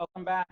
Welcome back.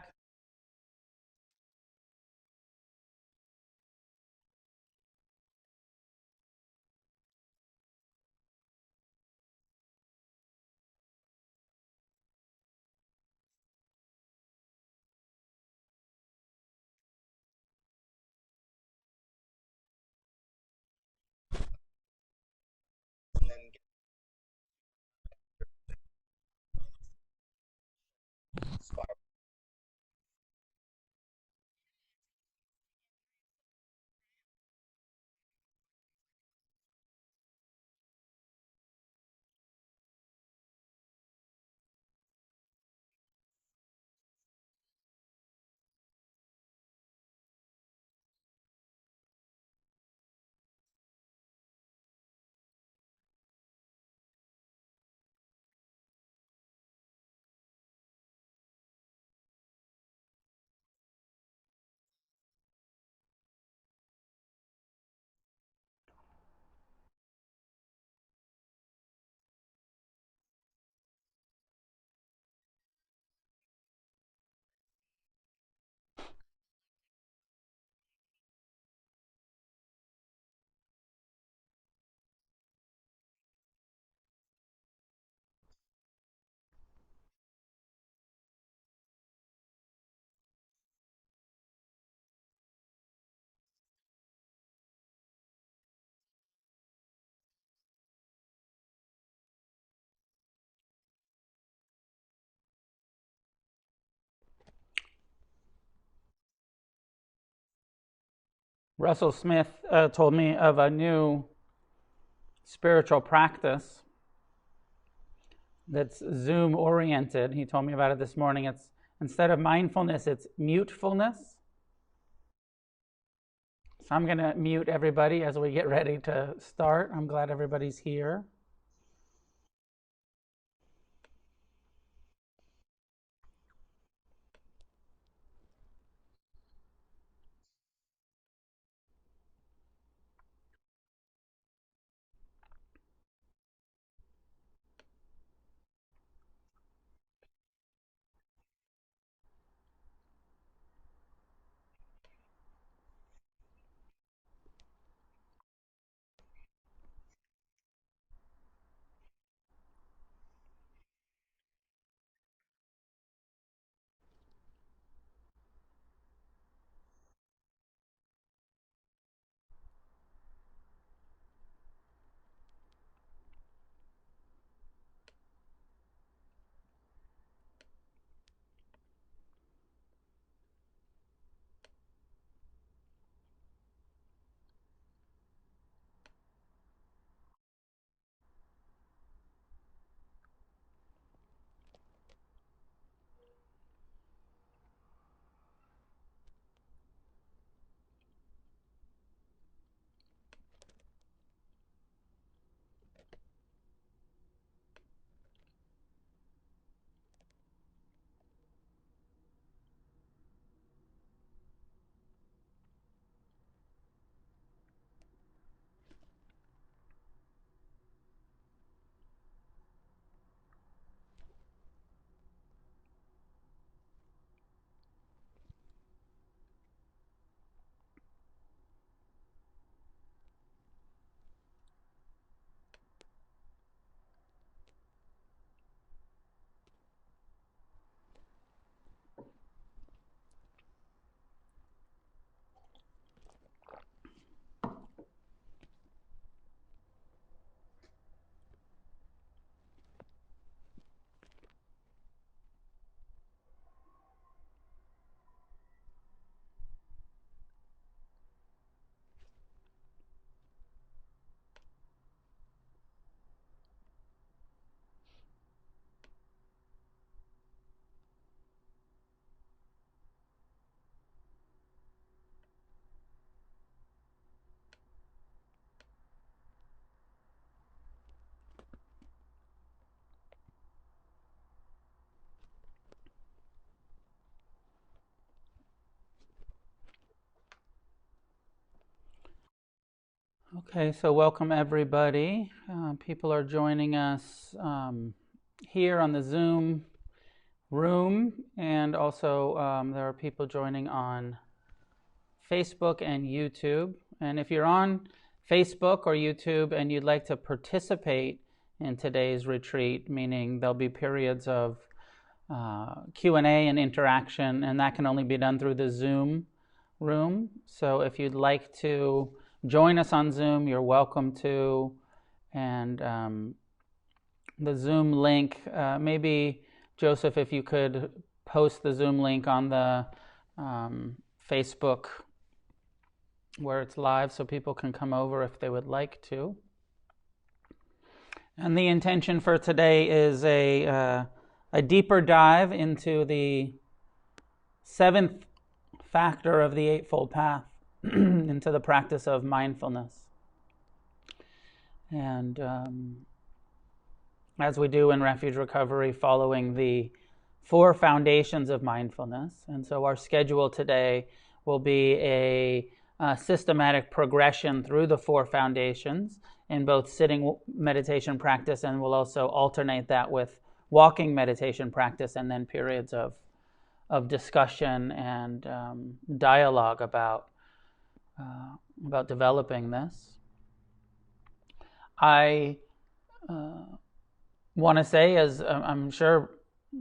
Russell Smith told me of a new spiritual practice that's Zoom oriented. He told me about it this morning. It's instead of mindfulness, it's mutefulness. So I'm going to mute everybody as we get ready to start. I'm glad everybody's here. Okay, so welcome everybody. People are joining us here on the Zoom room, and also there are people joining on Facebook and YouTube. And if you're on Facebook or YouTube and you'd like to participate in today's retreat, meaning there'll be periods of Q&A and interaction, and that can only be done through the Zoom room. So if you'd like to join us on Zoom, you're welcome to. And the Zoom link, maybe Joseph, if you could post the Zoom link on the Facebook where it's live so people can come over if they would like to. And the intention for today is a deeper dive into the seventh factor of the Eightfold Path, into the practice of mindfulness. And as we do in Refuge Recovery, following the 4 foundations of mindfulness. And so our schedule today will be a systematic progression through the 4 foundations in both sitting meditation practice, and we'll also alternate that with walking meditation practice, and then periods of discussion and dialogue about developing this. I want to say, as I'm sure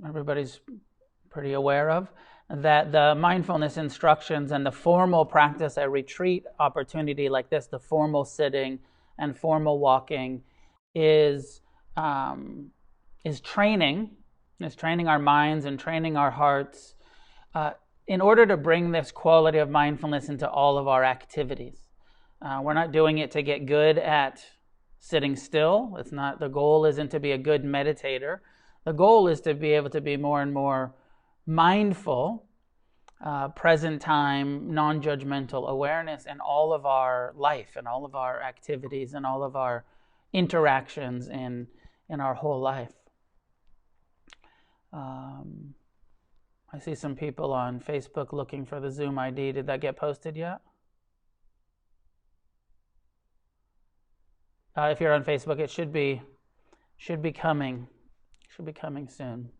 everybody's pretty aware of, that the mindfulness instructions and the formal practice, a retreat opportunity like this, the formal sitting and formal walking, is training our minds and training our hearts in order to bring this quality of mindfulness into all of our activities. We're not doing it to get good at sitting still. It's not, the goal isn't to be a good meditator. The goal is to be able to be more and more mindful, present time, non-judgmental awareness in all of our life and all of our activities and all of our interactions in our whole life. I see some people on Facebook looking for the Zoom ID. Did that get posted yet? If you're on Facebook, it should be coming. Should be coming soon.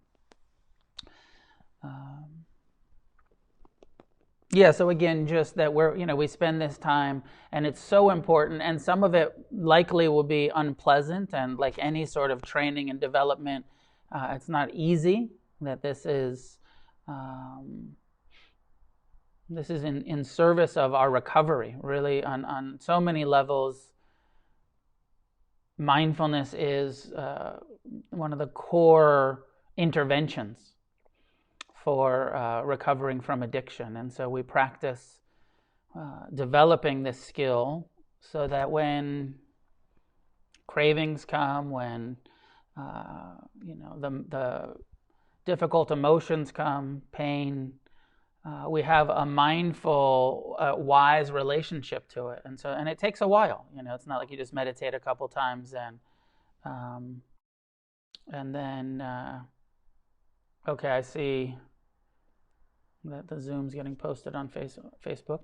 So again, just that we spend this time, and it's so important, and some of it likely will be unpleasant, and like any sort of training and development, it's not easy. That this is in service of our recovery, really, on so many levels. Mindfulness is one of the core interventions for recovering from addiction. And so we practice developing this skill so that when cravings come, when the difficult emotions come, pain, we have a mindful, wise relationship to it. And it takes a while. It's not like you just meditate a couple times and then okay, I see that the Zoom's getting posted on Facebook.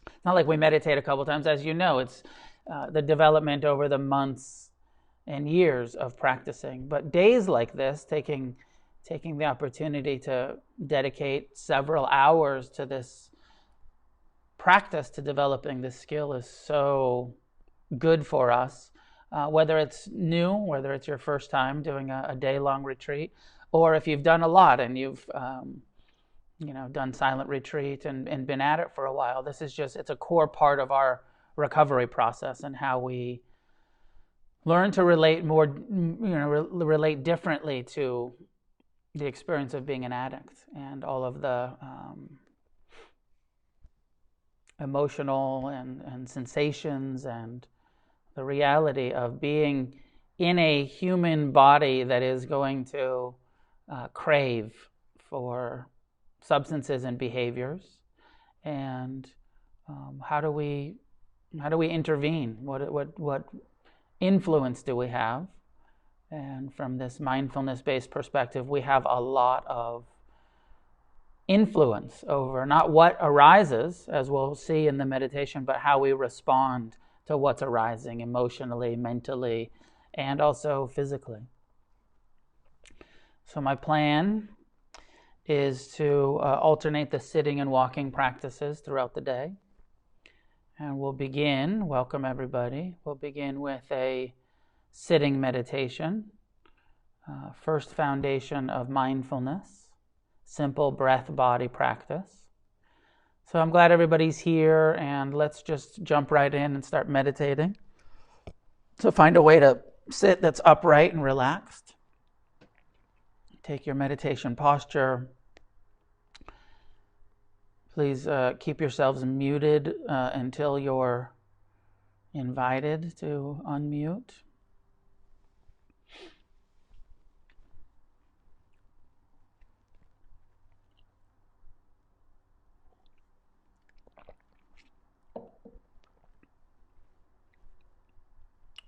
It's not like we meditate a couple times. As you know, it's the development over the months and years of practicing. But days like this, taking the opportunity to dedicate several hours to this practice, to developing this skill, is so good for us. Whether it's new, whether it's your first time doing a day-long retreat, or if you've done a lot and you've done silent retreat and been at it for a while, it's a core part of our recovery process and how we learn to relate more, relate differently to the experience of being an addict and all of the emotional and sensations and the reality of being in a human body that is going to crave for substances and behaviors, and how do we intervene? What influence do we have? And from this mindfulness-based perspective, we have a lot of influence over not what arises, as we'll see in the meditation, but how we respond to what's arising emotionally, mentally, and also physically. So my plan is to alternate the sitting and walking practices throughout the day. And we'll begin, welcome everybody, we'll begin with a sitting meditation, first foundation of mindfulness, simple breath-body practice. So I'm glad everybody's here, and let's just jump right in and start meditating. So find a way to sit that's upright and relaxed. Take your meditation posture. Please keep yourselves muted until you're invited to unmute.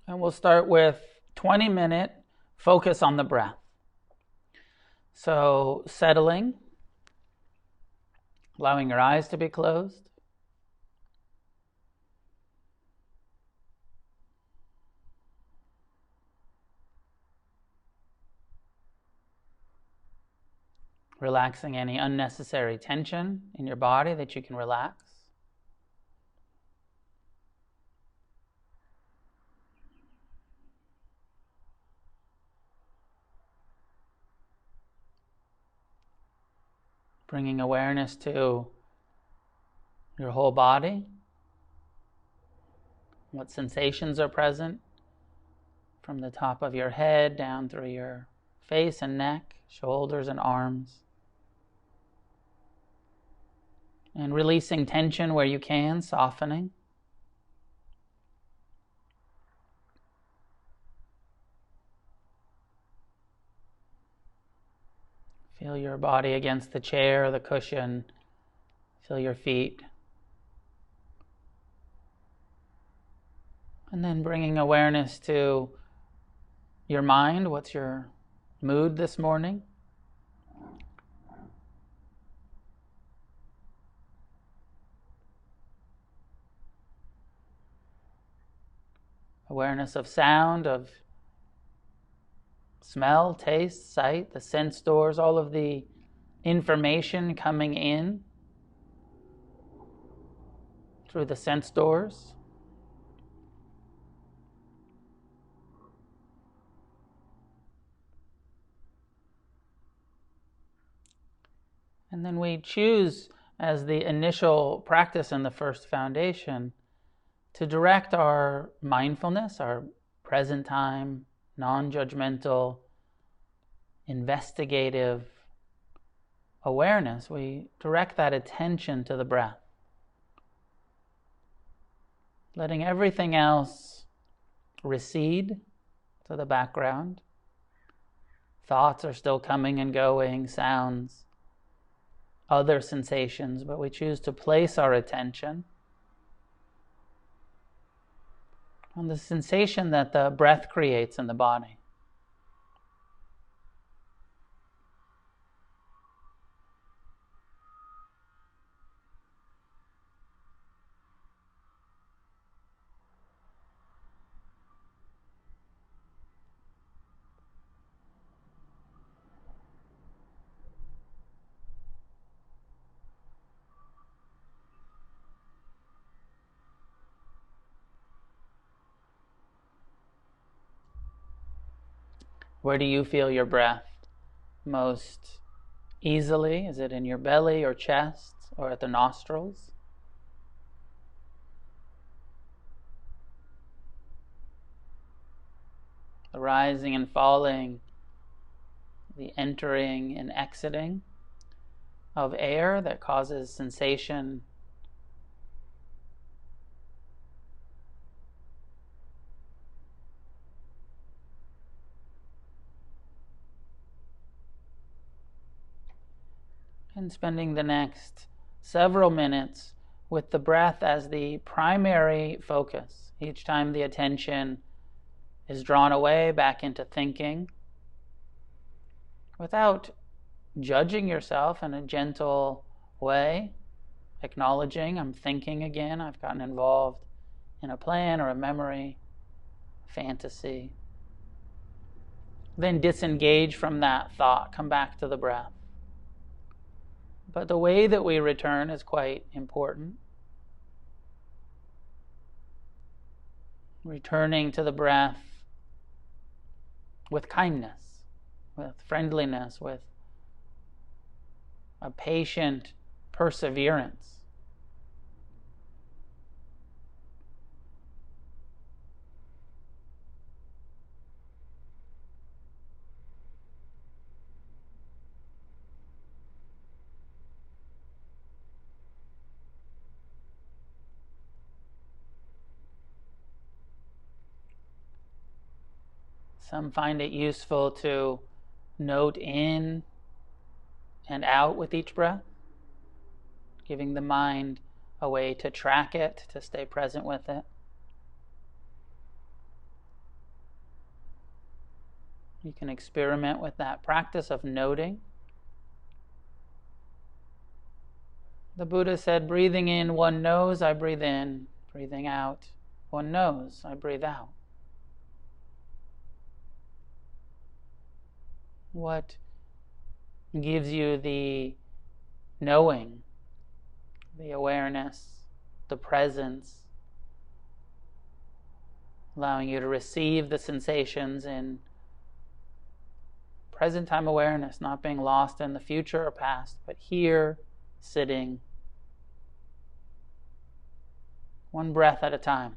And we'll start with 20-minute focus on the breath. So settling, allowing your eyes to be closed. Relaxing any unnecessary tension in your body that you can relax. Bringing awareness to your whole body, what sensations are present from the top of your head down through your face and neck, shoulders and arms. And releasing tension where you can, softening. Feel your body against the chair, the cushion. Feel your feet. And then bringing awareness to your mind. What's your mood this morning? Awareness of sound, of smell, taste, sight, the sense doors, all of the information coming in through the sense doors. And then we choose as the initial practice in the first foundation to direct our mindfulness, our present time, non-judgmental, investigative awareness. We direct that attention to the breath, letting everything else recede to the background. Thoughts are still coming and going, sounds, other sensations, but we choose to place our attention on the sensation that the breath creates in the body. Where do you feel your breath most easily? Is it in your belly or chest or at the nostrils? The rising and falling, the entering and exiting of air that causes sensation. And spending the next several minutes with the breath as the primary focus. Each time the attention is drawn away back into thinking, without judging yourself in a gentle way, acknowledging I'm thinking again, I've gotten involved in a plan or a memory, fantasy. Then disengage from that thought, come back to the breath. But the way that we return is quite important. Returning to the breath with kindness, with friendliness, with a patient perseverance. Some find it useful to note in and out with each breath, giving the mind a way to track it, to stay present with it. You can experiment with that practice of noting. The Buddha said, breathing in one nose, I breathe in. Breathing out one nose, I breathe out. What gives you the knowing, the awareness, the presence, allowing you to receive the sensations in present time awareness, not being lost in the future or past, but here, sitting, one breath at a time.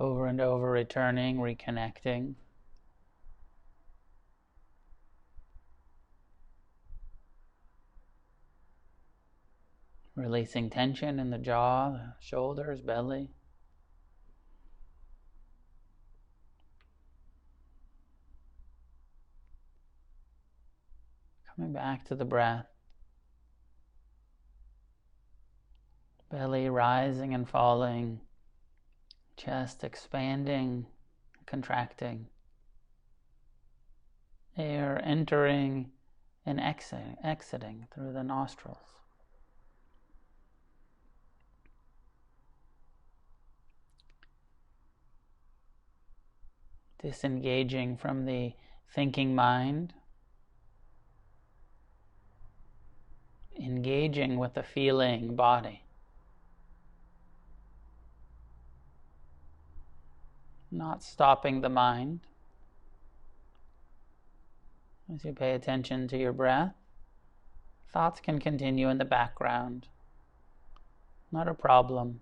over and over, returning, reconnecting. Releasing tension in the jaw, the shoulders, belly. Coming back to the breath. Belly rising and falling. Chest expanding, contracting. Air entering and exiting through the nostrils. Disengaging from the thinking mind. Engaging with the feeling body. Not stopping the mind. As you pay attention to your breath, thoughts can continue in the background. Not a problem.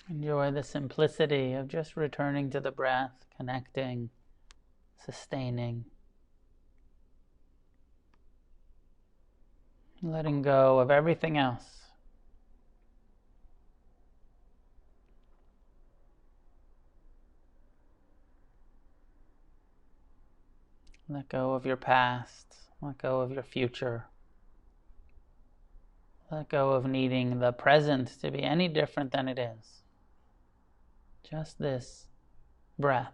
Enjoy the simplicity of just returning to the breath, connecting, sustaining. Letting go of everything else. Let go of your past. Let go of your future. Let go of needing the present to be any different than it is. Just this breath.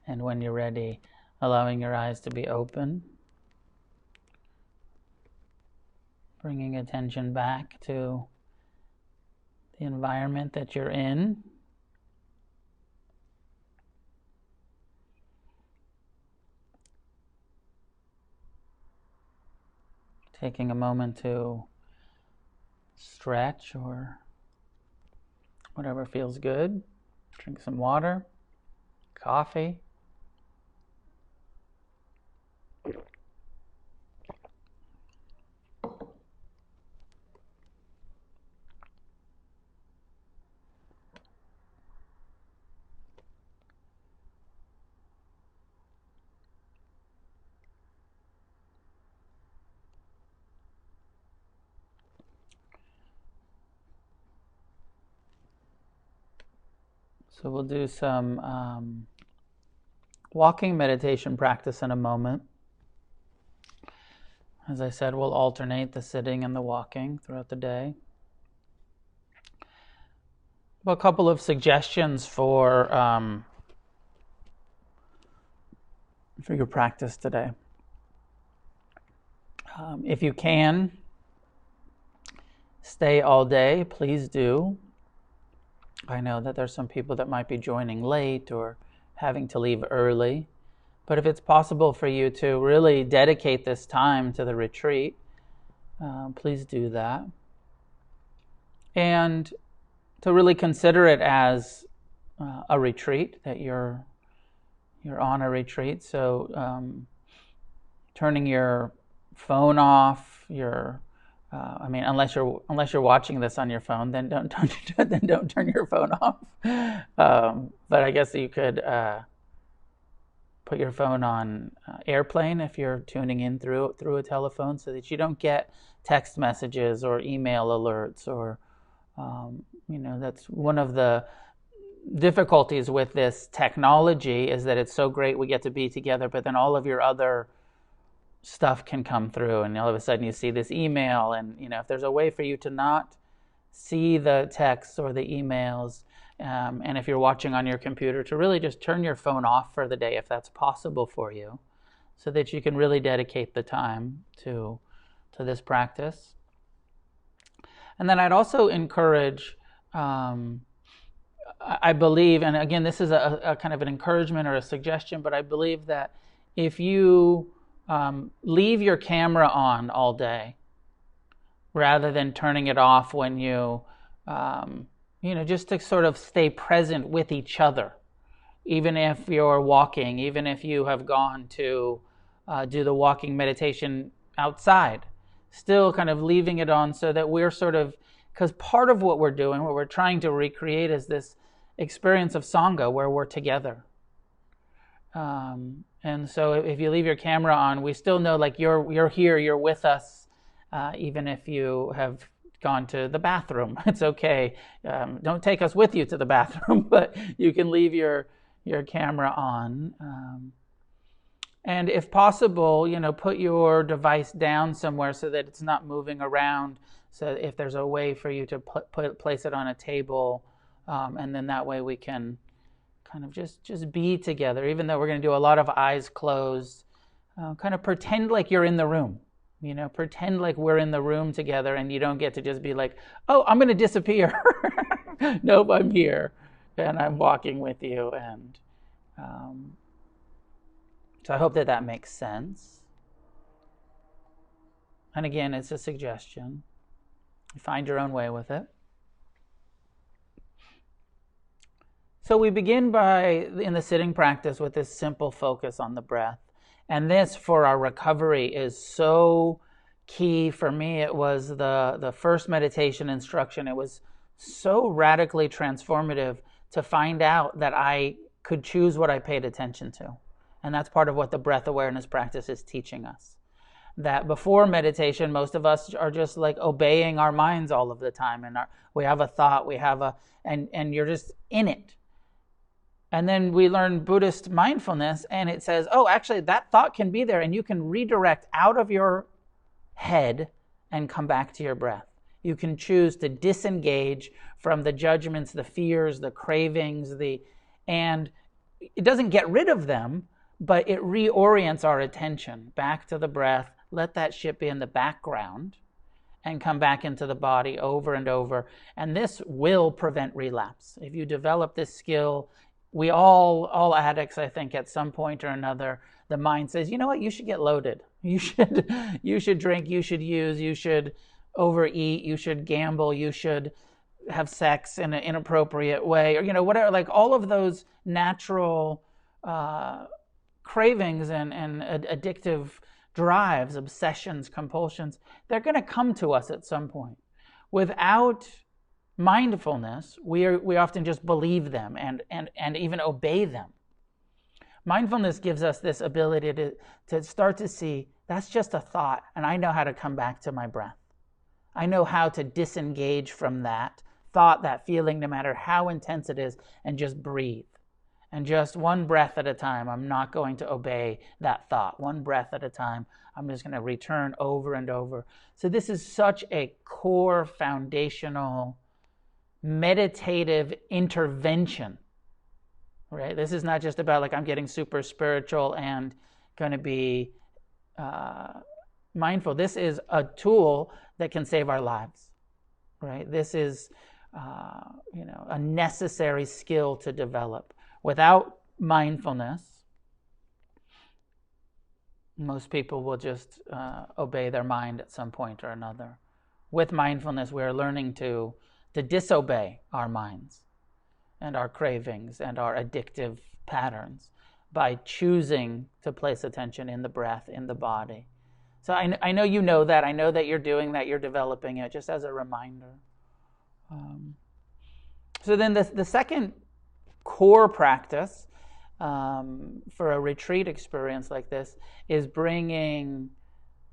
And when you're ready, allowing your eyes to be open, bringing attention back to the environment that you're in. Taking a moment to stretch or whatever feels good. Drink some water, coffee. So we'll do some walking meditation practice in a moment. As I said, we'll alternate the sitting and the walking throughout the day. A couple of suggestions for your practice today. If you can stay all day, please do. I know that there's some people that might be joining late or having to leave early. But if it's possible for you to really dedicate this time to the retreat, please do that. And to really consider it as a retreat, that you're on a retreat. So turning your phone off, unless you're watching this on your phone, then don't turn your phone off. But I guess you could put your phone on airplane if you're tuning in through a telephone, so that you don't get text messages or email alerts. Or that's one of the difficulties with this technology, is that it's so great we get to be together, but then all of your other stuff can come through, and all of a sudden you see this email, and if there's a way for you to not see the texts or the emails, and if you're watching on your computer, to really just turn your phone off for the day if that's possible for you, so that you can really dedicate the time to this practice. And then I'd also encourage, I believe, and again, this is a kind of an encouragement or a suggestion, but I believe that if you leave your camera on all day, rather than turning it off when you, just to sort of stay present with each other, even if you're walking, even if you have gone to do the walking meditation outside, still kind of leaving it on, so that we're sort of, because part of what we're doing, what we're trying to recreate, is this experience of Sangha where we're together. And so if you leave your camera on, we still know like you're here, you're with us, even if you have gone to the bathroom. It's okay. Don't take us with you to the bathroom, but you can leave your camera on. And if possible, put your device down somewhere so that it's not moving around. So if there's a way for you to place it on a table, and then that way we can kind of just be together, even though we're going to do a lot of eyes closed. Kind of pretend like you're in the room. Pretend like we're in the room together, and you don't get to just be like, oh, I'm going to disappear. Nope, I'm here, and I'm walking with you. And so I hope that makes sense. And again, it's a suggestion. You find your own way with it. So we begin in the sitting practice with this simple focus on the breath. And this, for our recovery, is so key. For me, it was the first meditation instruction. It was so radically transformative to find out that I could choose what I paid attention to. And that's part of what the breath awareness practice is teaching us. That before meditation, most of us are just like obeying our minds all of the time. And we have a thought, and you're just in it. And then we learn Buddhist mindfulness, and it says, oh, actually, that thought can be there, and you can redirect out of your head and come back to your breath. You can choose to disengage from the judgments, the fears, the cravings, and it doesn't get rid of them, but it reorients our attention back to the breath. Let that ship be in the background and come back into the body over and over. And this will prevent relapse. If you develop this skill, we all addicts, I think, at some point or another, the mind says, you know what, you should get loaded. You should drink, you should use, you should overeat, you should gamble, you should have sex in an inappropriate way, or whatever, like all of those natural cravings and addictive drives, obsessions, compulsions, they're going to come to us at some point. Without mindfulness, we often just believe them and even obey them. Mindfulness gives us this ability to start to see that's just a thought, and I know how to come back to my breath. I know how to disengage from that thought, that feeling, no matter how intense it is, and just breathe. And just one breath at a time, I'm not going to obey that thought. One breath at a time, I'm just going to return over and over. So this is such a core, foundational, meditative intervention, right? This is not just about like I'm getting super spiritual and going to be mindful. This is a tool that can save our lives, right? This is a necessary skill to develop. Without mindfulness, most people will just obey their mind at some point or another. With mindfulness, we are learning to disobey our minds and our cravings and our addictive patterns by choosing to place attention in the breath, in the body. So I know you know that. I know that you're doing that. You're developing it just as a reminder. So then the second core practice for a retreat experience like this is bringing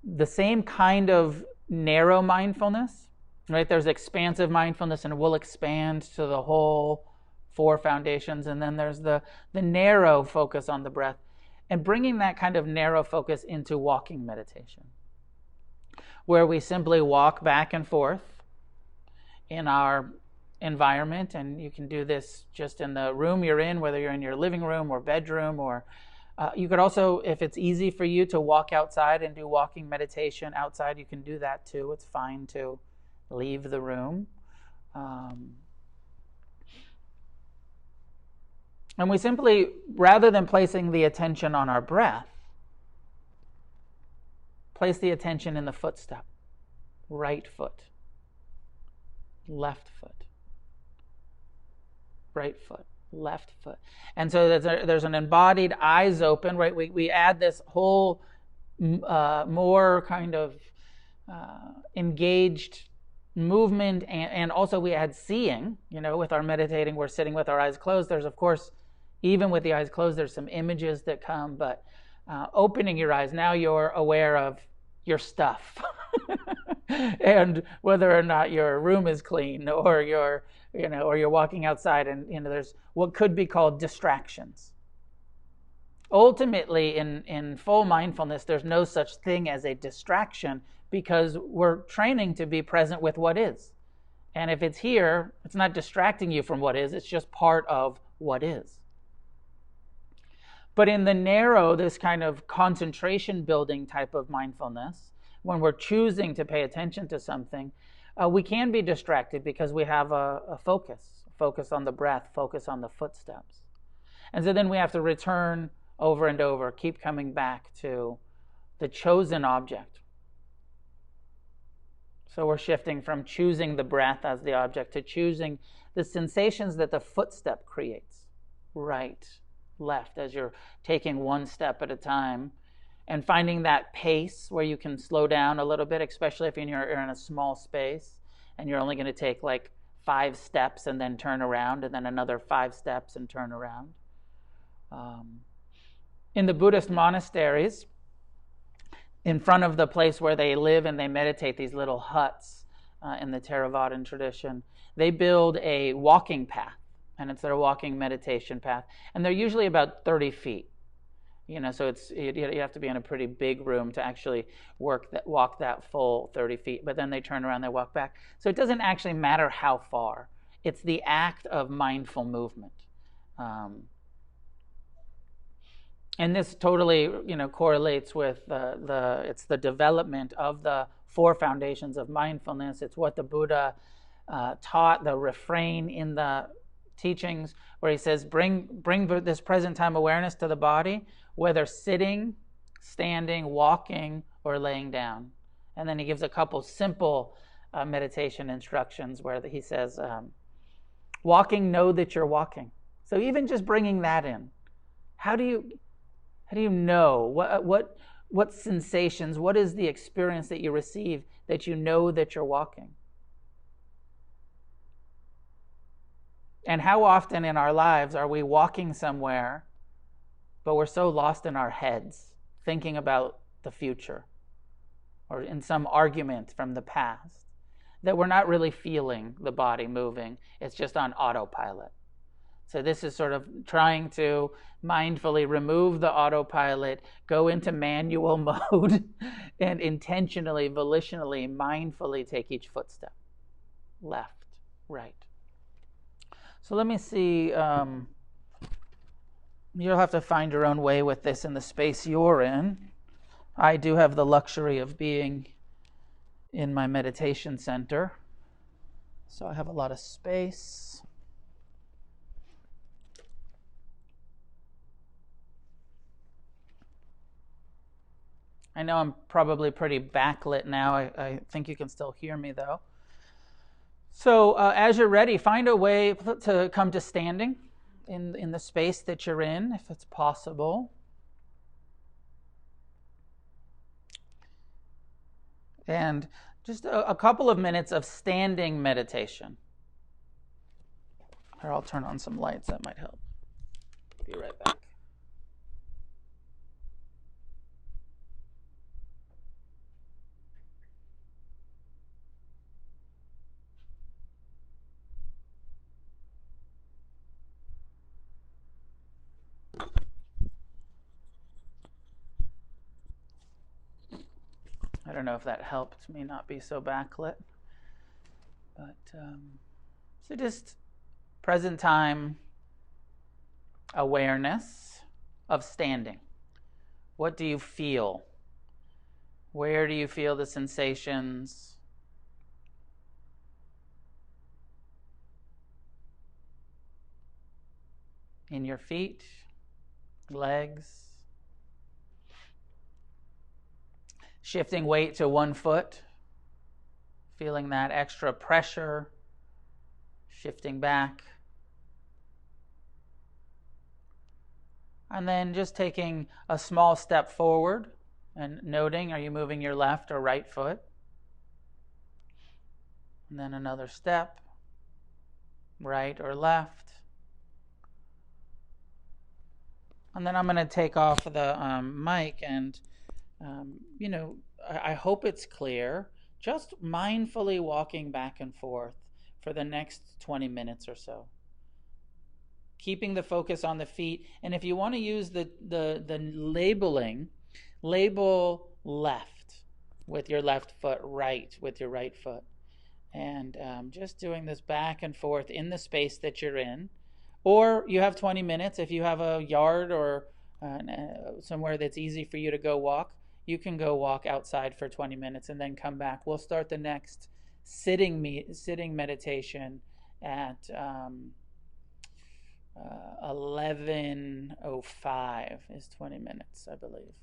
the same kind of narrow mindfulness, right? There's expansive mindfulness, and we'll expand to the whole 4 foundations. And then there's the narrow focus on the breath, and bringing that kind of narrow focus into walking meditation, where we simply walk back and forth in our environment. And you can do this just in the room you're in, whether you're in your living room or bedroom, or you could also, if it's easy for you to walk outside and do walking meditation outside, you can do that too. It's fine to leave the room. And we simply, rather than placing the attention on our breath, place the attention in the footstep. Right foot, left foot, right foot, left foot. And so there's an embodied eyes open, right? We add this whole more kind of engaged movement, and also we add seeing. With our meditating, we're sitting with our eyes closed. There's, of course, even with the eyes closed, there's some images that come, but opening your eyes, now you're aware of your stuff and whether or not your room is clean, or you're walking outside, and there's what could be called distractions. Ultimately, in full mindfulness, there's no such thing as a distraction, because we're training to be present with what is. And if it's here, it's not distracting you from what is, it's just part of what is. But in the narrow, this kind of concentration building type of mindfulness, when we're choosing to pay attention to something, we can be distracted because we have a focus on the breath, focus on the footsteps. And so then we have to return over and over, keep coming back to the chosen object. So we're shifting from choosing the breath as the object to choosing the sensations that the footstep creates. Right, left, as you're taking one step at a time, and finding that pace where you can slow down a little bit, especially if you're in a small space and you're only going to take like 5 steps and then turn around, and then another 5 steps and turn around. In the Buddhist monasteries, in front of the place where they live and they meditate, these little huts in the Theravadan tradition, they build a walking path, and it's their walking meditation path. And they're usually about 30 feet. So you have to be in a pretty big room to actually walk that full 30 feet. But then they turn around, they walk back. So it doesn't actually matter how far. It's the act of mindful movement. And this totally, correlates with it's the development of the four foundations of mindfulness. It's what the Buddha taught, the refrain in the teachings, where he says, bring this present time awareness to the body, whether sitting, standing, walking, or laying down. And then he gives a couple simple meditation instructions where he says, walking, know that you're walking. So even just bringing that in, how do you know what sensations, what is the experience that you receive that you know that you're walking? And how often in our lives are we walking somewhere, but we're so lost in our heads, thinking about the future or in some argument from the past, that we're not really feeling the body moving. It's just on autopilot. So this is sort of trying to mindfully remove the autopilot, go into manual mode, and intentionally, volitionally, mindfully take each footstep. Left, right. So let me see. You'll have to find your own way with this in the space you're in. I do have the luxury of being in my meditation center, so I have a lot of space. I know I'm probably pretty backlit now. I think you can still hear me, though. So as you're ready, find a way to come to standing in the space that you're in, if it's possible. And just a couple of minutes of standing meditation. Or I'll turn on some lights, that might help. Be right back. I don't know if that helped me not be so backlit. But so just present time awareness of standing. What do you feel? Where do you feel the sensations? In your feet, legs. Shifting weight to one foot, feeling that extra pressure, shifting back. And then just taking a small step forward and noting, are you moving your left or right foot? And then another step, right or left. And then I'm going to take off the mic and I hope it's clear. Just mindfully walking back and forth for the next 20 minutes or so. Keeping the focus on the feet. And if you want to use the labeling, label left with your left foot, right with your right foot. And just doing this back and forth in the space that you're in. Or you have 20 minutes. If you have a yard or somewhere that's easy for you to go walk, you can go walk outside for 20 minutes and then come back. We'll start the next sitting meditation at 11:05 is 20 minutes, I believe.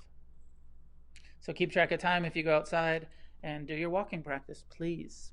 So keep track of time if you go outside and do your walking practice, please.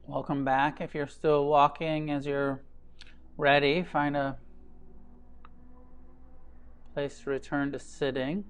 Welcome back. If you're still walking as you're ready, find a place to return to sitting.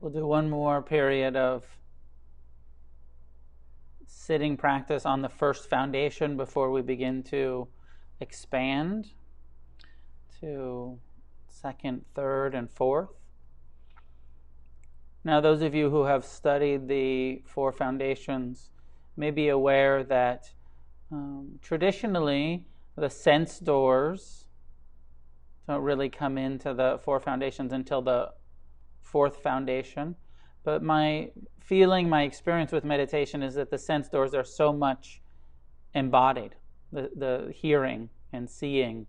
We'll do one more period of sitting practice on the first foundation before we begin to expand to second, third, and fourth. Now, those of you who have studied the four foundations may be aware that traditionally the sense doors don't really come into the four foundations until the fourth foundation. But my feeling, my experience with meditation is that the sense doors are so much embodied. The hearing and seeing,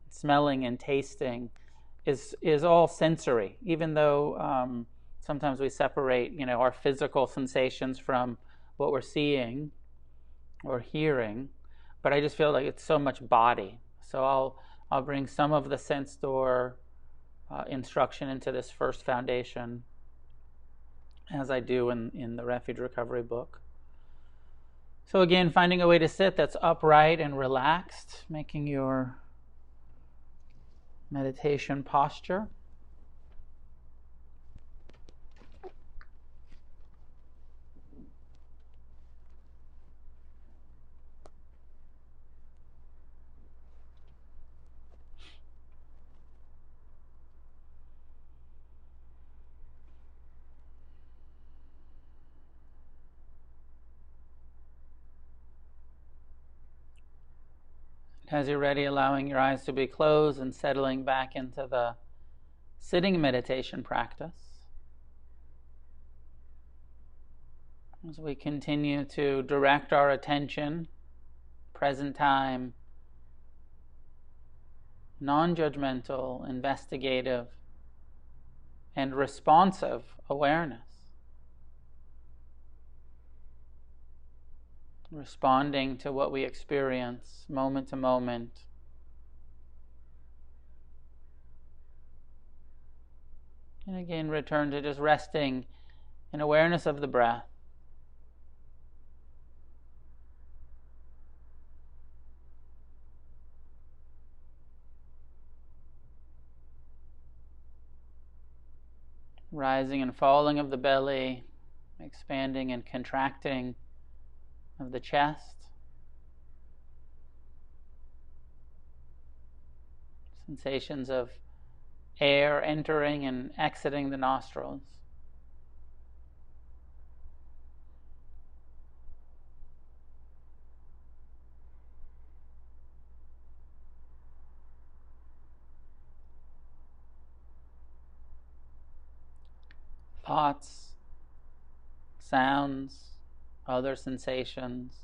smelling and tasting is all sensory, even though sometimes we separate, our physical sensations from what we're seeing or hearing. But I just feel like it's so much body. So I'll bring some of the sense door instruction into this first foundation, as I do in the Refuge Recovery book. So again, finding a way to sit that's upright and relaxed, making your meditation posture. As you're ready, allowing your eyes to be closed and settling back into the sitting meditation practice. As we continue to direct our attention, present time, non-judgmental, investigative, and responsive awareness. Responding to what we experience moment to moment. And again, return to just resting in awareness of the breath. Rising and falling of the belly, expanding and contracting of the chest. Sensations of air entering and exiting the nostrils. Thoughts, sounds, other sensations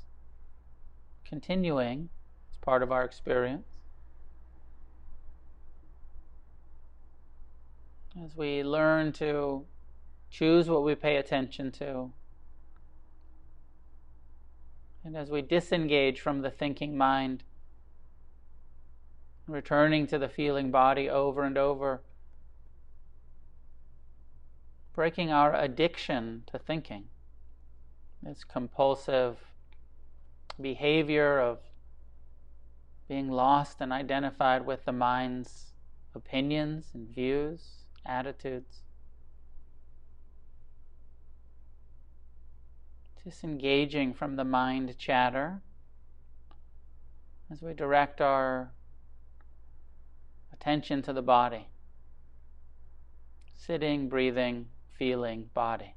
continuing as part of our experience. As we learn to choose what we pay attention to, and as we disengage from the thinking mind, returning to the feeling body over and over, breaking our addiction to thinking, this compulsive behavior of being lost and identified with the mind's opinions and views, attitudes. Disengaging from the mind chatter as we direct our attention to the body. Sitting, breathing, feeling body.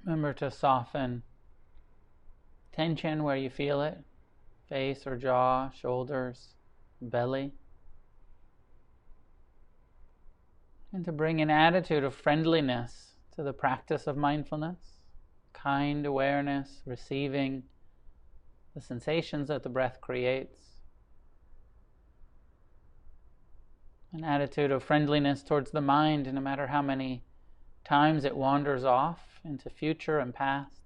Remember to soften tension where you feel it, face or jaw, shoulders, belly. And to bring an attitude of friendliness to the practice of mindfulness, kind awareness, receiving the sensations that the breath creates. An attitude of friendliness towards the mind, no matter how many times it wanders off into future and past.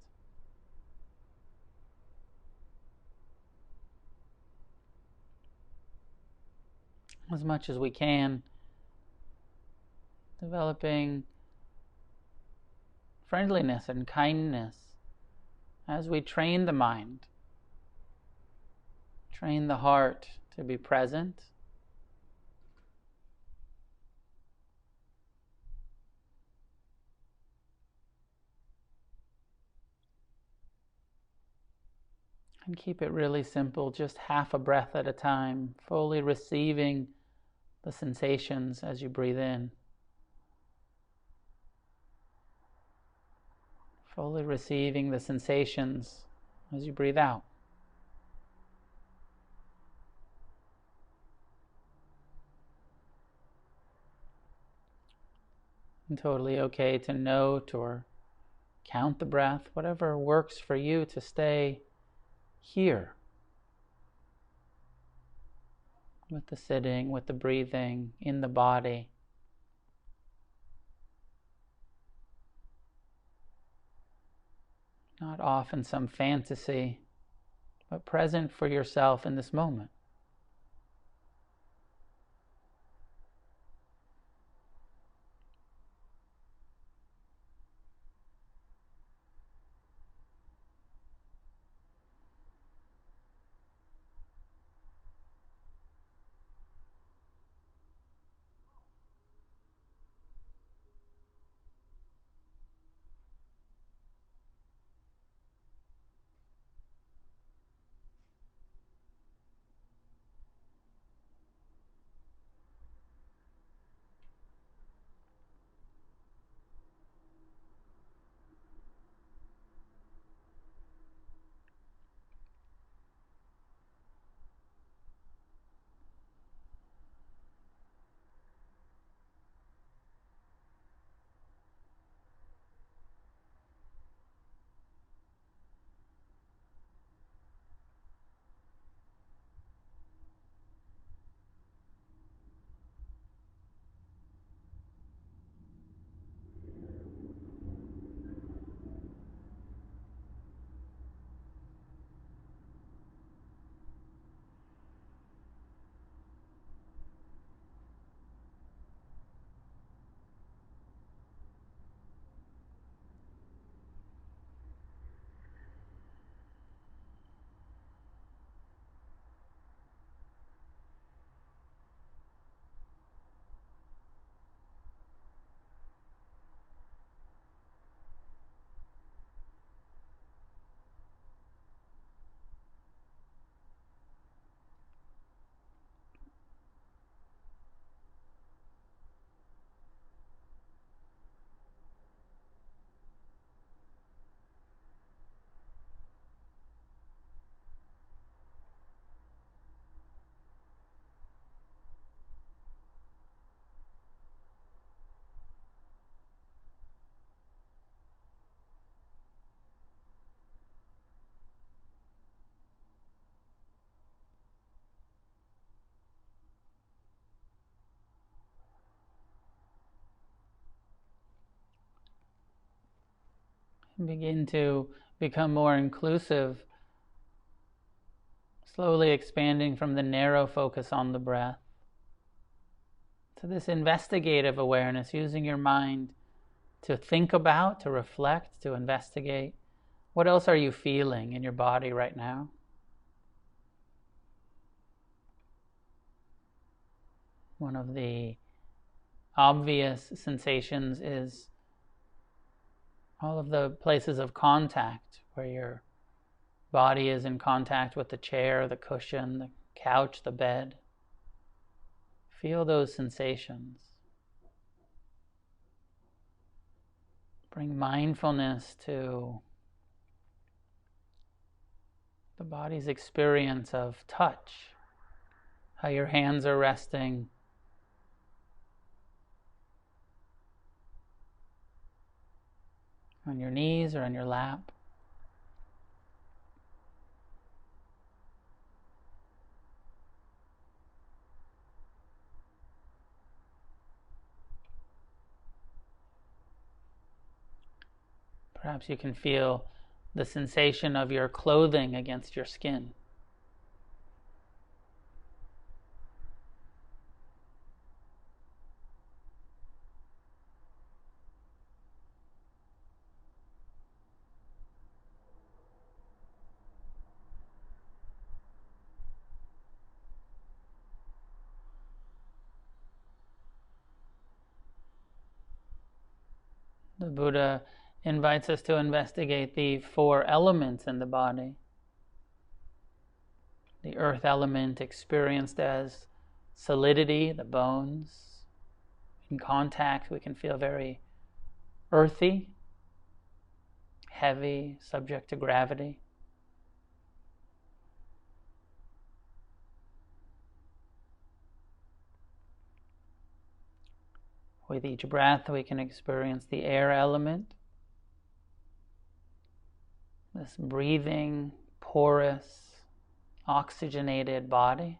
As much as we can, developing friendliness and kindness as we train the mind, train the heart to be present, and keep it really simple, just half a breath at a time, fully receiving the sensations as you breathe in. Fully receiving the sensations as you breathe out. And totally okay to note or count the breath, whatever works for you to stay here. With the sitting, with the breathing, in the body. Not off in some fantasy, but present for yourself in this moment. Begin to become more inclusive, slowly expanding from the narrow focus on the breath to this investigative awareness, using your mind to think about, to reflect, to investigate. What else are you feeling in your body right now? One of the obvious sensations is all of the places of contact where your body is in contact with the chair, the cushion, the couch, the bed. Feel those sensations. Bring mindfulness to the body's experience of touch, how your hands are resting on your knees or on your lap. Perhaps you can feel the sensation of your clothing against your skin. The Buddha invites us to investigate the 4 elements in the body. The earth element experienced as solidity, the bones. In contact, we can feel very earthy, heavy, subject to gravity. With each breath, we can experience the air element. This breathing, porous, oxygenated body.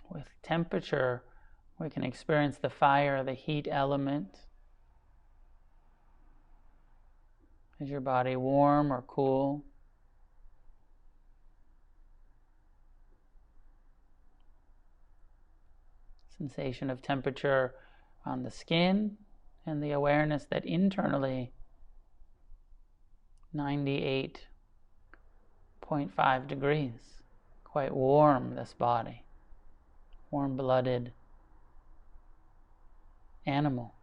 With temperature, we can experience the fire, the heat element. Is your body warm or cool? Sensation of temperature on the skin, and the awareness that internally 98.5 degrees. Quite warm, this body. Warm-blooded animal.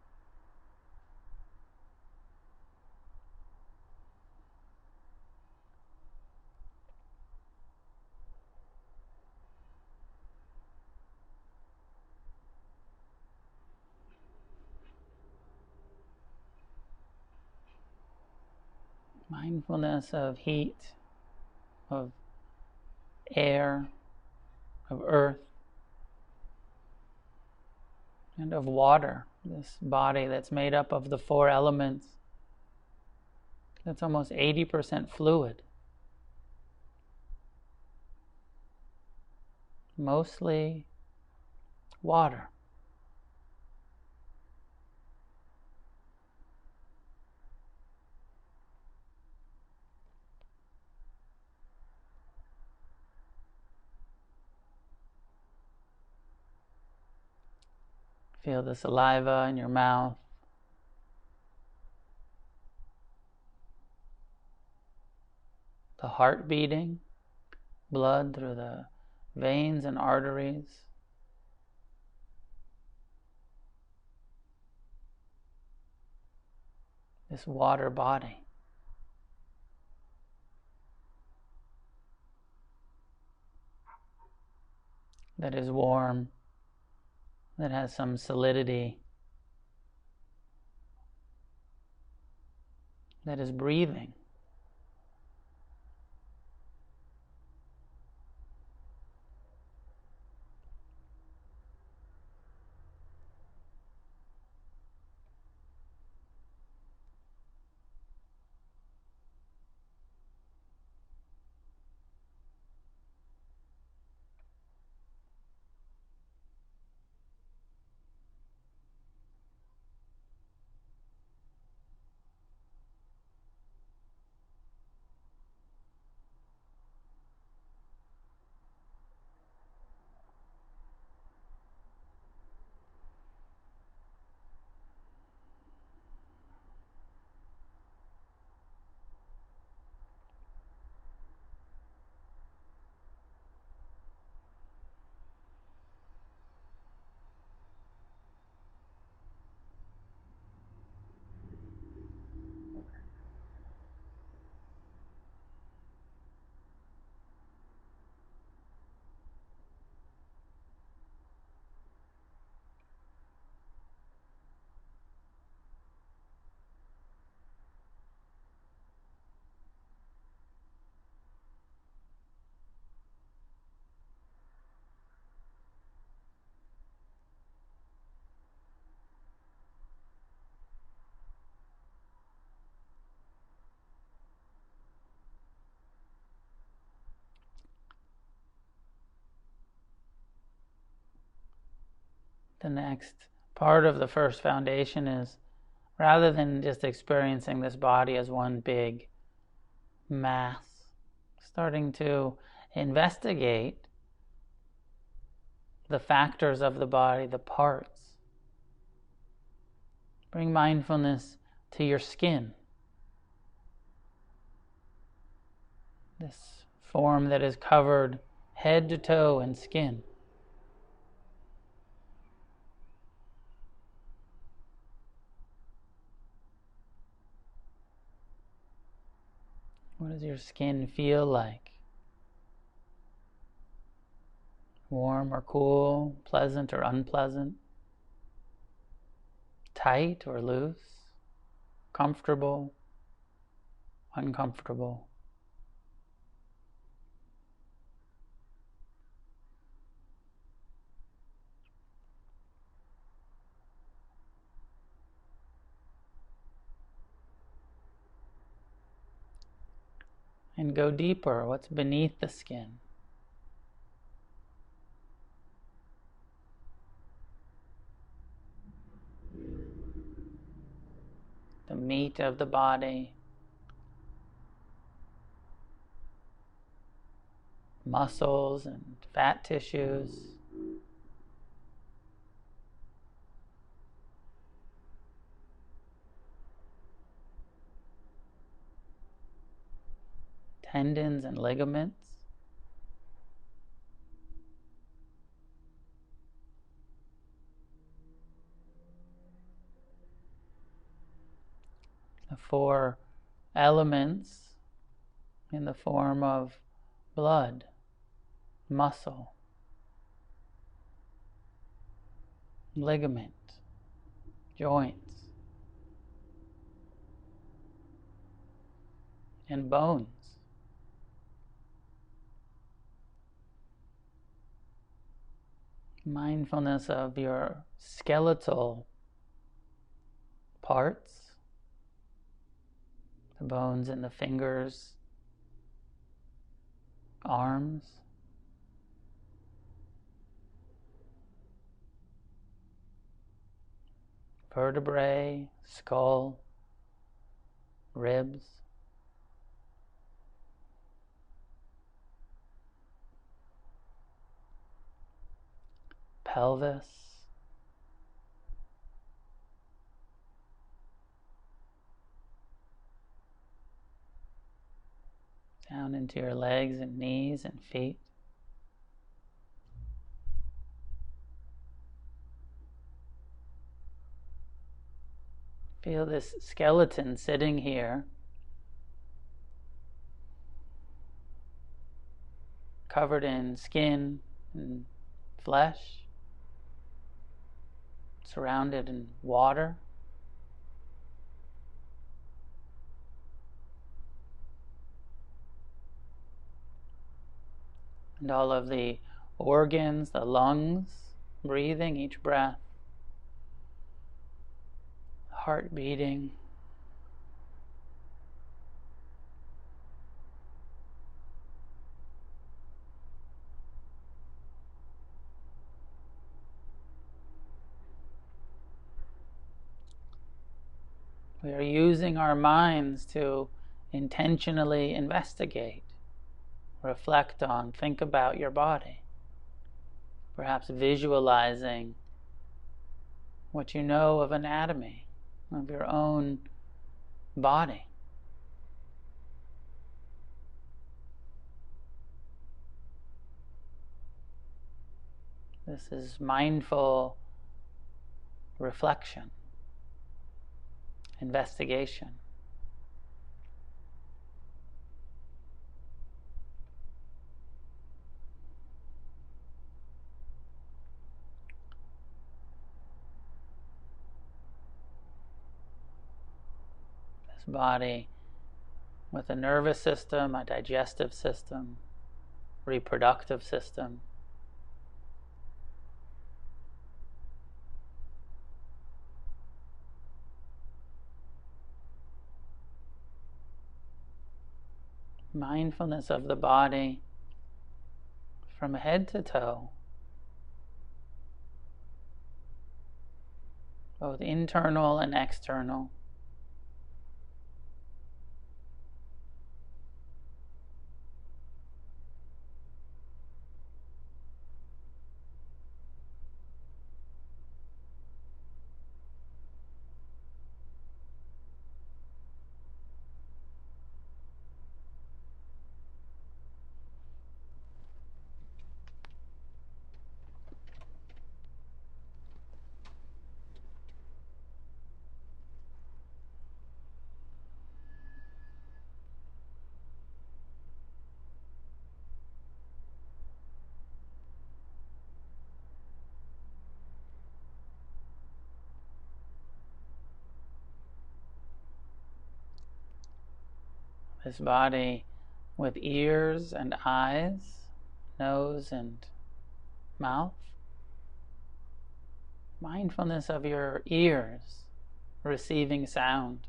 Mindfulness of heat, of air, of earth, and of water. This body that's made up of the 4 elements, that's almost 80% fluid. Mostly water. Feel the saliva in your mouth. The heart beating, blood through the veins and arteries. This water body. That is warm, that has some solidity, that is breathing. The next part of the first foundation is, rather than just experiencing this body as one big mass, starting to investigate the factors of the body, the parts. Bring mindfulness to your skin. This form that is covered head to toe in skin. What does your skin feel like? Warm or cool, pleasant or unpleasant, tight or loose, comfortable, uncomfortable. And go deeper. What's beneath the skin? The meat of the body, muscles and fat tissues, tendons and ligaments, the four elements in the form of blood, muscle, ligament, joints, and bones. Mindfulness of your skeletal parts, the bones in the fingers, arms, vertebrae, skull, ribs, pelvis, down into your legs and knees and feet. Feel this skeleton sitting here, covered in skin and flesh, surrounded in water. And all of the organs, the lungs, breathing each breath, heart beating. We are using our minds to intentionally investigate, reflect on, think about your body. Perhaps visualizing what you know of anatomy, of your own body. This is mindful reflection, investigation. This body with a nervous system, a digestive system, reproductive system. Mindfulness of the body from head to toe. both internal and external. This body with ears and eyes, nose and mouth. Mindfulness of your ears receiving sound.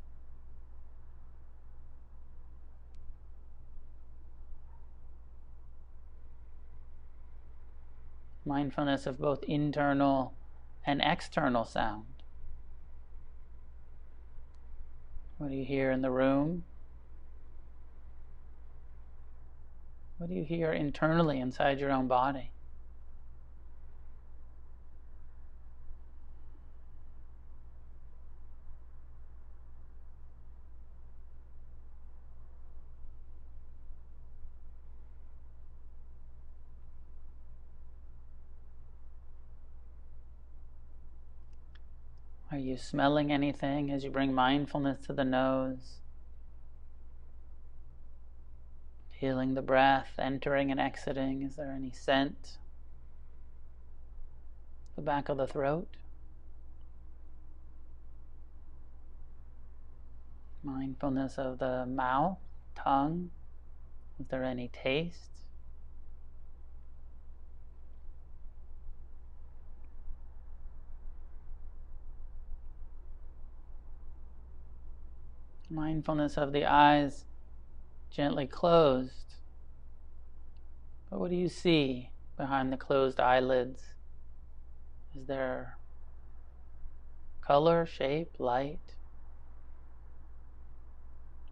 Mindfulness of both internal and external sound. What do you hear in the room? What do you hear internally inside your own body? Are you smelling anything as you bring mindfulness to the nose? Feeling the breath entering and exiting. Is there any scent? The back of the throat. Mindfulness of the mouth, tongue. Is there any taste? Mindfulness of the eyes gently closed. But what do you see behind the closed eyelids? Is there color, shape, light,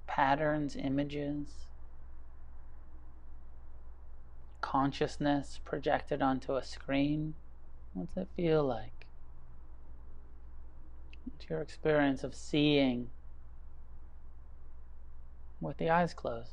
patterns, images, consciousness projected onto a screen? What's it feel like? What's your experience of seeing with the eyes closed?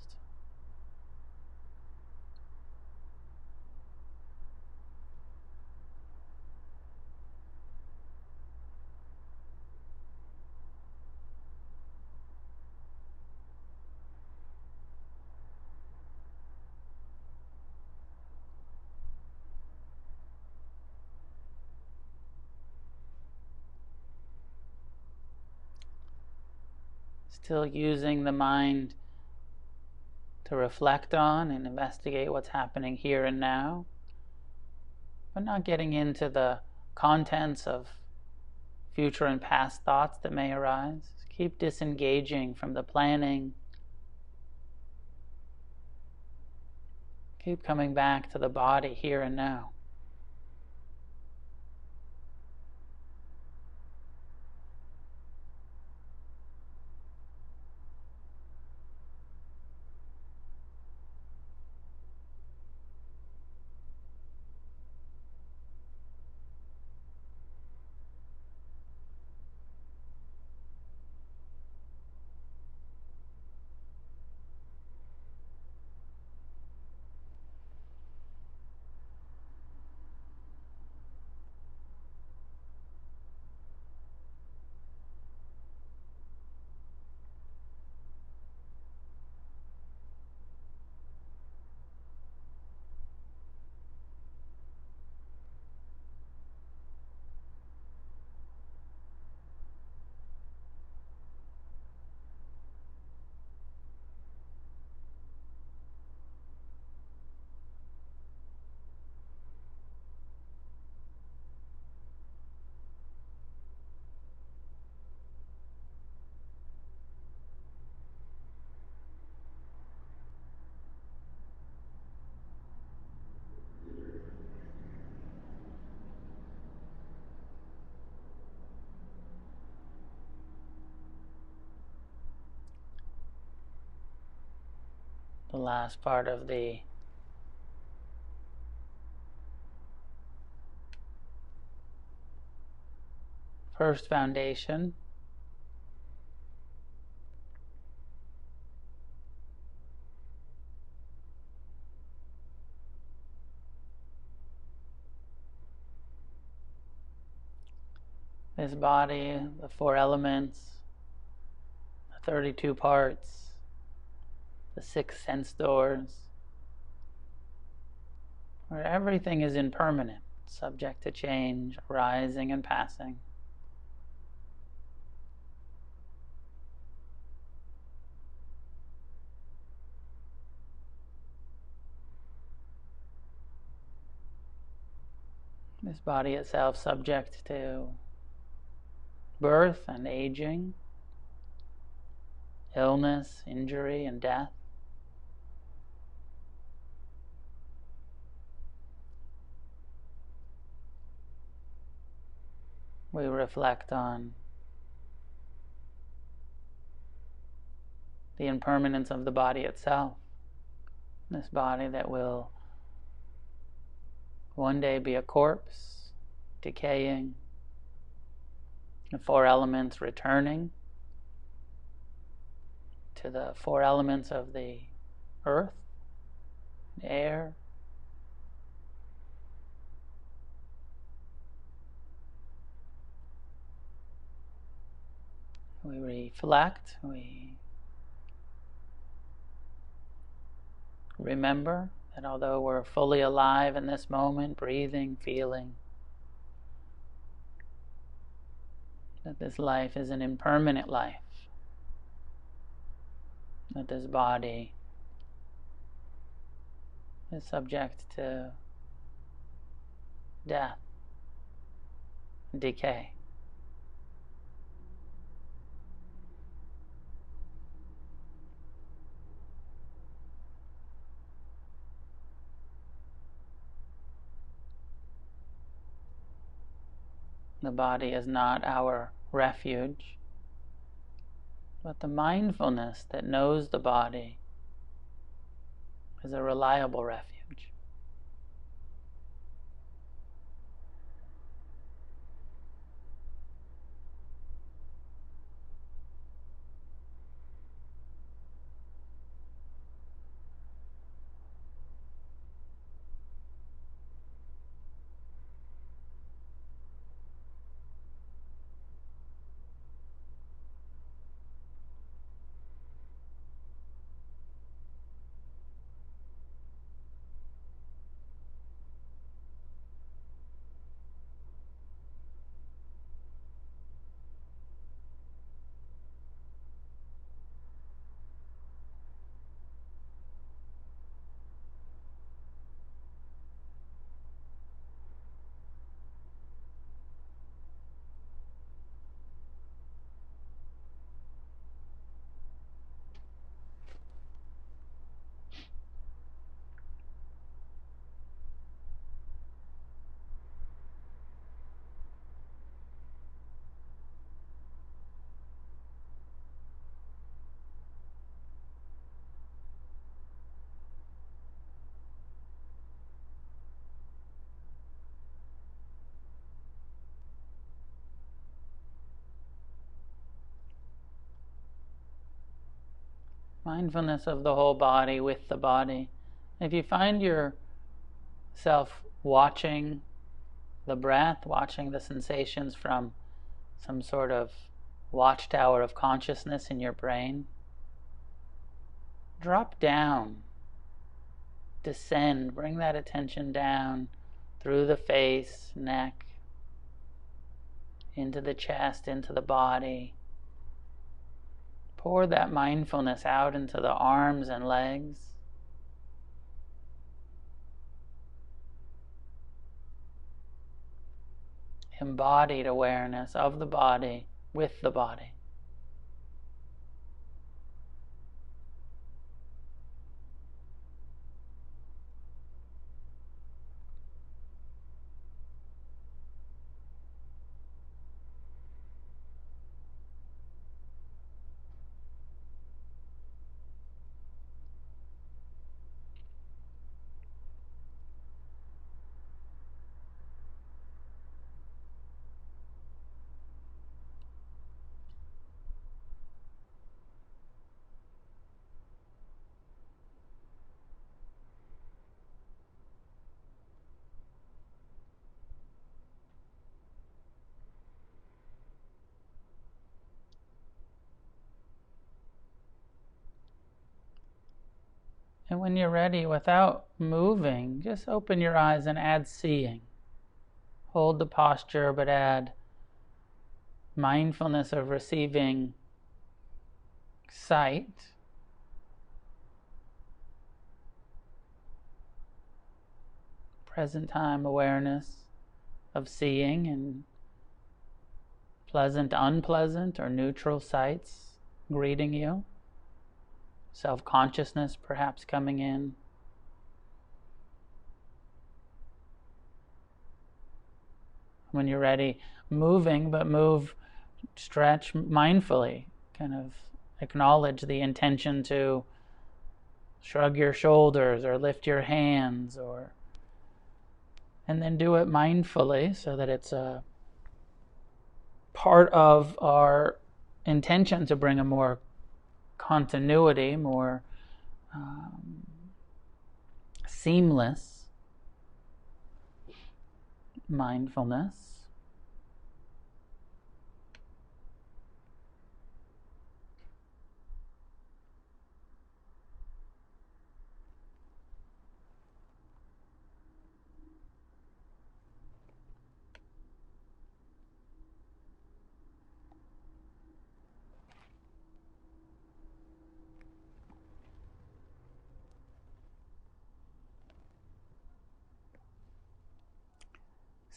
Still using the mind to reflect on and investigate what's happening here and now, but not getting into the contents of future and past thoughts that may arise. Keep disengaging from the planning. Keep coming back to the body here and now. the last part of the first foundation. This body, the 4 elements, the 32 parts, the 6 sense doors, where everything is impermanent, subject to change, arising and passing. This body itself subject to birth and aging, illness, injury, and death. We reflect on the impermanence of the body itself. This body that will one day be a corpse, decaying, the 4 elements returning to the 4 elements of the earth, air, we reflect, we remember that although we're fully alive in this moment, breathing, feeling, that this life is an impermanent life, that this body is subject to death, decay. The body is not our refuge, but the mindfulness that knows the body is a reliable refuge. Mindfulness of the whole body with the body. If you find yourself watching the breath, watching the sensations from some sort of watchtower of consciousness in your brain, drop down, descend, bring that attention down through the face, neck, into the chest, into the body. Pour that mindfulness out into the arms and legs. Embodied awareness of the body with the body. And when you're ready, without moving, just open your eyes and add seeing. Hold the posture, but add mindfulness of receiving sight. Present time awareness of seeing and pleasant, unpleasant, or neutral sights greeting you. Self-consciousness perhaps coming in. When you're ready, moving, but move, stretch mindfully. Kind of acknowledge the intention to shrug your shoulders or lift your hands, and then do it mindfully so that it's a part of our intention to bring a more continuity, more seamless mindfulness.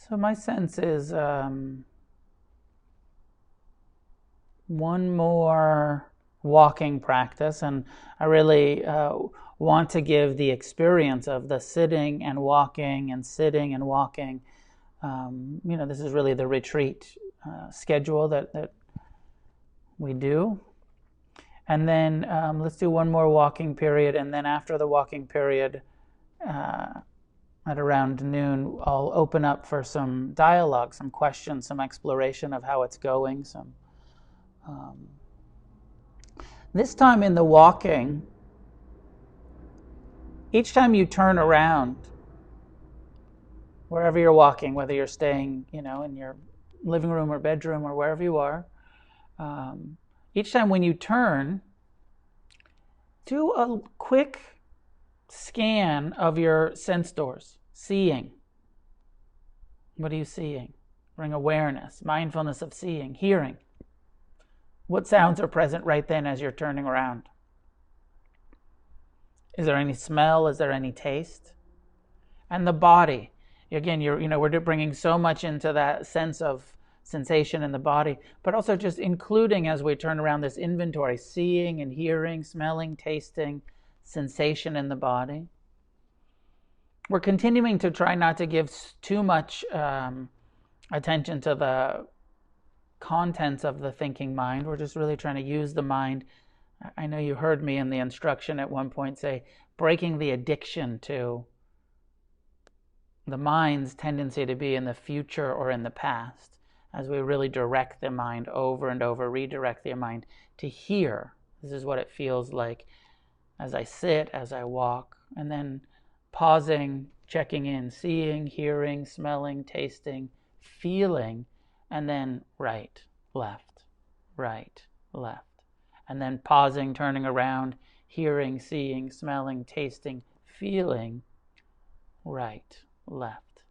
So my sense is one more walking practice, and I really want to give the experience of the sitting and walking and sitting and walking. This is really the retreat schedule that we do. And then let's do one more walking period, and then after the walking period, at around noon, I'll open up for some dialogue, some questions, some exploration of how it's going. This time in the walking, each time you turn around, wherever you're walking, whether you're staying, in your living room or bedroom or wherever you are, each time when you turn, do a quick scan of your sense doors. Seeing. What are you seeing? Bring awareness, mindfulness of seeing. Hearing. What sounds are present right then as you're turning around? Is there any smell? Is there any taste? And the body. Again, we're bringing so much into that sense of sensation in the body, but also just including, as we turn around, this inventory, seeing and hearing, smelling, tasting, sensation in the body. We're continuing to try not to give too much attention to the contents of the thinking mind. We're just really trying to use the mind. I know you heard me in the instruction at one point say, breaking the addiction to the mind's tendency to be in the future or in the past, as we really direct the mind over and over, redirect the mind to hear. This is what it feels like as I sit, as I walk, and then pausing, checking in, seeing, hearing, smelling, tasting, feeling, and then right, left, and then pausing, turning around, hearing, seeing, smelling, tasting, feeling, right, left.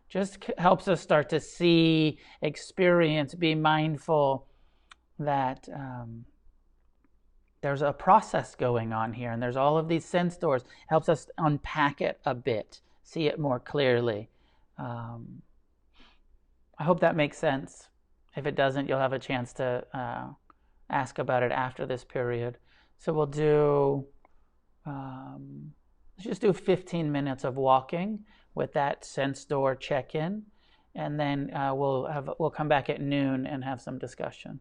Just helps us start to see, experience, be mindful that there's a process going on here, and there's all of these sense doors. It helps us unpack it a bit, see it more clearly. I hope that makes sense. If it doesn't, you'll have a chance to ask about it after this period. So we'll do, let's just do 15 minutes of walking with that sense door check-in, and then we'll come back at noon and have some discussion.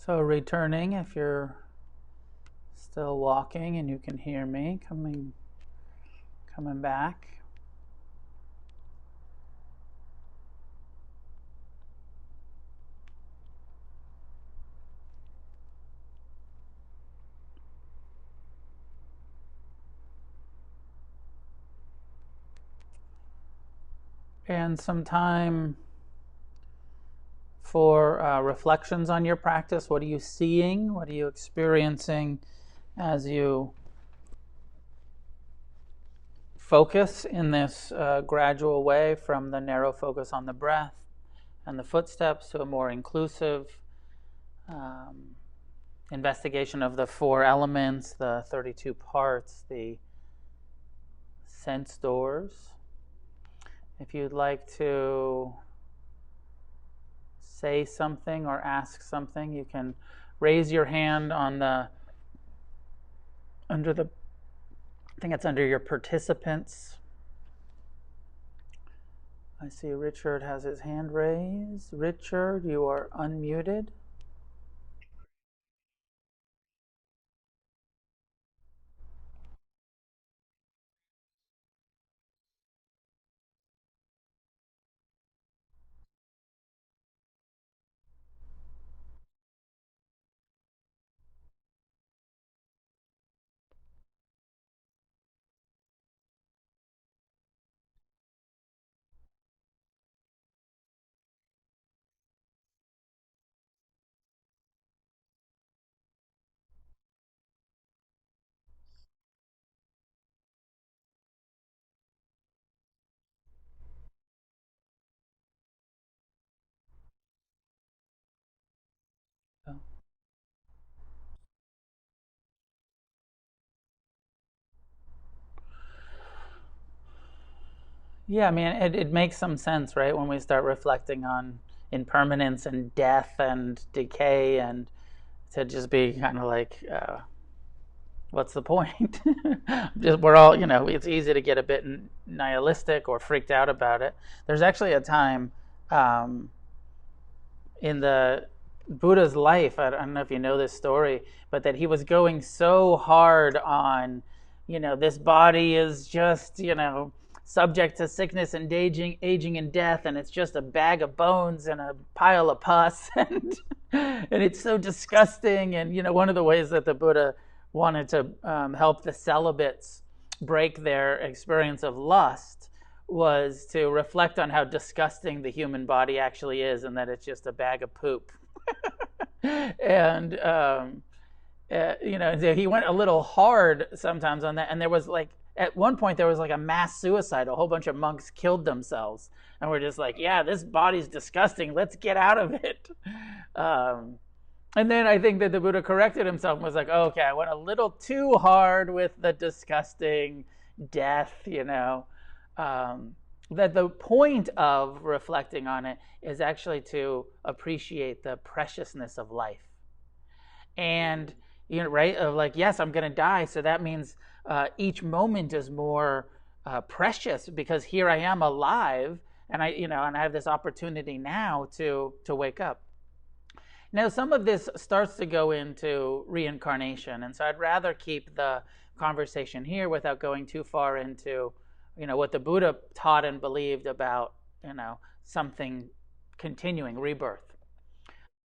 So returning, if you're still walking and you can hear me, coming back. And some time for reflections on your practice. What are you seeing? What are you experiencing as you focus in this gradual way from the narrow focus on the breath and the footsteps to a more inclusive investigation of the four elements, the 32 parts, the sense doors. If you'd like to say something or ask something, you can raise your hand on I think it's under your participants. I see Richard has his hand raised. Richard, you are unmuted. Yeah, I mean, it makes some sense, right? When we start reflecting on impermanence and death and decay, and to just be kind of like, what's the point? We're all, it's easy to get a bit nihilistic or freaked out about it. There's actually a time in the Buddha's life, I don't know if you know this story, but that he was going so hard on, this body is just, subject to sickness and aging and death, and it's just a bag of bones and a pile of pus, and it's so disgusting. And one of the ways that the Buddha wanted to help the celibates break their experience of lust was to reflect on how disgusting the human body actually is, and that it's just a bag of poop. And he went a little hard sometimes on that, and there was like, at one point there was like a mass suicide. A whole bunch of monks killed themselves, and we're just like, yeah, this body's disgusting, let's get out of it. And then I think that the Buddha corrected himself and was like, okay, I went a little too hard with the disgusting death, that the point of reflecting on it is actually to appreciate the preciousness of life. And, right, of like, yes, I'm going to die, so that means each moment is more precious, because here I am alive, and I have this opportunity now to wake up. Now, some of this starts to go into reincarnation, and so I'd rather keep the conversation here without going too far into, what the Buddha taught and believed about, something continuing, rebirth.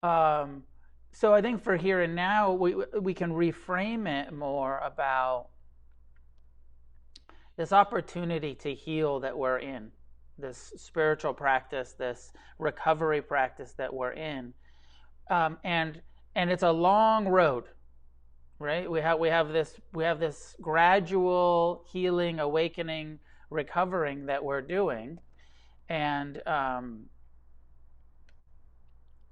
So I think for here and now, we can reframe it more about this opportunity to heal that we're in, this spiritual practice, this recovery practice that we're in. And it's a long road, right? We have this gradual healing, awakening, recovering that we're doing, and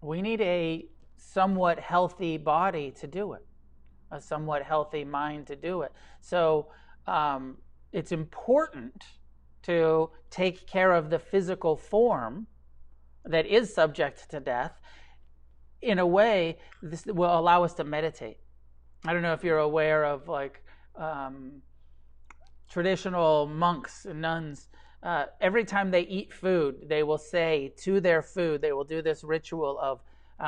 we need a somewhat healthy body to do it, a somewhat healthy mind to do it. So it's important to take care of the physical form that is subject to death. In a way, this will allow us to meditate. I don't know if you're aware of like traditional monks and nuns. Every time they eat food, they will say to their food, they will do this ritual of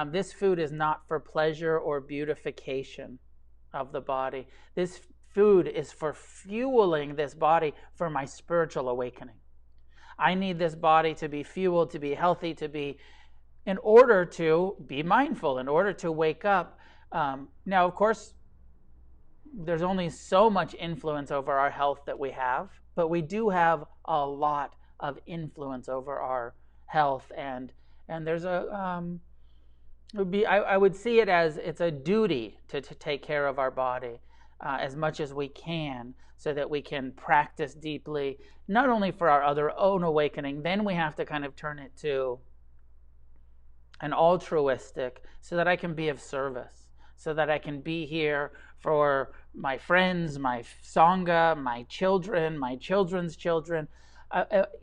This food is not for pleasure or beautification of the body. This food is for fueling this body for my spiritual awakening. I need this body to be fueled, to be healthy, to be, in order to be mindful, in order to wake up. Now, of course, there's only so much influence over our health that we have, but we do have a lot of influence over our health, and there's would be I would see it as it's a duty to take care of our body as much as we can, so that we can practice deeply, not only for our other own awakening. Then we have to kind of turn it to an altruistic, so that I can be of service, so that I can be here for my friends, my sangha, my children, my children's children.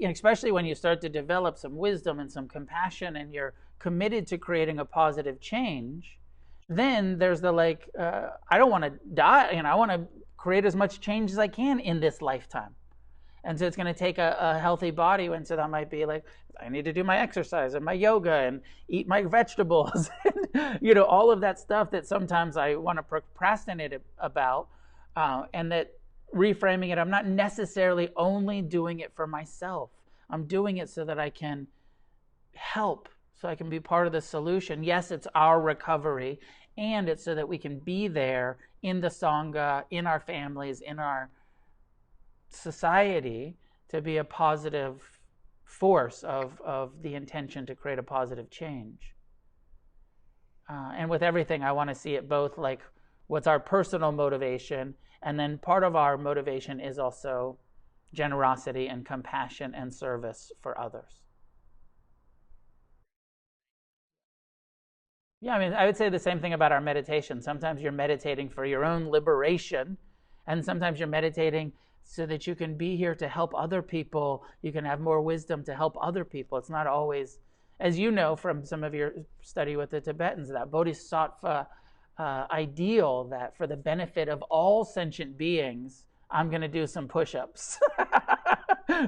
Especially when you start to develop some wisdom and some compassion, and you're committed to creating a positive change, then there's the I don't want to die, I want to create as much change as I can in this lifetime. And so it's going to take a healthy body. And so that might be like, I need to do my exercise and my yoga and eat my vegetables, and, all of that stuff that sometimes I want to procrastinate about. And that reframing it, I'm not necessarily only doing it for myself. I'm doing it so that I can help, so I can be part of the solution. Yes, it's our recovery, and it's so that we can be there in the Sangha, in our families, in our society, to be a positive force of the intention to create a positive change. And with everything, I want to see it both like what's our personal motivation, and then part of our motivation is also generosity and compassion and service for others. Yeah, I mean, I would say the same thing about our meditation. Sometimes you're meditating for your own liberation, and sometimes you're meditating so that you can be here to help other people. You can have more wisdom to help other people. It's not always, as you know from some of your study with the Tibetans, that bodhisattva ideal that for the benefit of all sentient beings, I'm going to do some push-ups.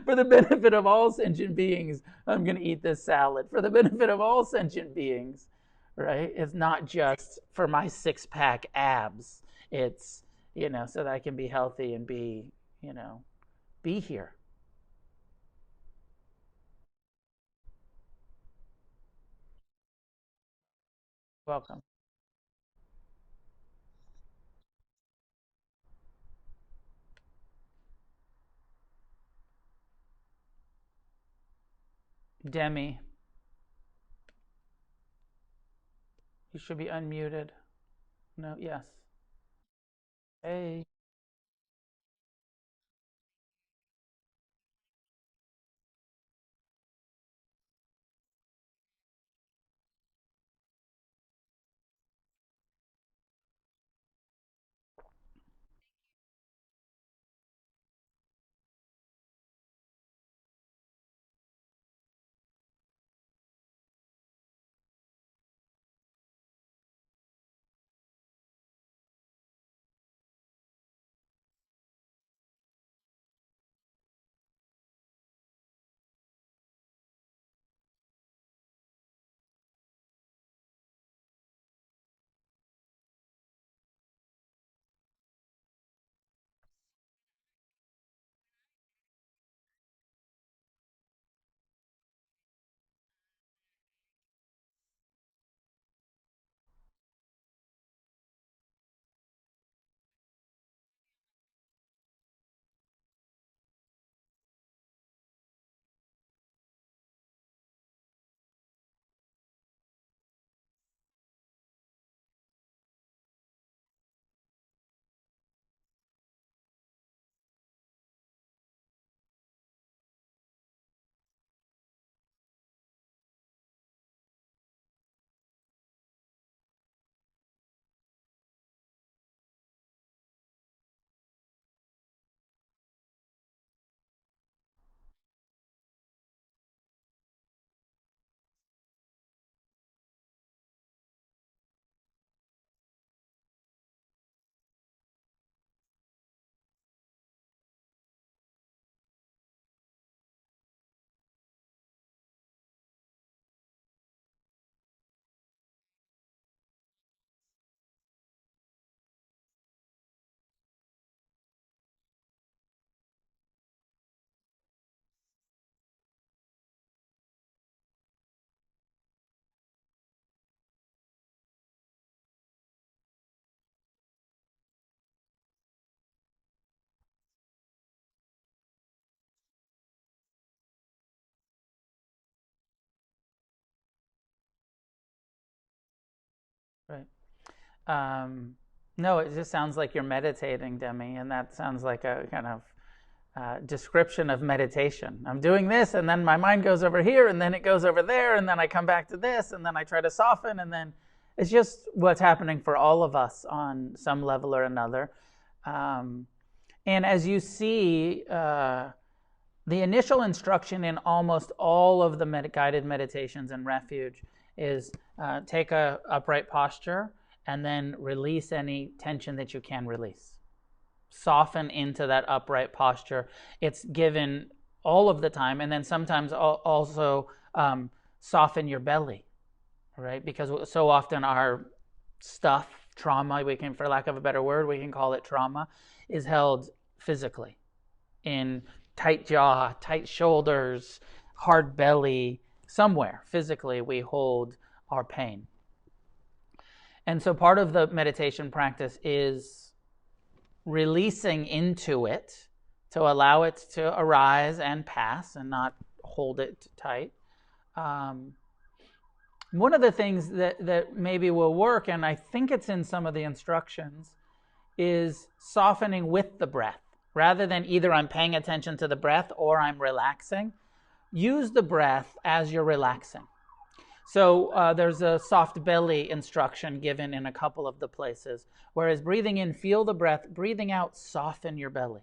For the benefit of all sentient beings, I'm going to eat this salad. For the benefit of all sentient beings, right? It's not just for my six-pack abs. It's, so that I can be healthy and be here. Welcome. Demi, you should be unmuted. No, yes. Hey. Um, no, it just sounds like you're meditating, Demi, and that sounds like a kind of description of meditation. I'm doing this, and then my mind goes over here, and then it goes over there, and then I come back to this, and then I try to soften, and then it's just what's happening for all of us on some level or another. Um, and as you see, the initial instruction in almost all of the guided meditations in Refuge is take a upright posture and then release any tension that you can release. Soften into that upright posture. It's given all of the time, and then sometimes also soften your belly, right? Because so often our stuff, trauma, we can, for lack of a better word, we can call it trauma, is held physically in tight jaw, tight shoulders, hard belly. Somewhere physically we hold our pain. And so part of the meditation practice is releasing into it to allow it to arise and pass and not hold it tight. One of the things that maybe will work, and I think it's in some of the instructions, is softening with the breath. Rather than either I'm paying attention to the breath or I'm relaxing, use the breath as you're relaxing. So there's a soft belly instruction given in a couple of the places. Whereas breathing in, feel the breath. Breathing out, soften your belly.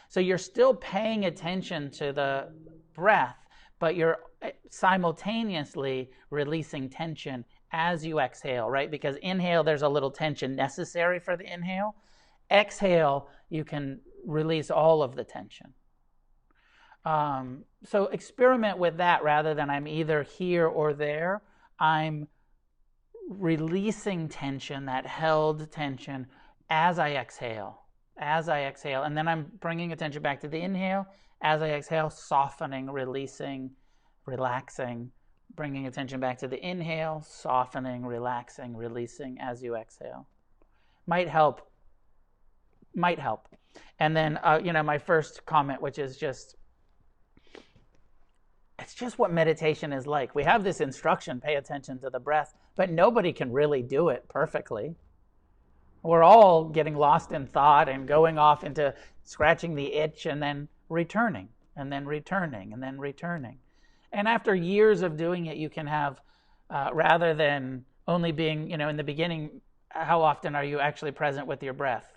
So you're still paying attention to the breath, but you're simultaneously releasing tension as you exhale, right? Because inhale, there's a little tension necessary for the inhale. Exhale, you can release all of the tension. So experiment with that rather than I'm either here or there. I'm releasing tension, that held tension, as I exhale. And then I'm bringing attention back to the inhale. As I exhale, softening, releasing, relaxing, bringing attention back to the inhale, softening, relaxing, releasing as you exhale. Might help. And then, my first comment, which is just, it's just what meditation is like. We have this instruction, pay attention to the breath, but nobody can really do it perfectly. We're all getting lost in thought and going off into scratching the itch and then returning, and then returning, and then returning. And after years of doing it, you can have, rather than only being, in the beginning, how often are you actually present with your breath?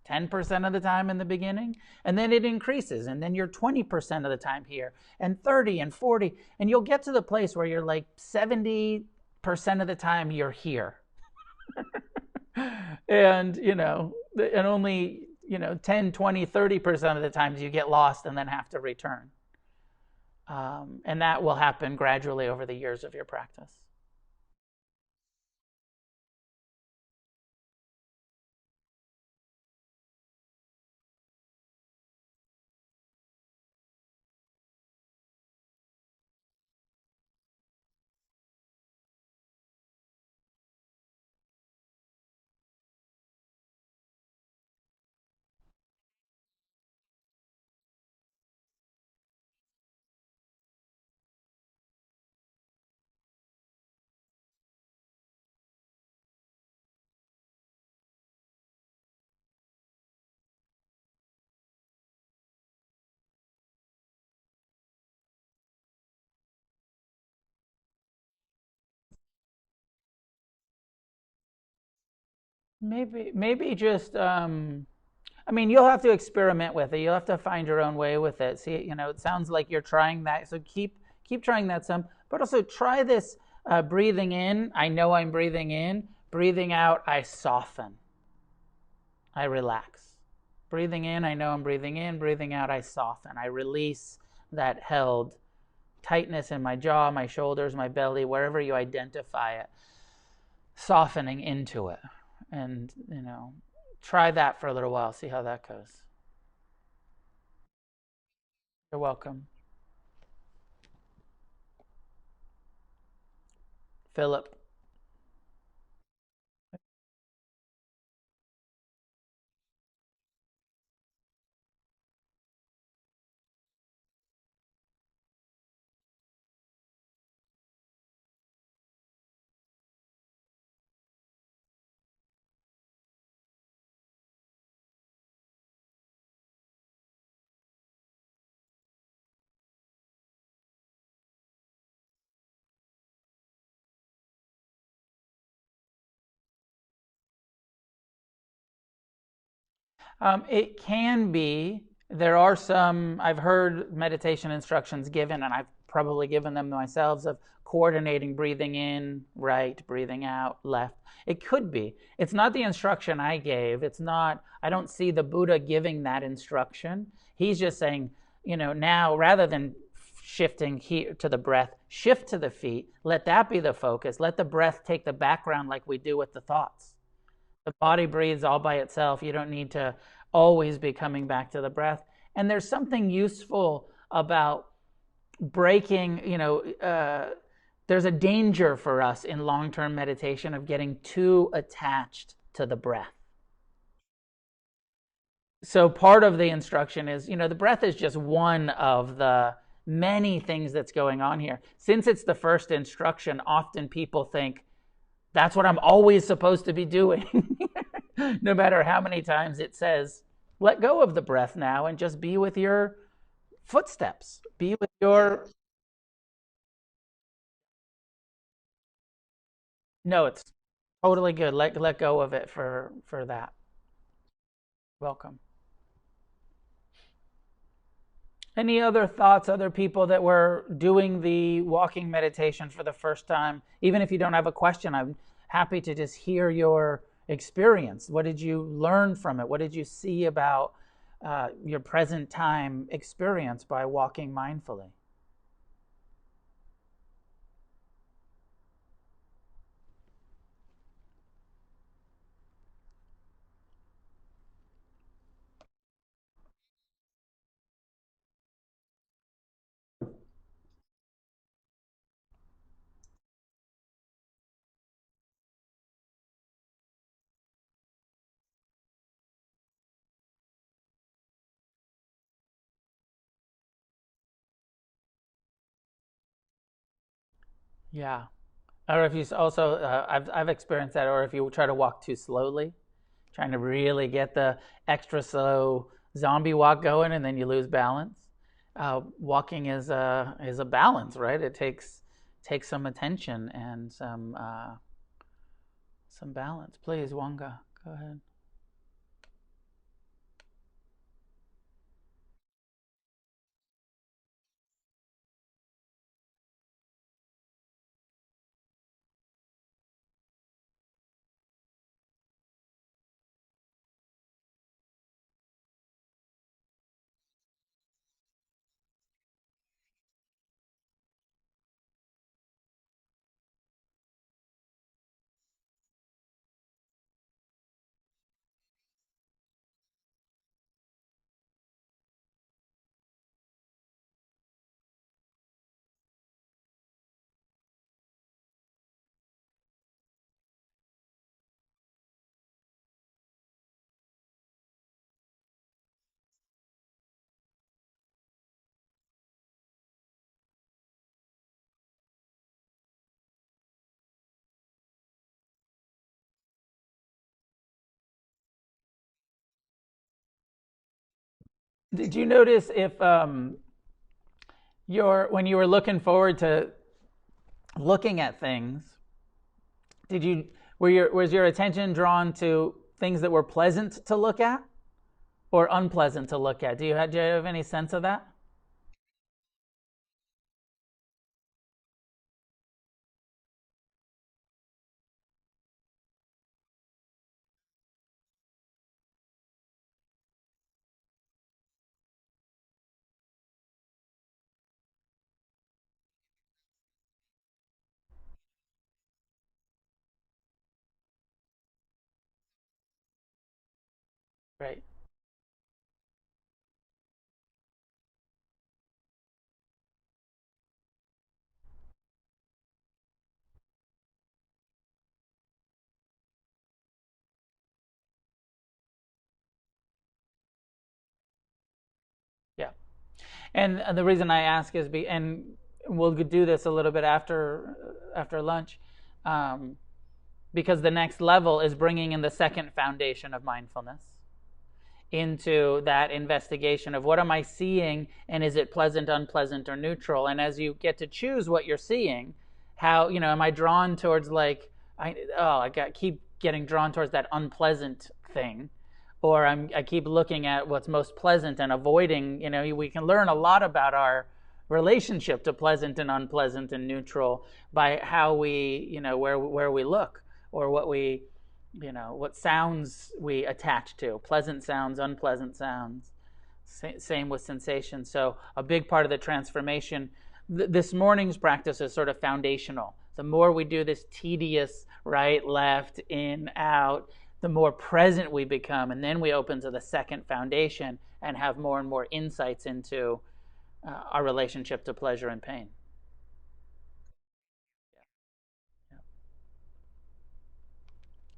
10% of the time in the beginning, and then it increases, and then you're 20% of the time here, and 30 and 40, and you'll get to the place where you're like 70% of the time you're here. And, and only, 10, 20, 30% of the times you get lost and then have to return. And that will happen gradually over the years of your practice. Maybe just, you'll have to experiment with it. You'll have to find your own way with it. See, it sounds like you're trying that. So keep trying that some, but also try this breathing in. I know I'm breathing in. Breathing out, I soften. I relax. Breathing in, I know I'm breathing in. Breathing out, I soften. I release that held tightness in my jaw, my shoulders, my belly, wherever you identify it, softening into it. And, try that for a little while, see how that goes. You're welcome. Philip. It can be. There are some, I've heard meditation instructions given, and I've probably given them myself, of coordinating breathing in, right, breathing out, left. It could be. It's not the instruction I gave. It's not, I don't see the Buddha giving that instruction. He's just saying, now rather than shifting here to the breath, shift to the feet. Let that be the focus. Let the breath take the background like we do with the thoughts. The body breathes all by itself. You don't need to always be coming back to the breath. And there's something useful about breaking, there's a danger for us in long-term meditation of getting too attached to the breath. So part of the instruction is, the breath is just one of the many things that's going on here. Since it's the first instruction, often people think, that's what I'm always supposed to be doing. No matter how many times it says, let go of the breath now and just be with your footsteps. Be with your... No, it's totally good. Let go of it for that. Welcome. Any other thoughts, other people that were doing the walking meditation for the first time? Even if you don't have a question, I'm happy to just hear your experience. What did you learn from it? What did you see about your present time experience by walking mindfully? Yeah. Or if you also, I've experienced that, or if you try to walk too slowly, trying to really get the extra slow zombie walk going, and then you lose balance. Walking is a balance, right? It takes some attention and some balance. Please, Wanga, go ahead. Did you notice if when you were looking forward to looking at things, did you was your attention drawn to things that were pleasant to look at or unpleasant to look at? Do you have any sense of that? Right. Yeah. And the reason I ask is and we'll do this a little bit after lunch, um, because the next level is bringing in the second foundation of mindfulness into that investigation of what am I seeing, and is it pleasant, unpleasant, or neutral? And as you get to choose what you're seeing, how am I drawn towards keep getting drawn towards that unpleasant thing, or I keep looking at what's most pleasant and avoiding. We can learn a lot about our relationship to pleasant and unpleasant and neutral by how we, where we look, or what sounds we attach to, pleasant sounds, unpleasant sounds. Same with sensation. So a big part of the transformation, this morning's practice is sort of foundational. The more we do this tedious right, left, in, out, the more present we become. And then we open to the second foundation and have more and more insights into our relationship to pleasure and pain.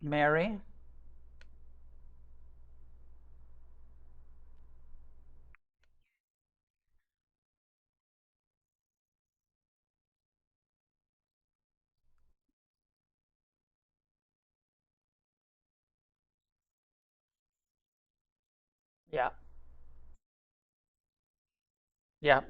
Mary? Yeah, yeah,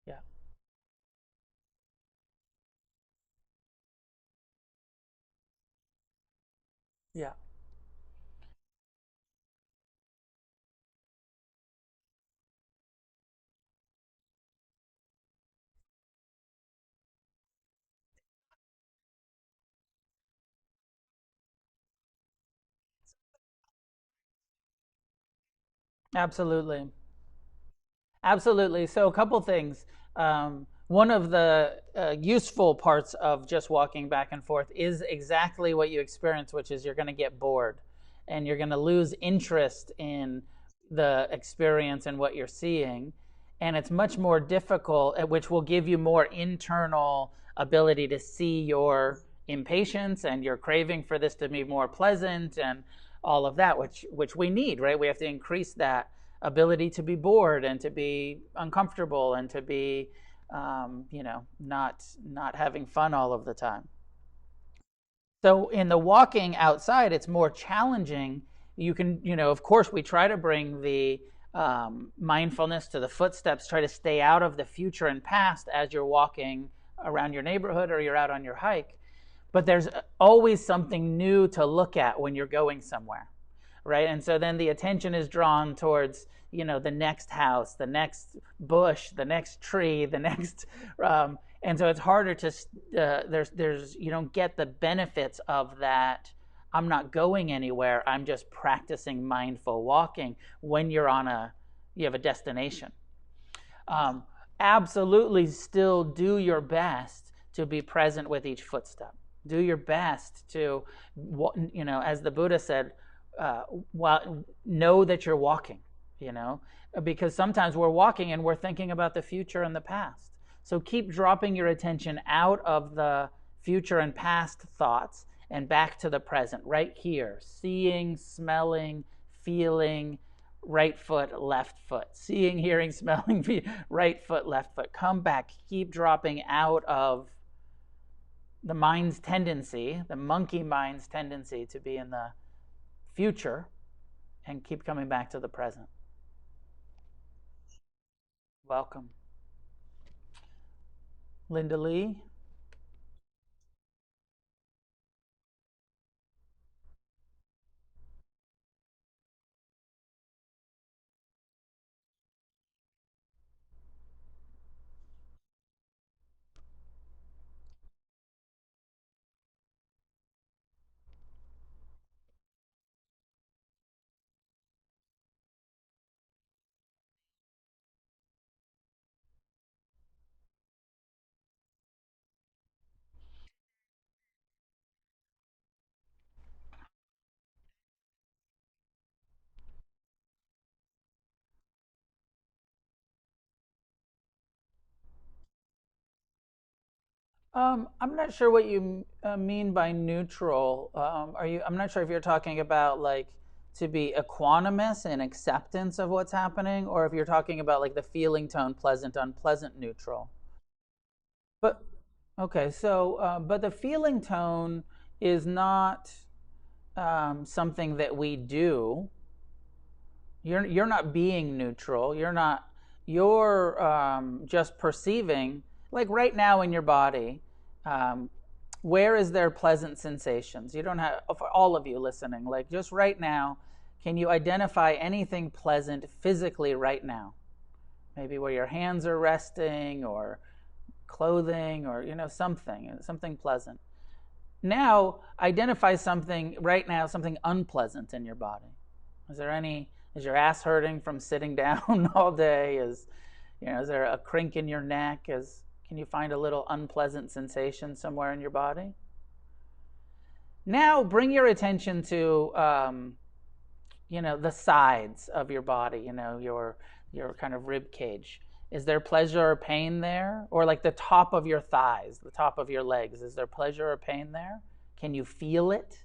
yeah, yeah, absolutely. Absolutely. So, a couple things. One of the useful parts of just walking back and forth is exactly what you experience, which is you're going to get bored and you're going to lose interest in the experience and what you're seeing. And it's much more difficult, which will give you more internal ability to see your impatience and your craving for this to be more pleasant and all of that, which we need, right? We have to increase that ability to be bored and to be uncomfortable and to be not having fun all of the time. So in the walking outside, it's more challenging. You can, of course, we try to bring the mindfulness to the footsteps, try to stay out of the future and past as you're walking around your neighborhood or you're out on your hike. But there's always something new to look at when you're going somewhere, right? And so then the attention is drawn towards, the next house, the next bush, the next tree, the next, and so it's harder to there's you don't get the benefits of that. I'm not going anywhere. I'm just practicing mindful walking when you have a destination. Um, Absolutely, still do your best to be present with each footstep. Do your best to, as the Buddha said, know that you're walking, you know, because sometimes we're walking and we're thinking about the future and the past. So keep dropping your attention out of the future and past thoughts and back to the present, right here, seeing, smelling, feeling, right foot, left foot, seeing, hearing, smelling, right foot, left foot. Come back, keep dropping out of the mind's tendency, the monkey mind's tendency to be in the future, and keep coming back to the present. Welcome. Linda Lee. I'm not sure what you mean by neutral. I'm not sure if you're talking about like to be equanimous and acceptance of what's happening, or if you're talking about like the feeling tone, pleasant, unpleasant, neutral. But okay, so but the feeling tone is not something that we do. You're not being neutral. You're just perceiving, like right now in your body. Um, where is there pleasant sensations? You don't have, for all of you listening, like just right now, can you identify anything pleasant physically right now? Maybe where your hands are resting, or clothing, or something pleasant. Now identify something right now, something unpleasant in your body. Is your ass hurting from sitting down all day? Is there a crink in your neck? Can you find a little unpleasant sensation somewhere in your body? Now bring your attention to the sides of your body, your kind of rib cage. Is there pleasure or pain there? Or like the top of your thighs, the top of your legs, is there pleasure or pain there? Can you feel it?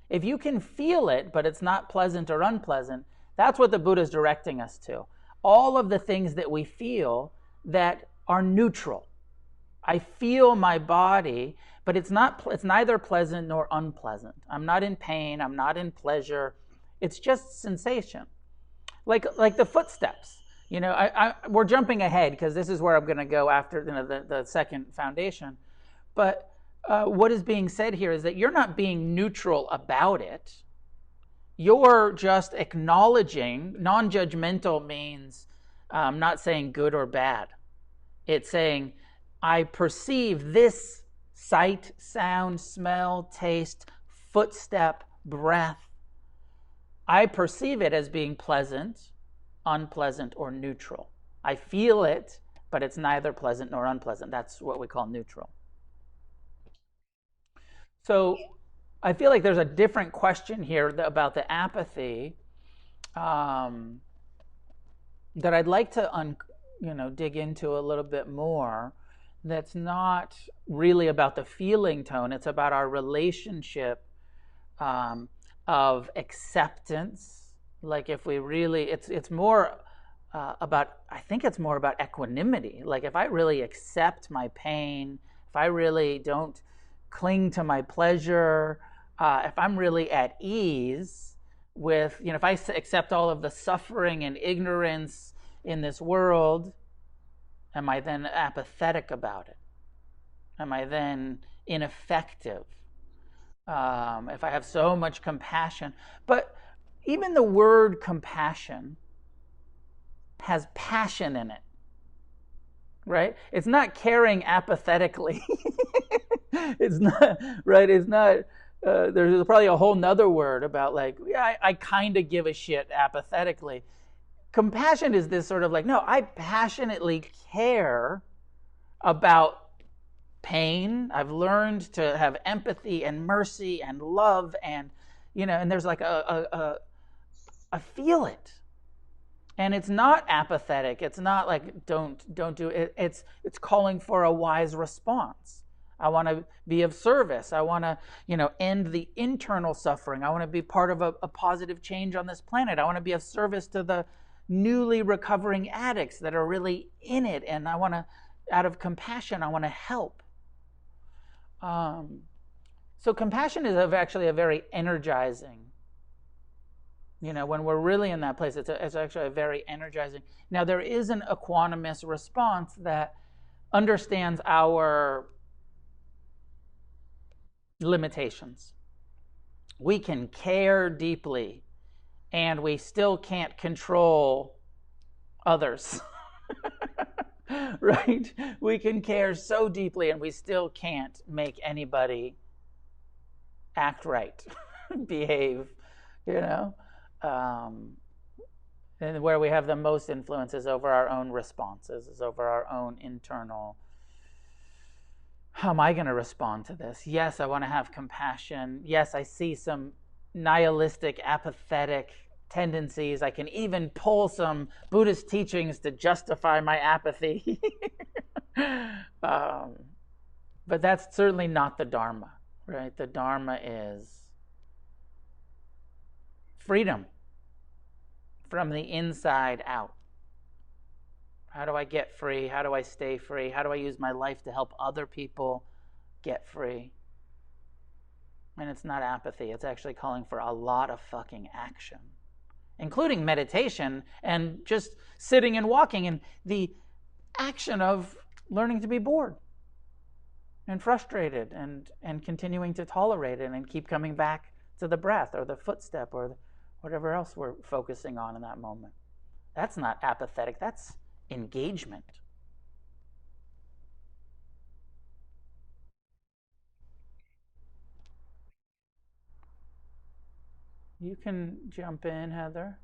If you can feel it, but it's not pleasant or unpleasant, that's what the Buddha is directing us to. All of the things that we feel that are neutral. I feel my body, but it's neither pleasant nor unpleasant. I'm not in pain, I'm not in pleasure. It's just sensation. Like the footsteps. We're jumping ahead because this is where I'm going to go after the second foundation. But what is being said here is that you're not being neutral about it. You're just acknowledging. Non-judgmental means not saying good or bad. It's saying, I perceive this sight, sound, smell, taste, footstep, breath. I perceive it as being pleasant, unpleasant, or neutral. I feel it, but it's neither pleasant nor unpleasant. That's what we call neutral. So I feel like there's a different question here about the apathy that I'd like to dig into a little bit more. That's not really about the feeling tone. It's about our relationship of acceptance. Like if we really, it's more about, I think it's more about equanimity. Like if I really accept my pain, if I really don't cling to my pleasure, if I'm really at ease with, if I accept all of the suffering and ignorance in this world, am I then apathetic about it? Am I then ineffective? If I have so much compassion. But even the word compassion has passion in it, right? It's not caring apathetically. It's not, right? It's not, there's probably a whole nother word about like, yeah, I kind of give a shit apathetically. Compassion is this sort of like, no, I passionately care about pain. I've learned to have empathy and mercy and love, and and there's like I feel it. And it's not apathetic. It's not like don't do it. It's calling for a wise response. I want to be of service. I want to, end the internal suffering. I want to be part of a positive change on this planet. I want to be of service to the newly recovering addicts that are really in it. And I want to, out of compassion, I want to help. So compassion is actually a very energizing, when we're really in that place, it's actually a very energizing. Now, there is an equanimous response that understands our limitations. We can care deeply, and we still can't control others. Right? We can care so deeply, and we still can't make anybody act right, behave, and where we have the most influence is over our own responses, is over our own internal, how am I going to respond to this? Yes, I want to have compassion. Yes, I see some nihilistic, apathetic tendencies. I can even pull some Buddhist teachings to justify my apathy. But that's certainly not the Dharma, right? The Dharma is freedom from the inside out. How do I get free? How do I stay free? How do I use my life to help other people get free? And it's not apathy. It's actually calling for a lot of fucking action, including meditation and just sitting and walking, and the action of learning to be bored and frustrated and continuing to tolerate it and keep coming back to the breath or the footstep or whatever else we're focusing on in that moment. That's not apathetic. That's engagement. You can jump in, Heather.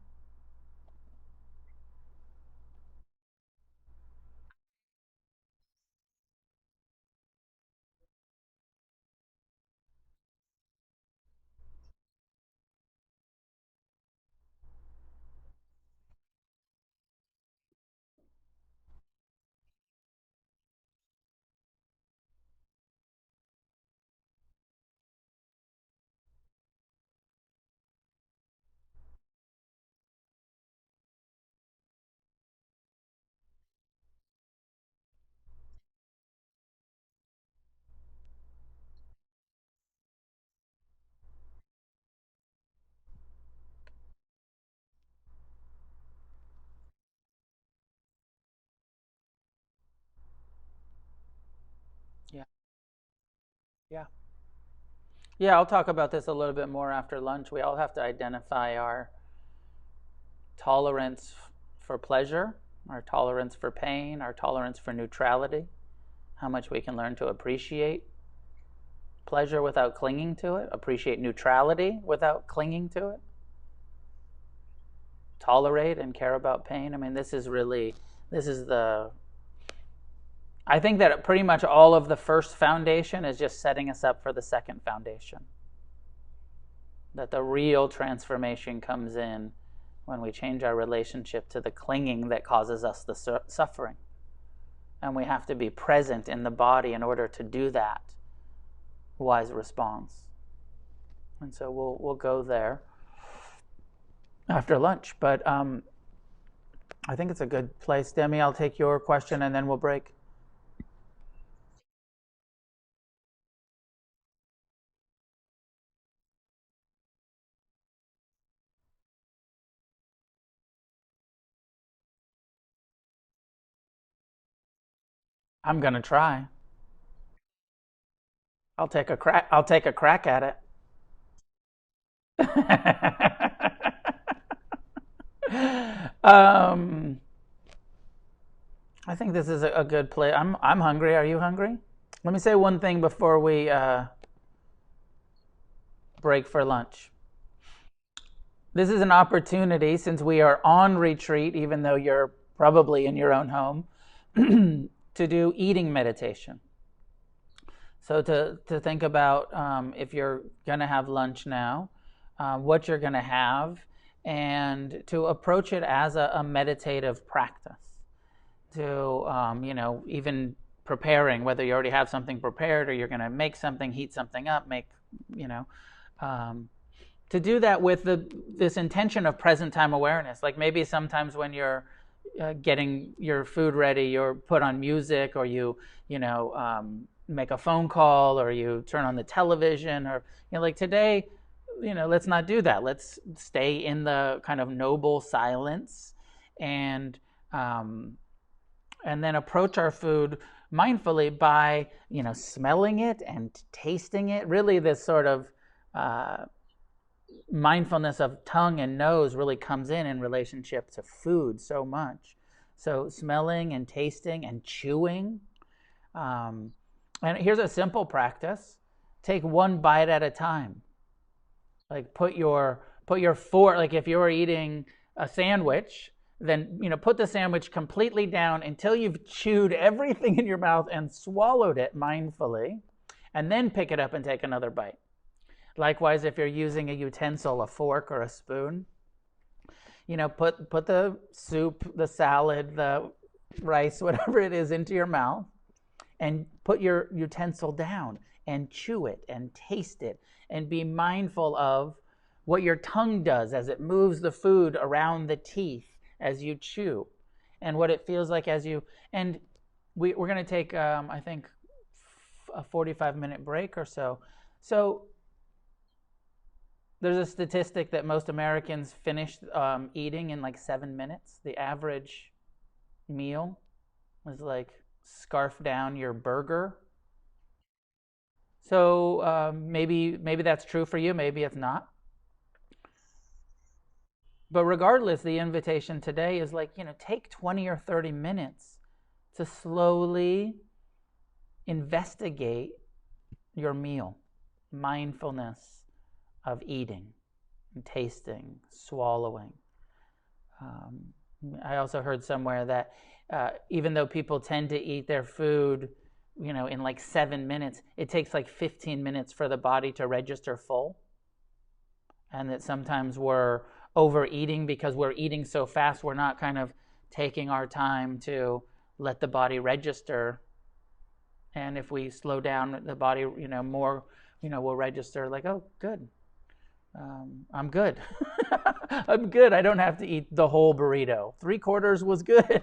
Yeah. Yeah. Yeah, I'll talk about this a little bit more after lunch. We all have to identify our tolerance for pleasure, our tolerance for pain, our tolerance for neutrality, how much we can learn to appreciate pleasure without clinging to it, appreciate neutrality without clinging to it, tolerate and care about pain. I mean, this is the, I think that pretty much all of the first foundation is just setting us up for the second foundation. That the real transformation comes in when we change our relationship to the clinging that causes us the suffering. And we have to be present in the body in order to do that wise response. And so we'll go there after lunch. But I think it's a good place. Demi, I'll take your question and then we'll break. I'm gonna try. I'll take a crack at it. I think this is a good play. I'm hungry. Are you hungry? Let me say one thing before we break for lunch. This is an opportunity, since we are on retreat, even though you're probably in your own home, to do eating meditation. So to think about if you're going to have lunch now, what you're going to have, and to approach it as a meditative practice. To, even preparing, whether you already have something prepared or you're going to make something, heat something up, to do that with this intention of present time awareness. Like maybe sometimes when you're getting your food ready, you're put on music, or you make a phone call, or you turn on the television, or like today, let's not do that. Let's stay in the kind of noble silence, and then approach our food mindfully by smelling it and tasting it. Really, this sort of mindfulness of tongue and nose really comes in relationship to food so much. So smelling and tasting and chewing. And here's a simple practice: take one bite at a time. Like put your fork, like if you're eating a sandwich, then put the sandwich completely down until you've chewed everything in your mouth and swallowed it mindfully, and then pick it up and take another bite. Likewise, if you're using a utensil, a fork or a spoon, put the soup, the salad, the rice, whatever it is, into your mouth. and put your utensil down and chew it and taste it and be mindful of what your tongue does as it moves the food around the teeth as you chew and what it feels like as you. And we're going to take, I think, a 45-minute break or so. So there's a statistic that most Americans finish eating in like 7 minutes. The average meal is like scarf down your burger. So maybe that's true for you. Maybe it's not. But regardless, the invitation today is like, take 20 or 30 minutes to slowly investigate your meal, mindfulness of eating and tasting, swallowing. Um, I also heard somewhere that even though people tend to eat their food, in like 7 minutes, it takes like 15 minutes for the body to register full. And that sometimes we're overeating because we're eating so fast, we're not kind of taking our time to let the body register. And if we slow down the body, more, will register like, oh, good. I'm good. I'm good. I don't have to eat the whole burrito. 3/4 was good.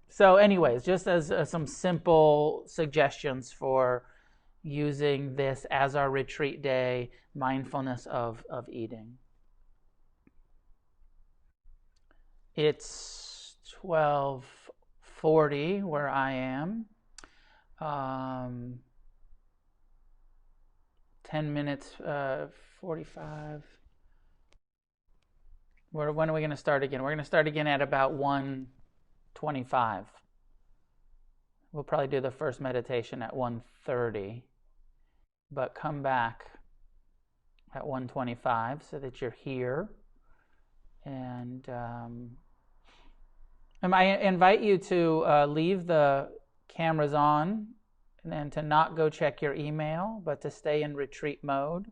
So anyways, just as some simple suggestions for using this as our retreat day, mindfulness of eating. It's 12:40 where I am. 10 minutes, 45. When are we going to start again? We're going to start again at about 1:25. We'll probably do the first meditation at 1:30, but come back at 1:25 so that you're here. And I invite you to leave the cameras on and to not go check your email, but to stay in retreat mode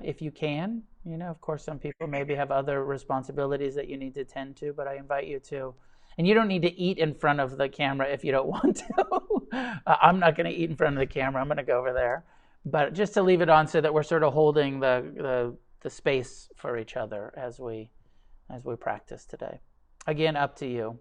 if you can. Of course, some people maybe have other responsibilities that you need to tend to, but I invite you to. And you don't need to eat in front of the camera if you don't want to. I'm not going to eat in front of the camera. I'm going to go over there. But just to leave it on so that we're sort of holding the space for each other as we practice today. Again, up to you.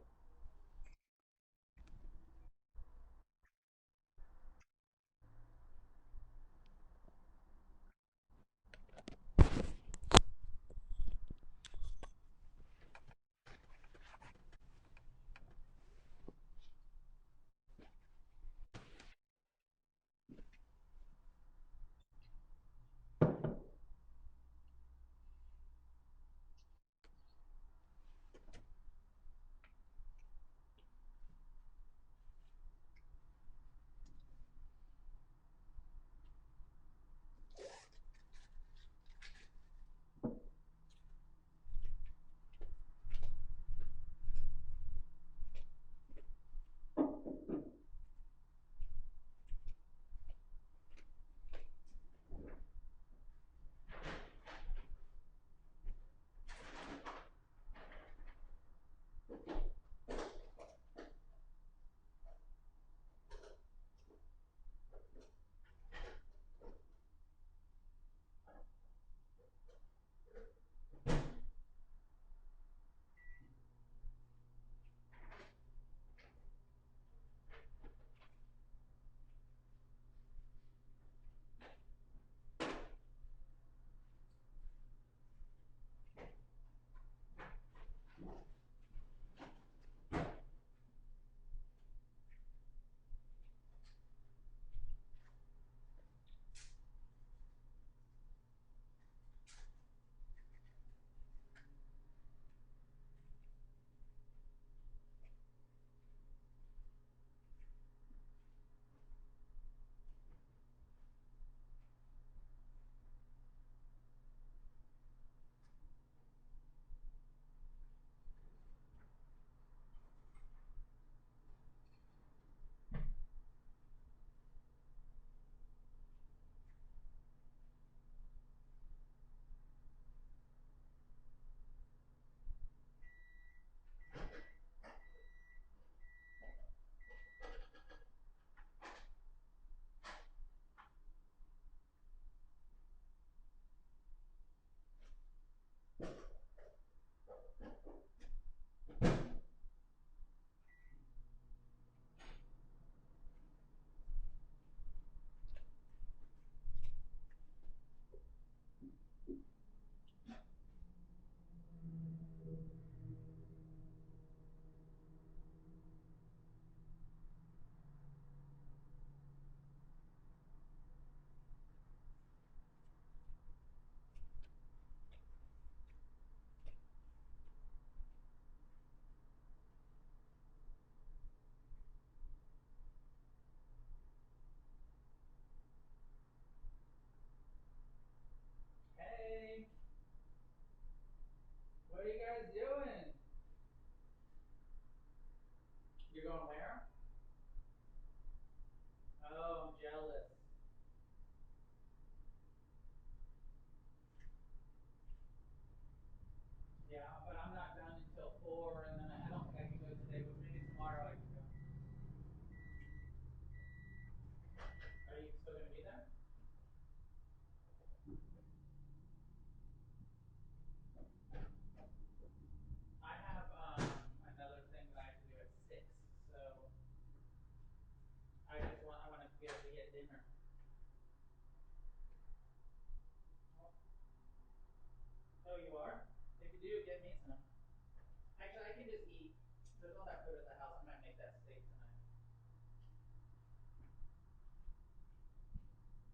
food at the house. I might make that steak tonight.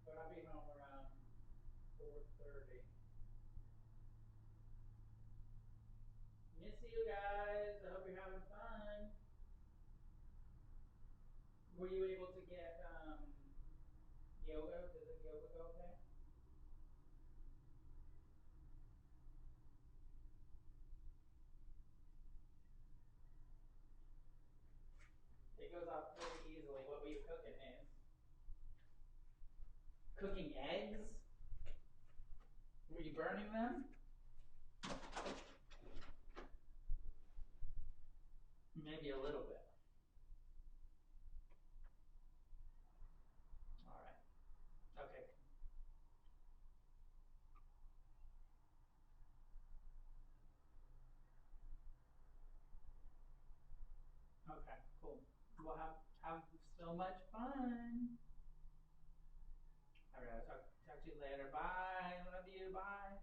But I'll be home around 4:30. Miss you guys. I hope you're having fun. Were you able to get yoga? Did the yoga go okay? It goes off pretty easily. What were you cooking, Hayes? Cooking eggs? Were you burning them? Maybe a little bit. All right. Okay. Okay. Cool. We'll have so much fun. All right. I'll talk to you later. Bye. Love you. Bye.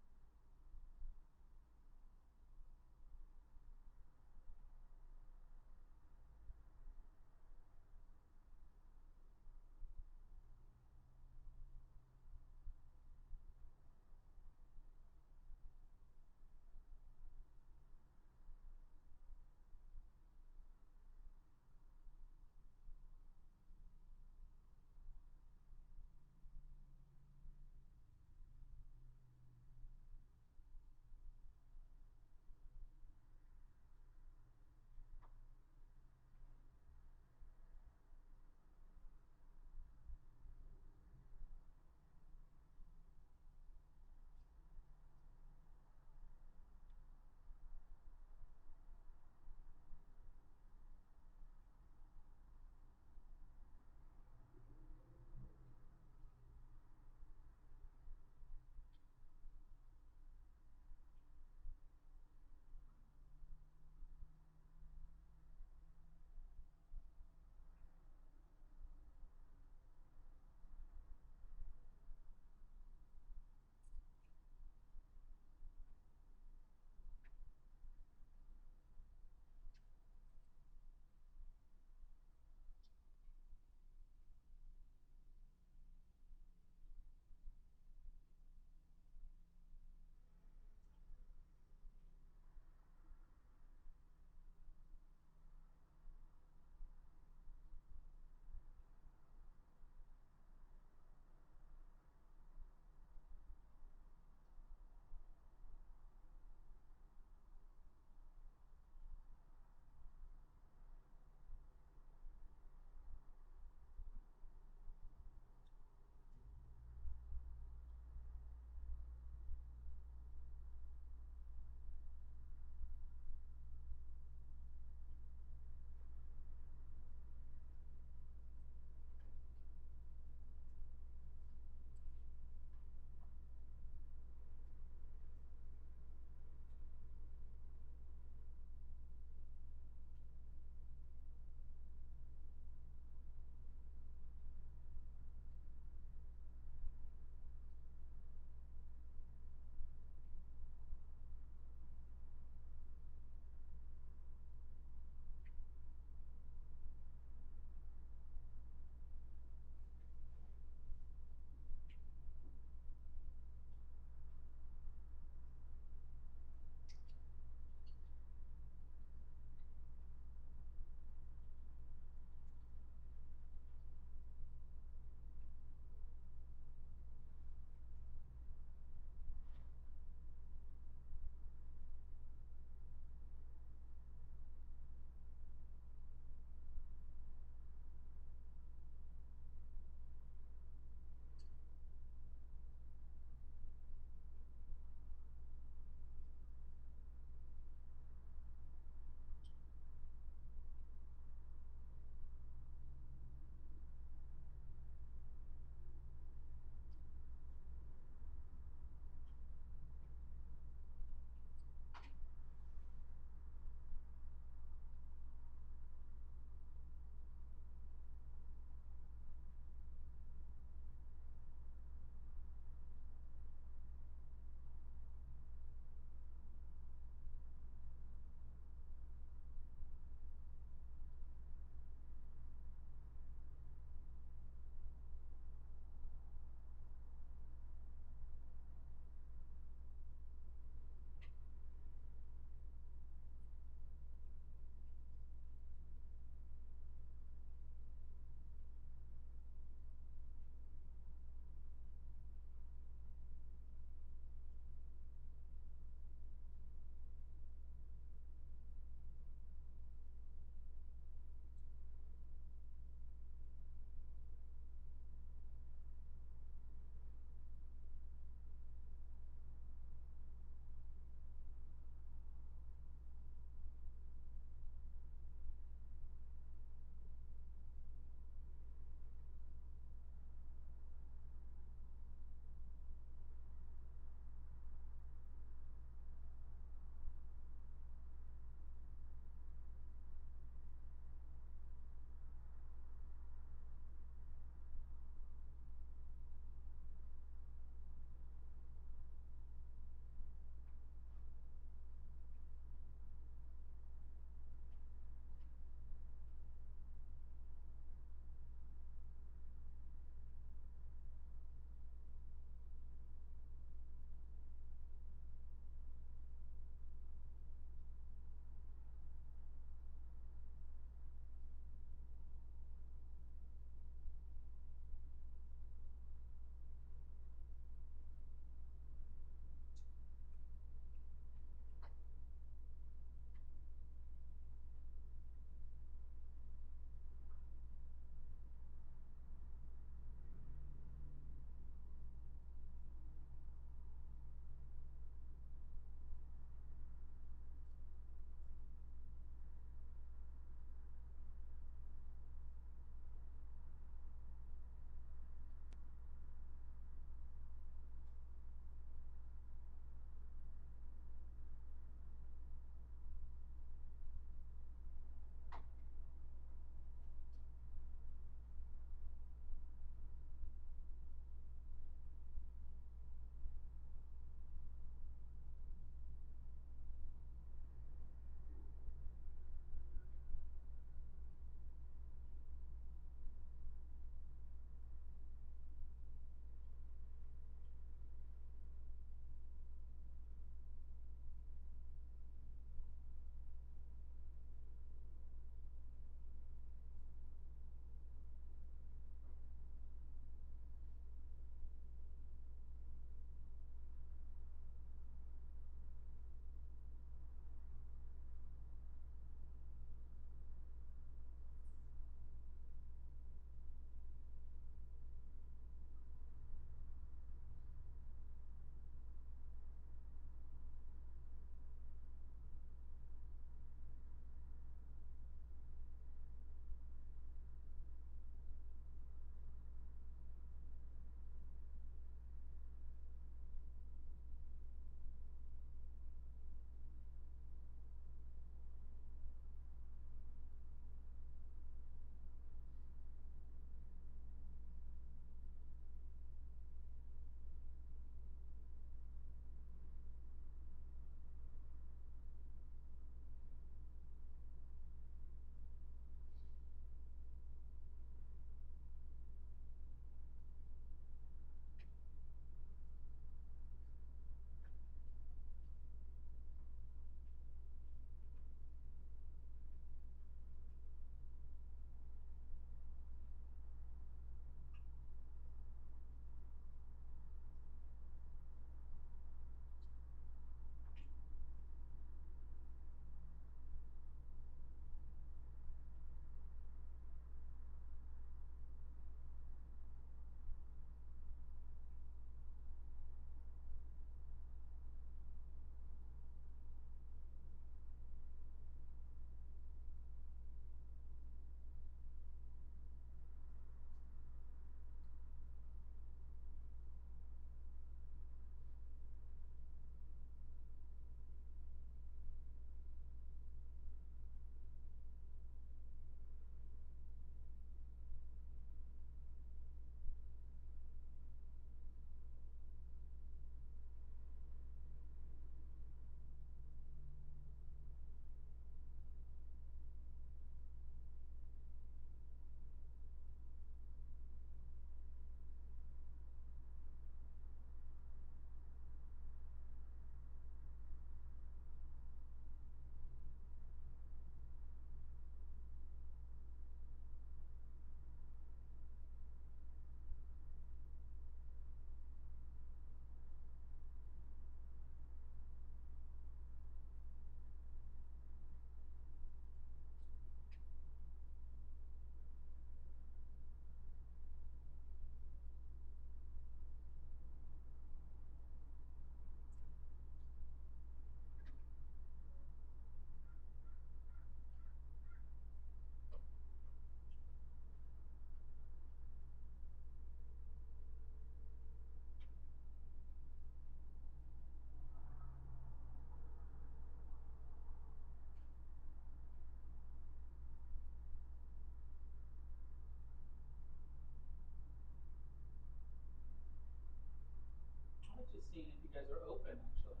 seeing if you guys are open, actually.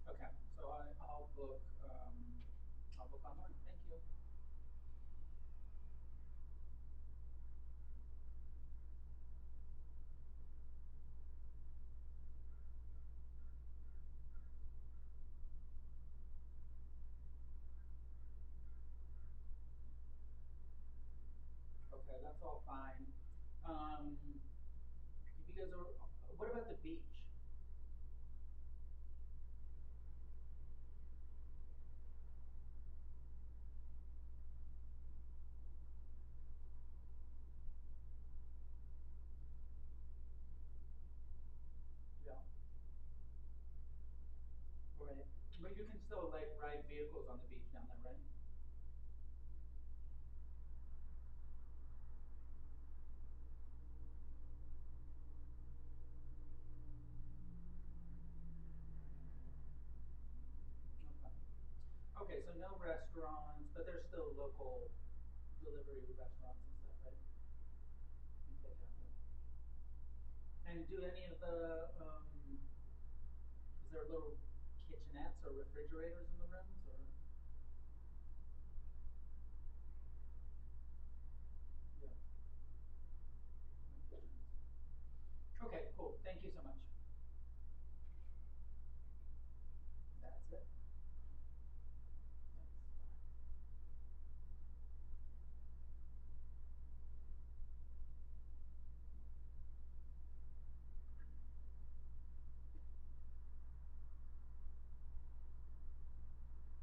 Okay, so I'll book online. Thank you. Okay, that's all fine. If you guys are, what about the beach? Yeah, right. But you can still like ride vehicles on the beach down there, right? Okay. Okay, so no restaurants, but there's still local delivery restaurants and stuff, right? And takeout. Yeah. And do any of the is there little kitchenettes or refrigerators in the rooms or yeah, no kitchens. Okay, cool. Thank you so much. That's it. Thanks. Bye.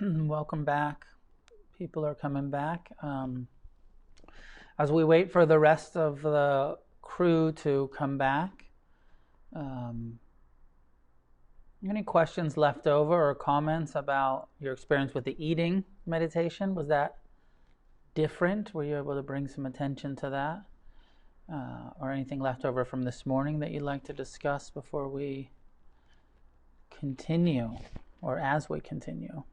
Welcome back. People are coming back. As we wait for the rest of the crew to come back, um, any questions left over or comments about your experience with the eating meditation? Was that different? Were you able to bring some attention to that? Or anything left over from this morning that you'd like to discuss before we continue, or as we continue?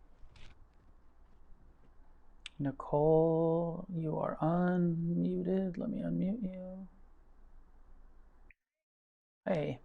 Nicole, you are unmuted. Let me unmute you. Hey.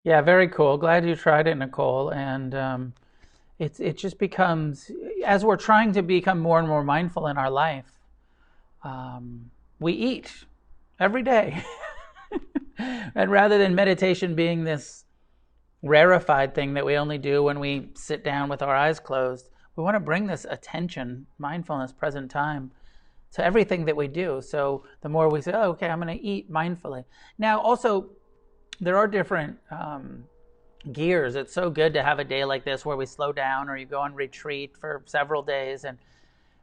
Yeah, very cool. Glad you tried it, Nicole. And it just becomes, as we're trying to become more and more mindful in our life, we eat every day. And rather than meditation being this rarefied thing that we only do when we sit down with our eyes closed, we want to bring this attention, mindfulness, present time to everything that we do. So the more we say, oh, okay, I'm going to eat mindfully. Now, also, there are different gears. It's so good to have a day like this where we slow down, or you go on retreat for several days.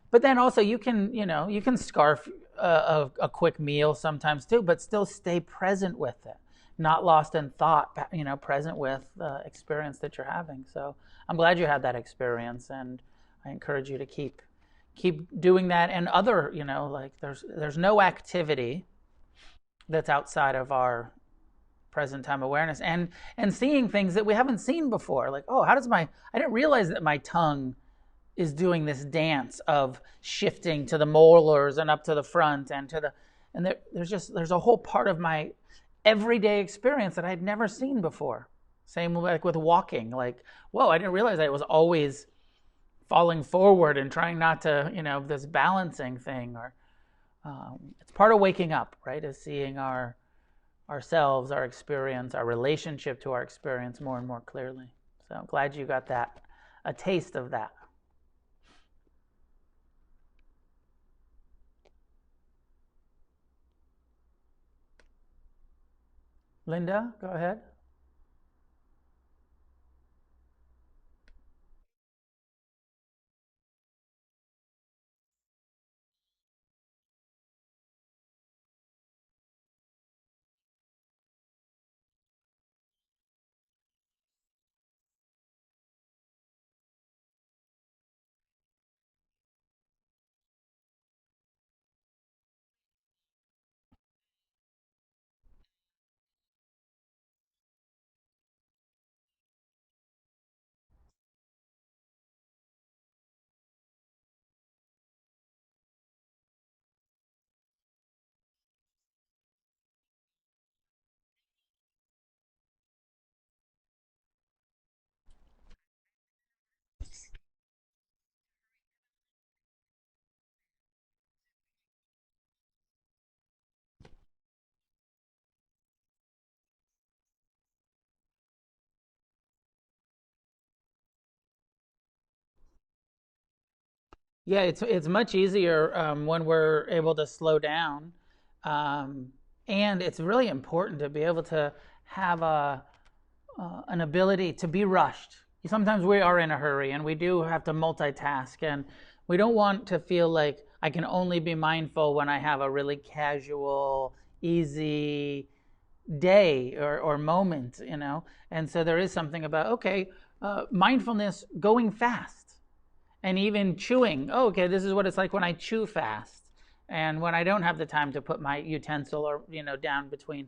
But then also you can scarf a quick meal sometimes too, but still stay present with it, not lost in thought, present with the experience that you're having. So I'm glad you had that experience, and I encourage you to keep doing that. And other, like there's no activity that's outside of our present time awareness, and seeing things that we haven't seen before. Like, oh, I didn't realize that my tongue is doing this dance of shifting to the molars and up to the front and there's a whole part of my everyday experience that I'd never seen before. Same like with walking. Like, whoa, I didn't realize I was always falling forward and trying not to, this balancing thing. Or it's part of waking up, right? Is seeing ourselves, our experience, our relationship to our experience more and more clearly. So I'm glad you got a taste of that. Linda, go ahead. Yeah, it's much easier when we're able to slow down, um, and it's really important to be able to have an ability to be rushed. sometimes we are in a hurry and we do have to multitask, and we don't want to feel like I can only be mindful when I have a really casual, easy day or moment, And so there is something about, okay, mindfulness going fast and even chewing. Oh, okay, this is what it's like when I chew fast and when I don't have the time to put my utensil or, down between.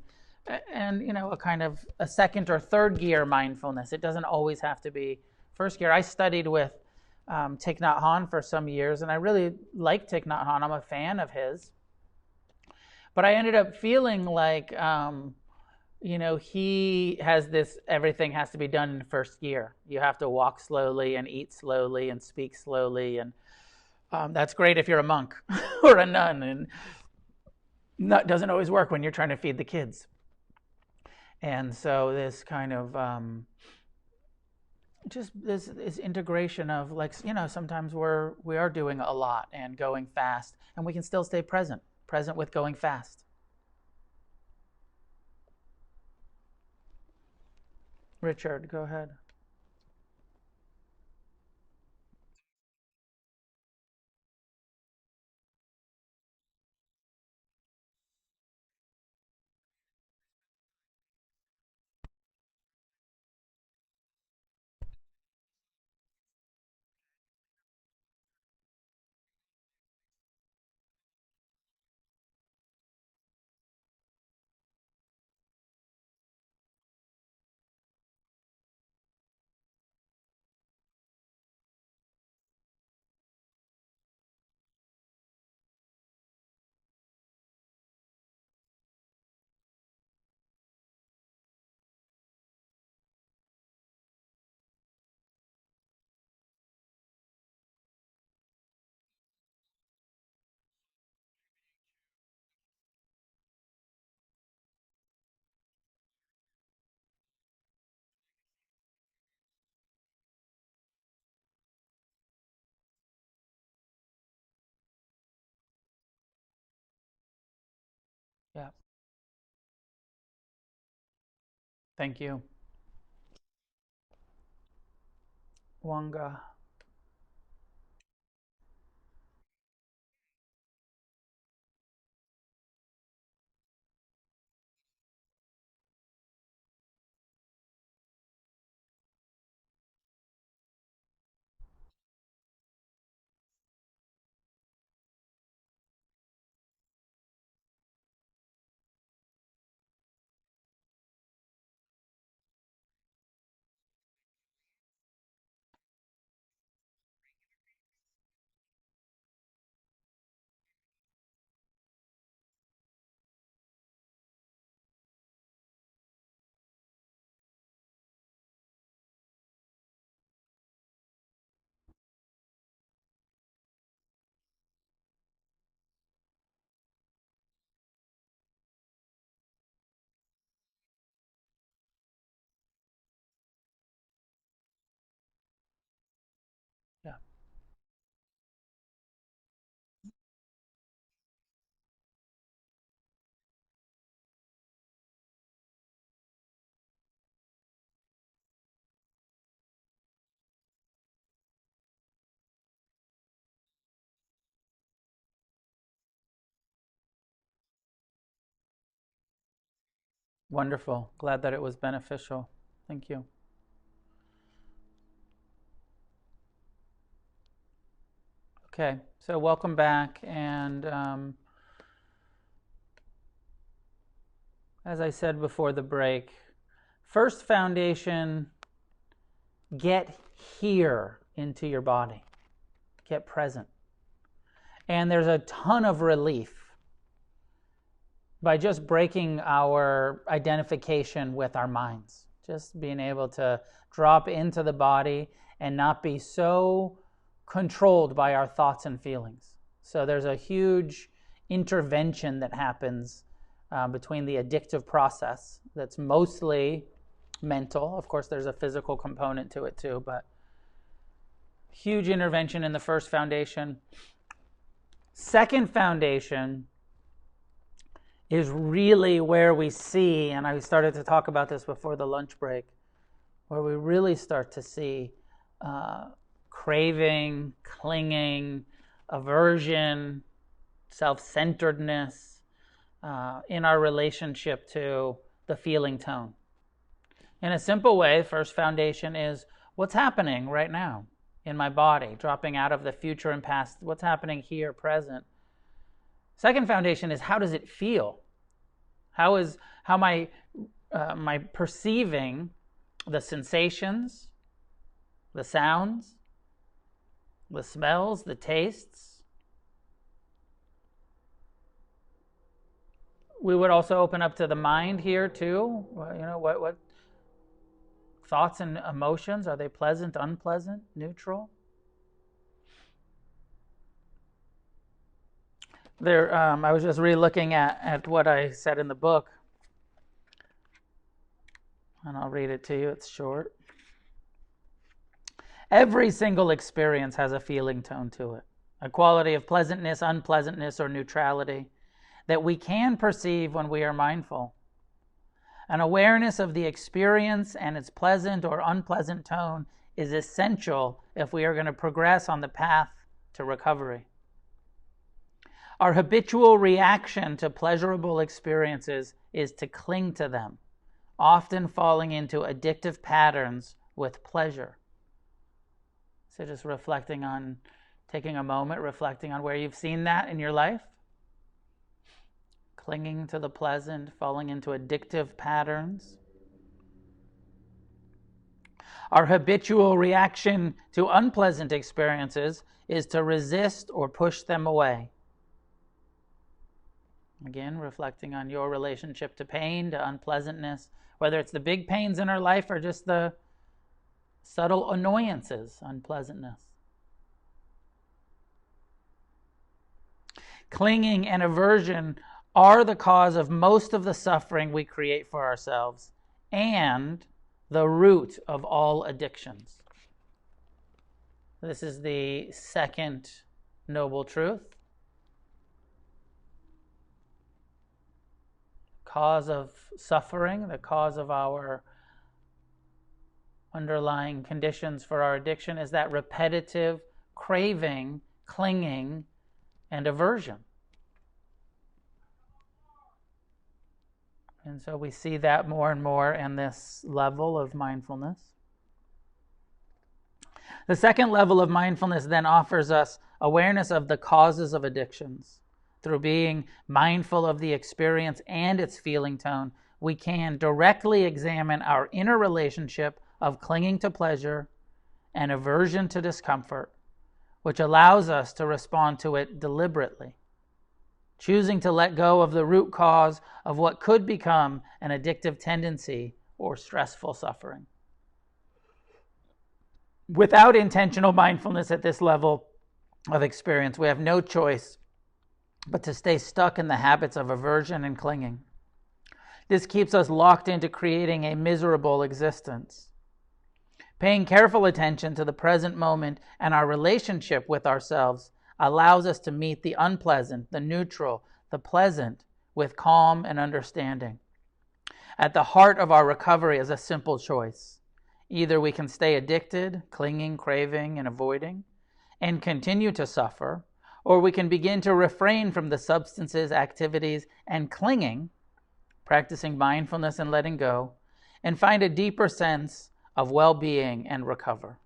And, a kind of a second or third gear mindfulness. It doesn't always have to be first gear. I studied with Thich Nhat Hanh for some years, and I really like Thich Nhat Hanh. I'm a fan of his. But I ended up feeling like, he has this, everything has to be done in first gear. You have to walk slowly and eat slowly and speak slowly. And that's great if you're a monk or a nun. And that doesn't always work when you're trying to feed the kids. And so this kind of just this integration of sometimes we are doing a lot and going fast, and we can still stay present with going fast. Richard, go ahead. Yeah. Thank you. Wanga. Yeah. Wonderful. Glad that it was beneficial. Thank you. Okay, so welcome back. And as I said before the break, first foundation, get here into your body, get present. And there's a ton of relief by just breaking our identification with our minds, just being able to drop into the body and not be so controlled by our thoughts and feelings. So there's a huge intervention that happens between the addictive process that's mostly mental. Of course, there's a physical component to it too, but huge intervention in the first foundation. Second foundation is really where we see, and I started to talk about this before the lunch break, where we really start to see craving, clinging, aversion, self-centeredness in our relationship to the feeling tone. In a simple way, first foundation is what's happening right now in my body, dropping out of the future and past, what's happening here, present. Second foundation is how does it feel? How am I perceiving the sensations, the sounds, the smells, the tastes? We would also open up to the mind here too. What thoughts and emotions, are they pleasant, unpleasant, neutral? I was just re-looking at what I said in the book, and I'll read it to you. It's short. Every single experience has a feeling tone to it, a quality of pleasantness, unpleasantness, or neutrality that we can perceive when we are mindful. An awareness of the experience and its pleasant or unpleasant tone is essential if we are going to progress on the path to recovery. Our habitual reaction to pleasurable experiences is to cling to them, often falling into addictive patterns with pleasure. So just taking a moment, reflecting on where you've seen that in your life. Clinging to the pleasant, falling into addictive patterns. Our habitual reaction to unpleasant experiences is to resist or push them away. Again, reflecting on your relationship to pain, to unpleasantness, whether it's the big pains in our life or just the subtle annoyances, unpleasantness. Clinging and aversion are the cause of most of the suffering we create for ourselves and the root of all addictions. This is the second noble truth. Cause of suffering, the cause of our underlying conditions for our addiction is that repetitive craving, clinging, and aversion. And so we see that more and more in this level of mindfulness. The second level of mindfulness then offers us awareness of the causes of addictions. Through being mindful of the experience and its feeling tone, we can directly examine our inner relationship of clinging to pleasure and aversion to discomfort, which allows us to respond to it deliberately, choosing to let go of the root cause of what could become an addictive tendency or stressful suffering. Without intentional mindfulness at this level of experience, we have no choice but to stay stuck in the habits of aversion and clinging. This keeps us locked into creating a miserable existence. Paying careful attention to the present moment and our relationship with ourselves allows us to meet the unpleasant, the neutral, the pleasant with calm and understanding. At the heart of our recovery is a simple choice. Either we can stay addicted, clinging, craving, and avoiding, and continue to suffer, or we can begin to refrain from the substances, activities, and clinging, practicing mindfulness and letting go, and find a deeper sense of well-being and recover.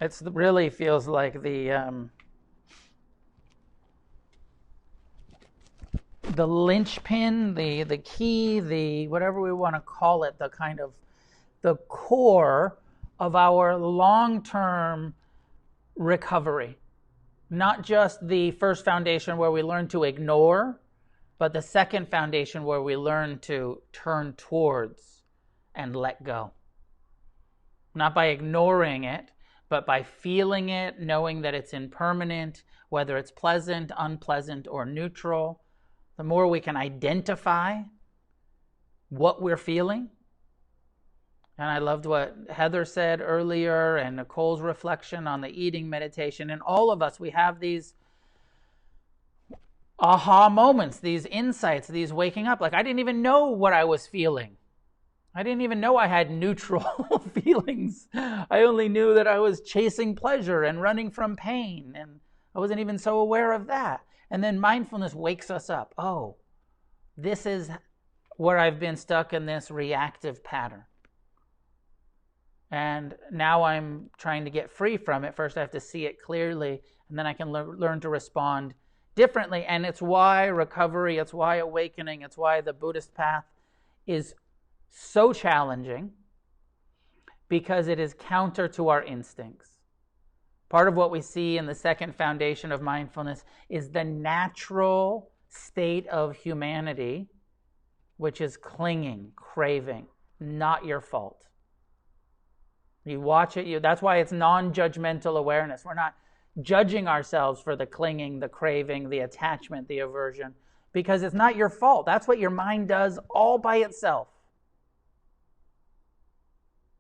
It really feels like the linchpin, the key, the whatever we want to call it, the kind of the core of our long-term recovery. Not just the first foundation where we learn to ignore, but the second foundation where we learn to turn towards and let go. Not by ignoring it, but by feeling it, knowing that it's impermanent, whether it's pleasant, unpleasant, or neutral. The more we can identify what we're feeling. And I loved what Heather said earlier and Nicole's reflection on the eating meditation. And all of us, we have these aha moments, these insights, these waking up. Like, I didn't even know what I was feeling. I didn't even know I had neutral feelings. I only knew that I was chasing pleasure and running from pain, and I wasn't even so aware of that. And then mindfulness wakes us up. Oh, this is where I've been stuck in this reactive pattern. And now I'm trying to get free from it. First, I have to see it clearly, and then I can learn to respond differently. And it's why recovery, it's why awakening, it's why the Buddhist path is so challenging, because it is counter to our instincts. Part of what we see in the second foundation of mindfulness is the natural state of humanity, which is clinging, craving, not your fault. You watch it, that's why it's non-judgmental awareness. We're not judging ourselves for the clinging, the craving, the attachment, the aversion, because it's not your fault. That's what your mind does all by itself.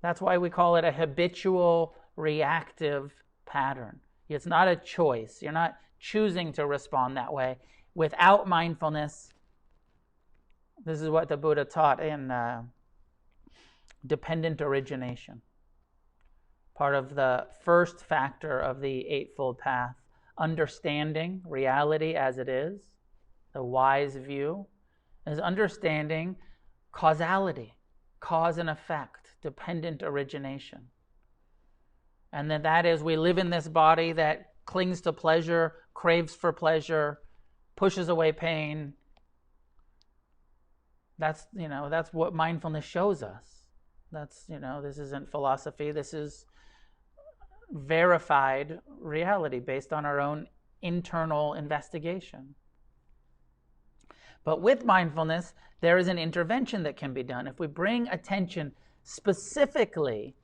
That's why we call it a habitual reactive pattern. It's not a choice. You're not choosing to respond that way. Without mindfulness, this is what the Buddha taught in dependent origination. Part of the first factor of the eightfold path, understanding reality as it is, the wise view, is understanding causality, cause and effect, dependent origination. And then that is, we live in this body that clings to pleasure, craves for pleasure, pushes away pain. That's what mindfulness shows us. This isn't philosophy. This is verified reality based on our own internal investigation. But with mindfulness, there is an intervention that can be done. If we bring attention specifically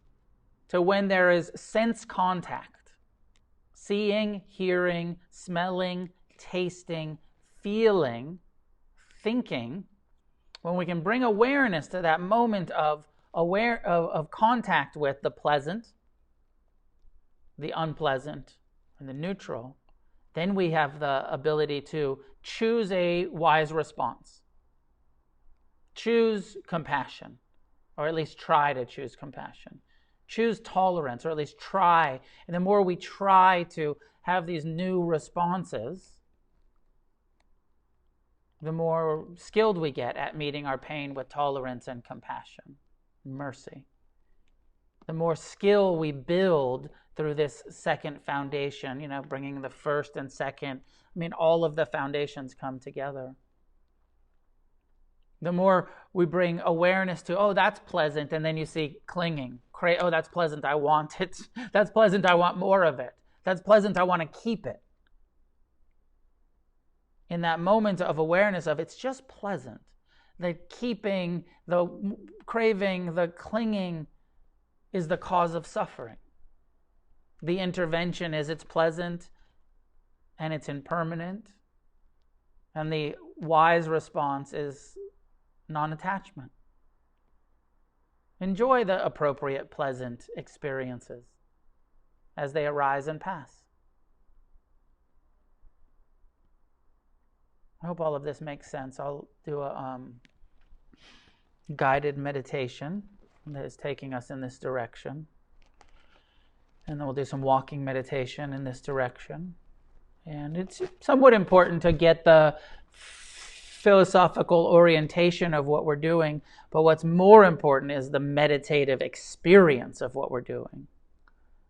to when there is sense contact, seeing, hearing, smelling, tasting, feeling, thinking, when we can bring awareness to that moment of contact with the pleasant, the unpleasant, and the neutral, then we have the ability to choose a wise response. Choose compassion, or at least try to choose compassion. Choose tolerance, or at least try. And the more we try to have these new responses, the more skilled we get at meeting our pain with tolerance and compassion, mercy. The more skill we build through this second foundation, bringing the first and second, all of the foundations come together. The more we bring awareness to, oh, that's pleasant, and then you see clinging. Oh, that's pleasant, I want it. That's pleasant, I want more of it. That's pleasant, I want to keep it. In that moment of awareness of it's just pleasant, the keeping, the craving, the clinging is the cause of suffering. The intervention is it's pleasant and it's impermanent. And the wise response is non-attachment. Enjoy the appropriate pleasant experiences as they arise and pass. I hope all of this makes sense. I'll do a guided meditation that is taking us in this direction. And then we'll do some walking meditation in this direction. And it's somewhat important to get the philosophical orientation of what we're doing, but what's more important is the meditative experience of what we're doing,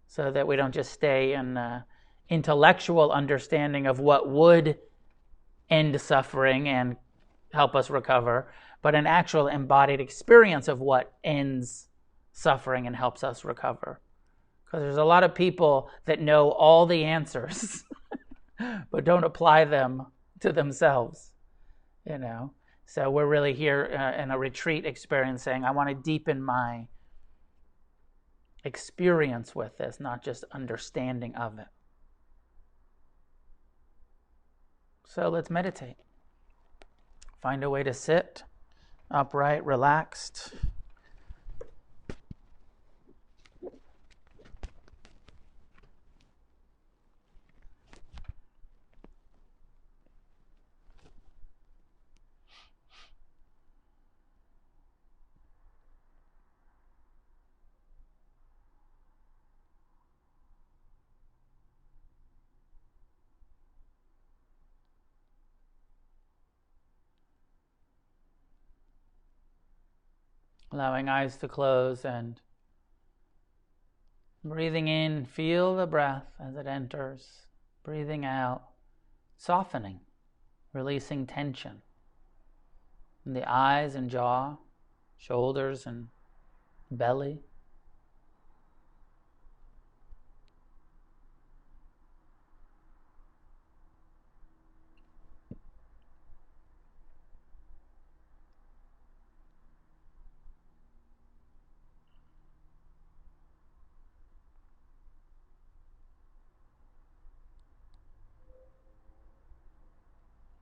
so that we don't just stay in intellectual understanding of what would end suffering and help us recover, but an actual embodied experience of what ends suffering and helps us recover. Because there's a lot of people that know all the answers, but don't apply them to themselves, So we're really here in a retreat experience saying, I want to deepen my experience with this, not just understanding of it. So let's meditate. Find a way to sit upright, relaxed. Allowing eyes to close and breathing in, feel the breath as it enters. Breathing out, softening, releasing tension in the eyes and jaw, shoulders and belly.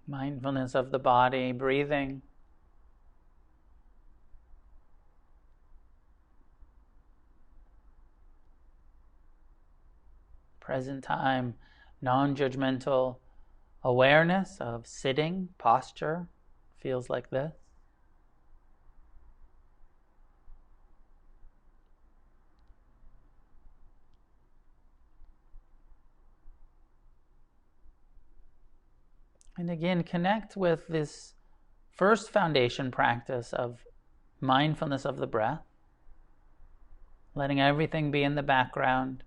Mindfulness of the body, breathing. Present time, non-judgmental awareness of sitting, posture, feels like this. And again, connect with this first foundation practice of mindfulness of the breath, letting everything be in the background,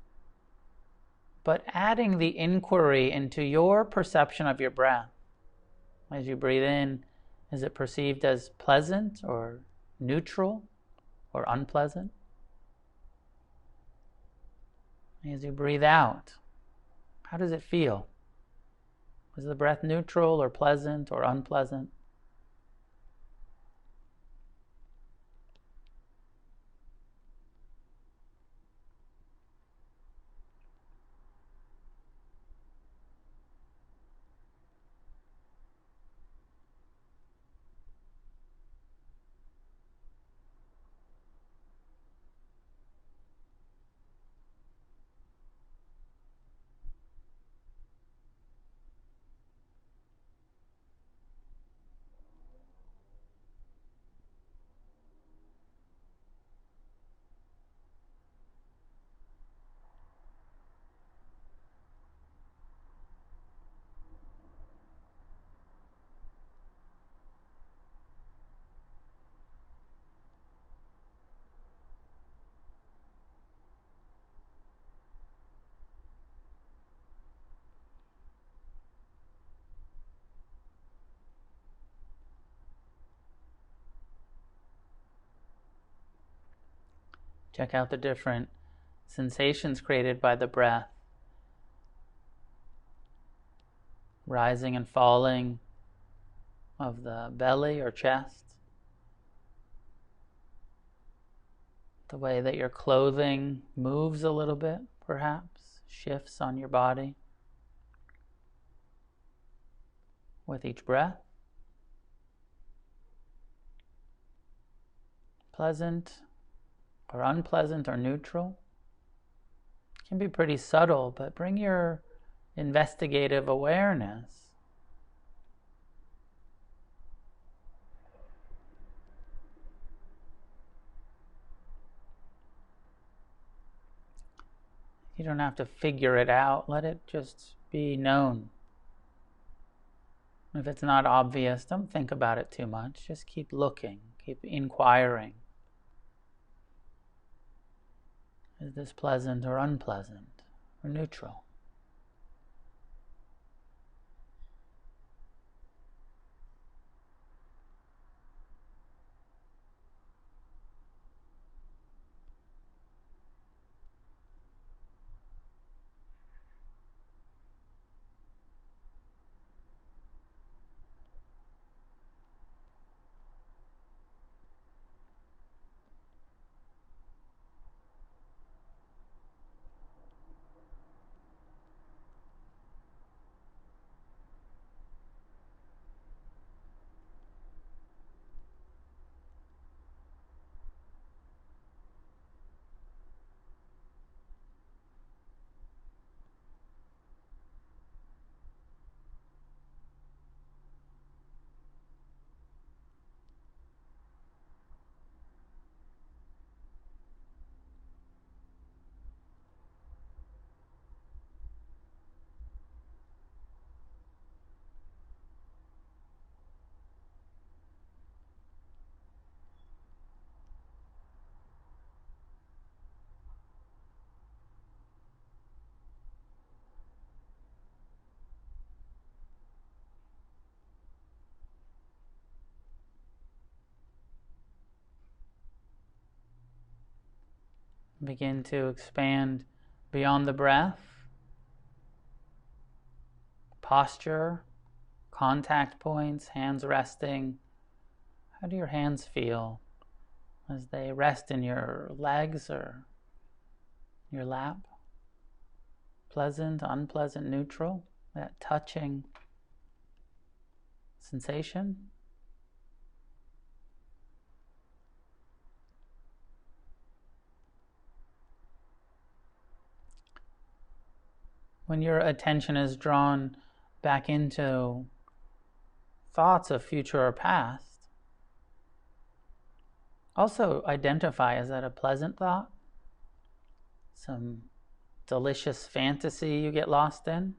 but adding the inquiry into your perception of your breath. As you breathe in, is it perceived as pleasant or neutral or unpleasant? As you breathe out, how does it feel? Is the breath neutral or pleasant or unpleasant? Check out the different sensations created by the breath, rising and falling of the belly or chest, the way that your clothing moves a little bit, perhaps, shifts on your body with each breath. Pleasant or unpleasant or neutral. It can be pretty subtle, but bring your investigative awareness You don't have to figure it out. Let it just be known. If it's not obvious, don't think about it too much. Just keep looking, keep inquiring. Is this pleasant or unpleasant or neutral? Begin to expand beyond the breath, posture, contact points, hands resting. How do your hands feel as they rest in your legs or your lap? Pleasant, unpleasant, neutral, that touching sensation. When your attention is drawn back into thoughts of future or past, also identify, is that a pleasant thought? Some delicious fantasy you get lost in?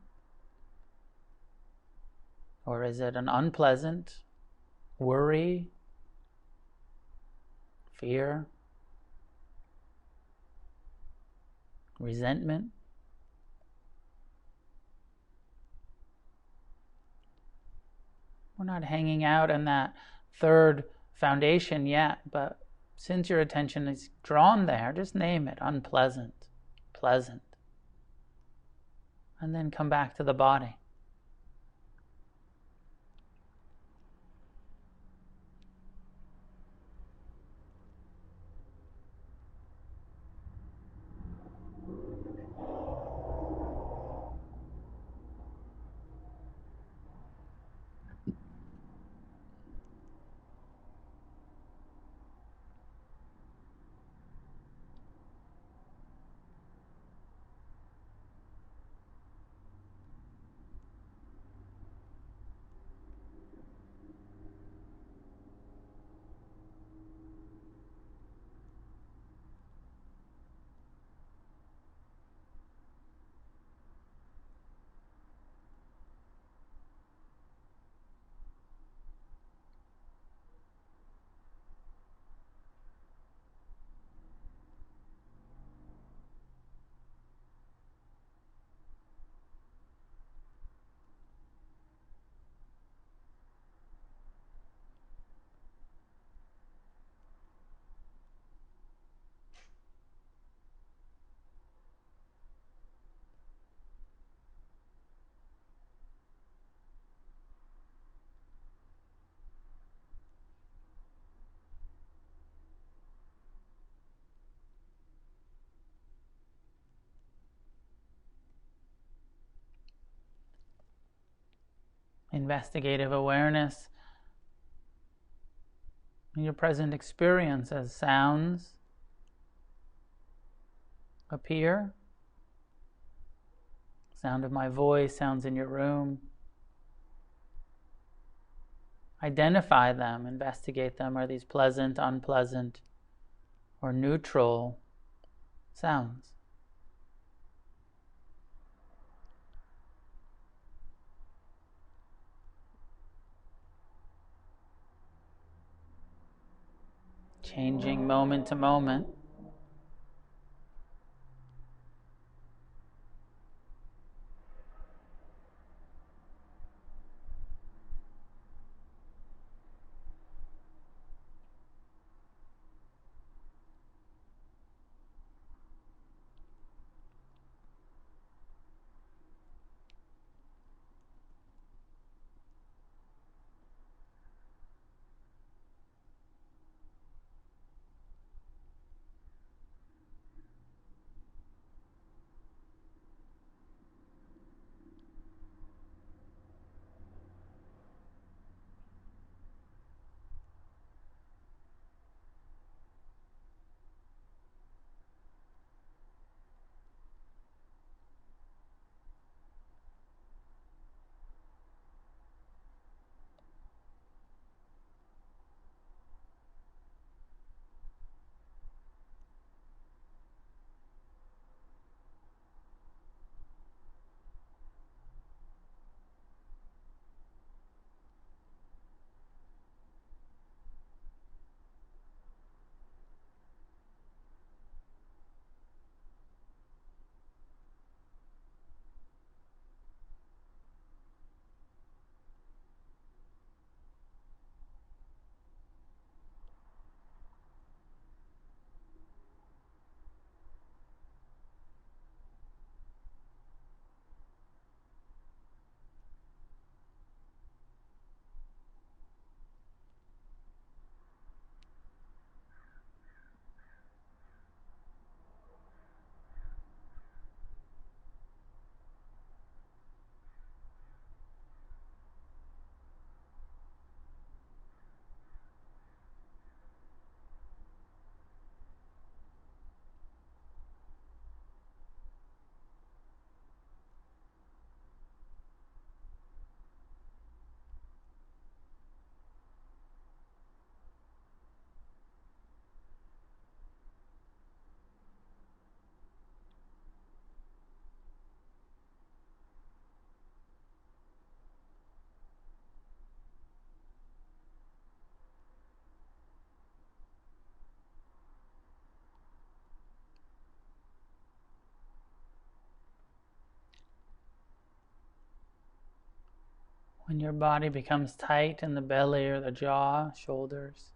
Or is it an unpleasant worry, fear, resentment? We're not hanging out in that third foundation yet, but since your attention is drawn there, just name it: unpleasant, pleasant. And then come back to the body. Investigative awareness in your present experience as sounds appear. Sound of my voice, sounds in your room. Identify them, investigate them. Are these pleasant, unpleasant, or neutral sounds? Changing moment to moment. When your body becomes tight in the belly or the jaw, shoulders,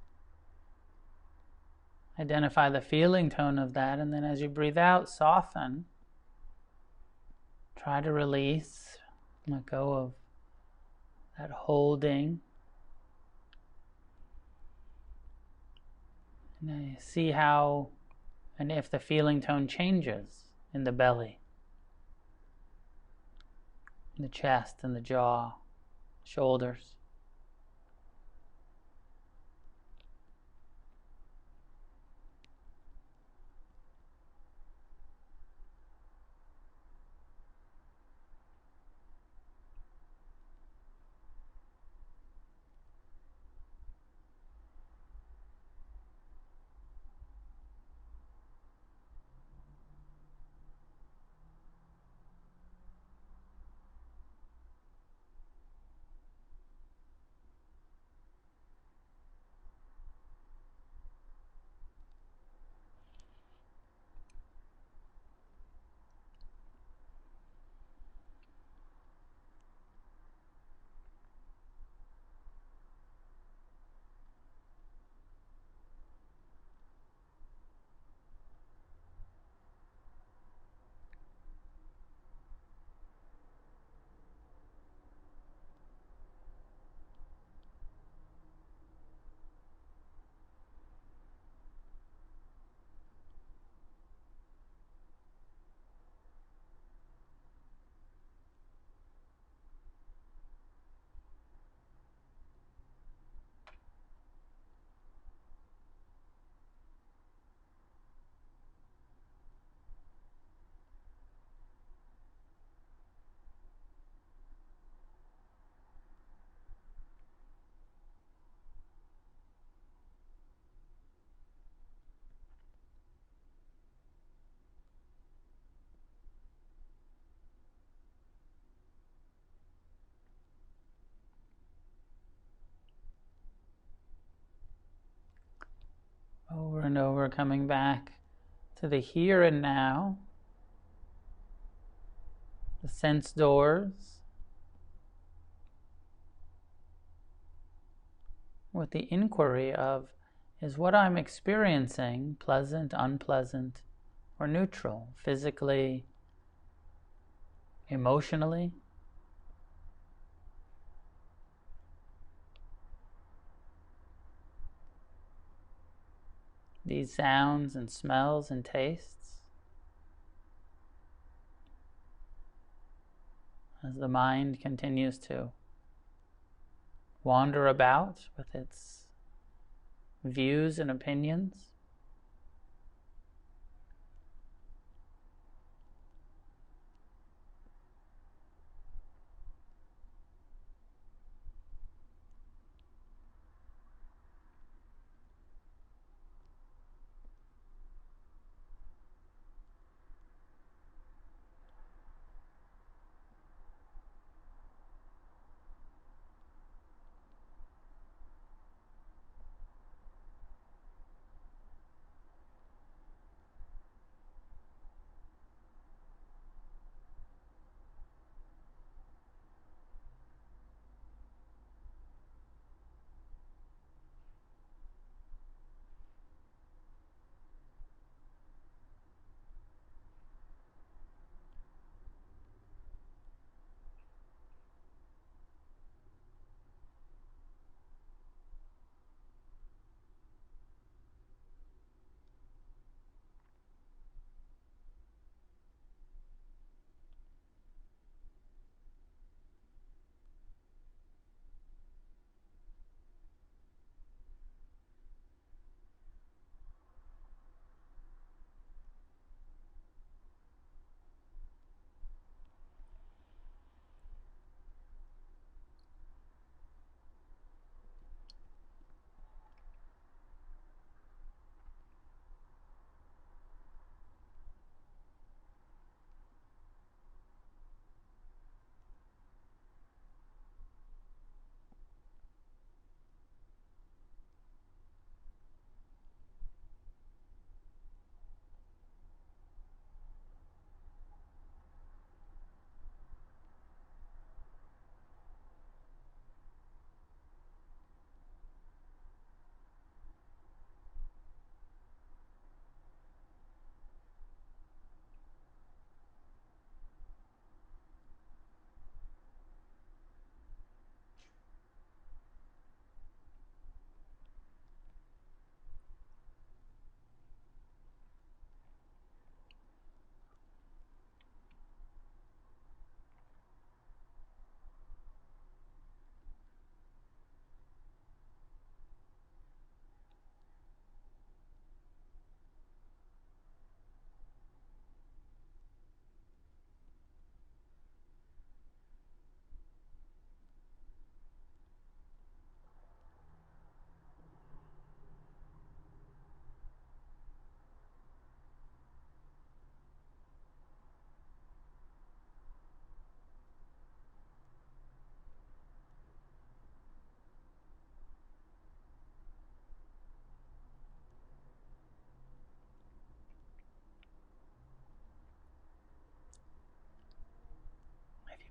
identify the feeling tone of that, and then as you breathe out, soften. Try to release, let go of that holding. And see how and if the feeling tone changes in the belly, in the chest, and the jaw, shoulders. Over and over, coming back to the here and now, the sense doors, with the inquiry of, is what I'm experiencing pleasant, unpleasant, or neutral, physically, emotionally? These sounds and smells and tastes, as the mind continues to wander about with its views and opinions.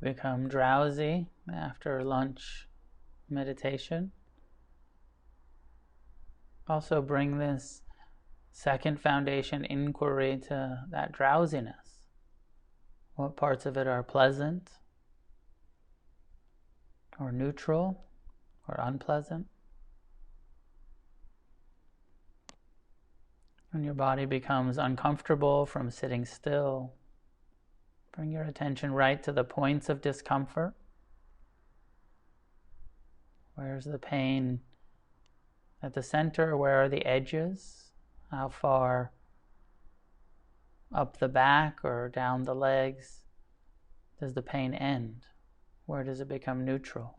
become drowsy after lunch meditation, also bring this second foundation inquiry to that drowsiness. What parts of it are pleasant or neutral or unpleasant? When your body becomes uncomfortable from sitting still, bring your attention right to the points of discomfort. Where's the pain at the center? Where are the edges? How far up the back or down the legs does the pain end? Where does it become neutral?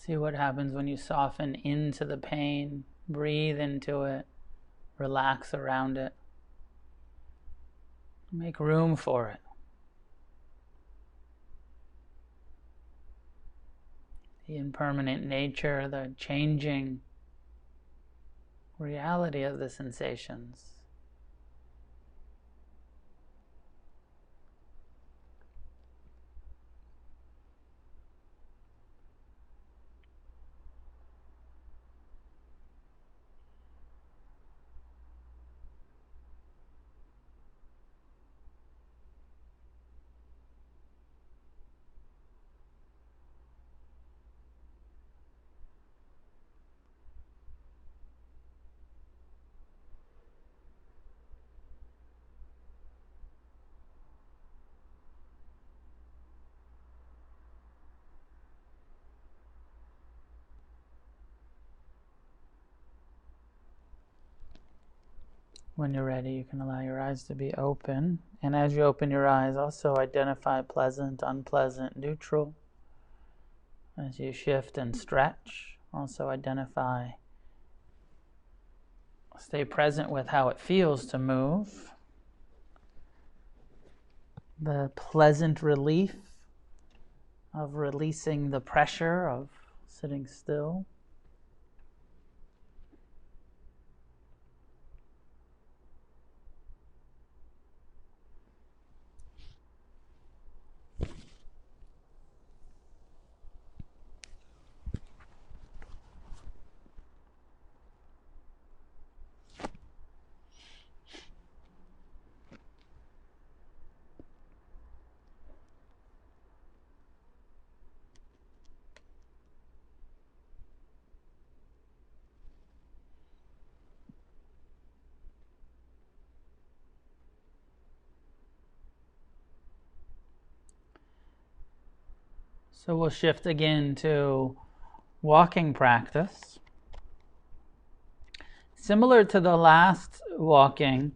See what happens when you soften into the pain, breathe into it, relax around it, make room for it. The impermanent nature, the changing reality of the sensations. When you're ready, you can allow your eyes to be open. And as you open your eyes, also identify pleasant, unpleasant, neutral. As you shift and stretch, also identify, stay present with how it feels to move. The pleasant relief of releasing the pressure of sitting still. So we'll shift again to walking practice. Similar to the last walking,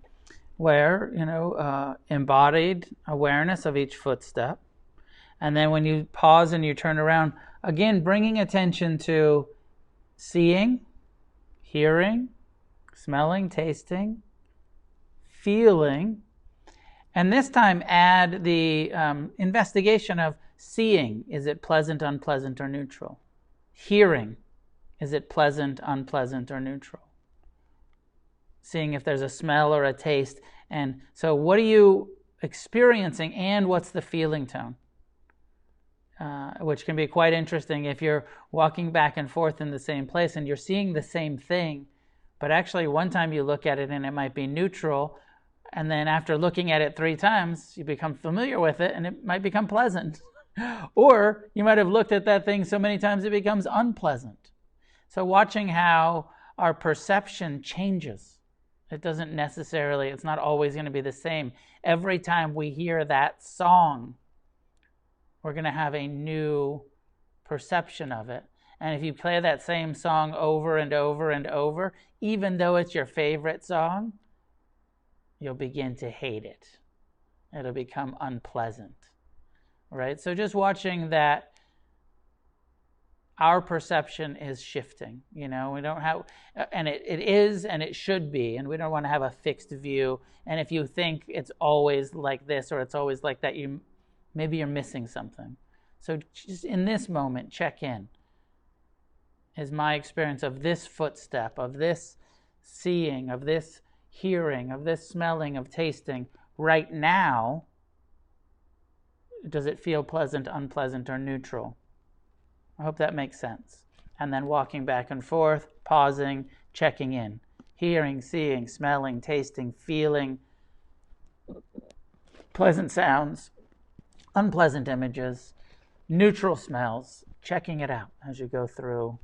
where, embodied awareness of each footstep. And then when you pause and you turn around, again, bringing attention to seeing, hearing, smelling, tasting, feeling. And this time add the investigation of seeing. Is it pleasant, unpleasant, or neutral? Hearing. Is it pleasant, unpleasant, or neutral? Seeing if there's a smell or a taste. And so what are you experiencing and what's the feeling tone? Which can be quite interesting if you're walking back and forth in the same place and you're seeing the same thing, but actually one time you look at it and it might be neutral, and then after looking at it 3 times, you become familiar with it and it might become pleasant. Or you might have looked at that thing so many times it becomes unpleasant. So watching how our perception changes. It doesn't necessarily, it's not always going to be the same. Every time we hear that song, we're going to have a new perception of it. And if you play that same song over and over and over, even though it's your favorite song, you'll begin to hate it. It'll become unpleasant. Right? So just watching that our perception is shifting. We don't have, and it is and it should be, and we don't want to have a fixed view. And if you think it's always like this or it's always like that, maybe you're missing something. So just in this moment, check in. Is my experience of this footstep, of this seeing, of this hearing, of this smelling, of tasting right now, does it feel pleasant, unpleasant, or neutral? I hope that makes sense. And then walking back and forth, pausing, checking in. Hearing, seeing, smelling, tasting, feeling, pleasant sounds, unpleasant images, neutral smells, checking it out as you go through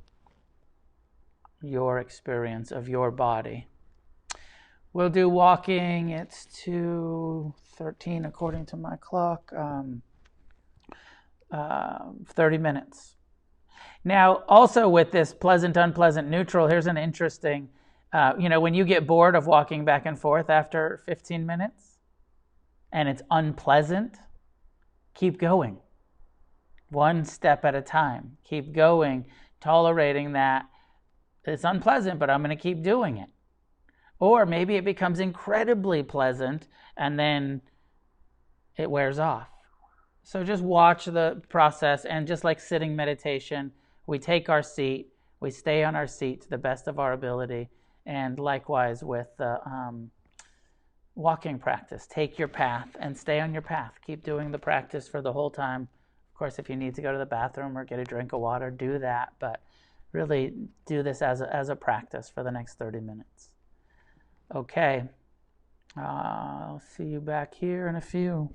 your experience of your body. We'll do walking. It's 2:13 according to my clock. 30 minutes. Now, also with this pleasant, unpleasant, neutral, here's an interesting, when you get bored of walking back and forth after 15 minutes and it's unpleasant, keep going. One step at a time. Keep going tolerating that it's unpleasant, but I'm going to keep doing it. Or maybe it becomes incredibly pleasant and then it wears off. So just watch the process, and just like sitting meditation, we take our seat, we stay on our seat to the best of our ability, and likewise with the walking practice. Take your path and stay on your path. Keep doing the practice for the whole time. Of course, if you need to go to the bathroom or get a drink of water, do that, but really do this as a practice for the next 30 minutes. Okay, I'll see you back here in a few.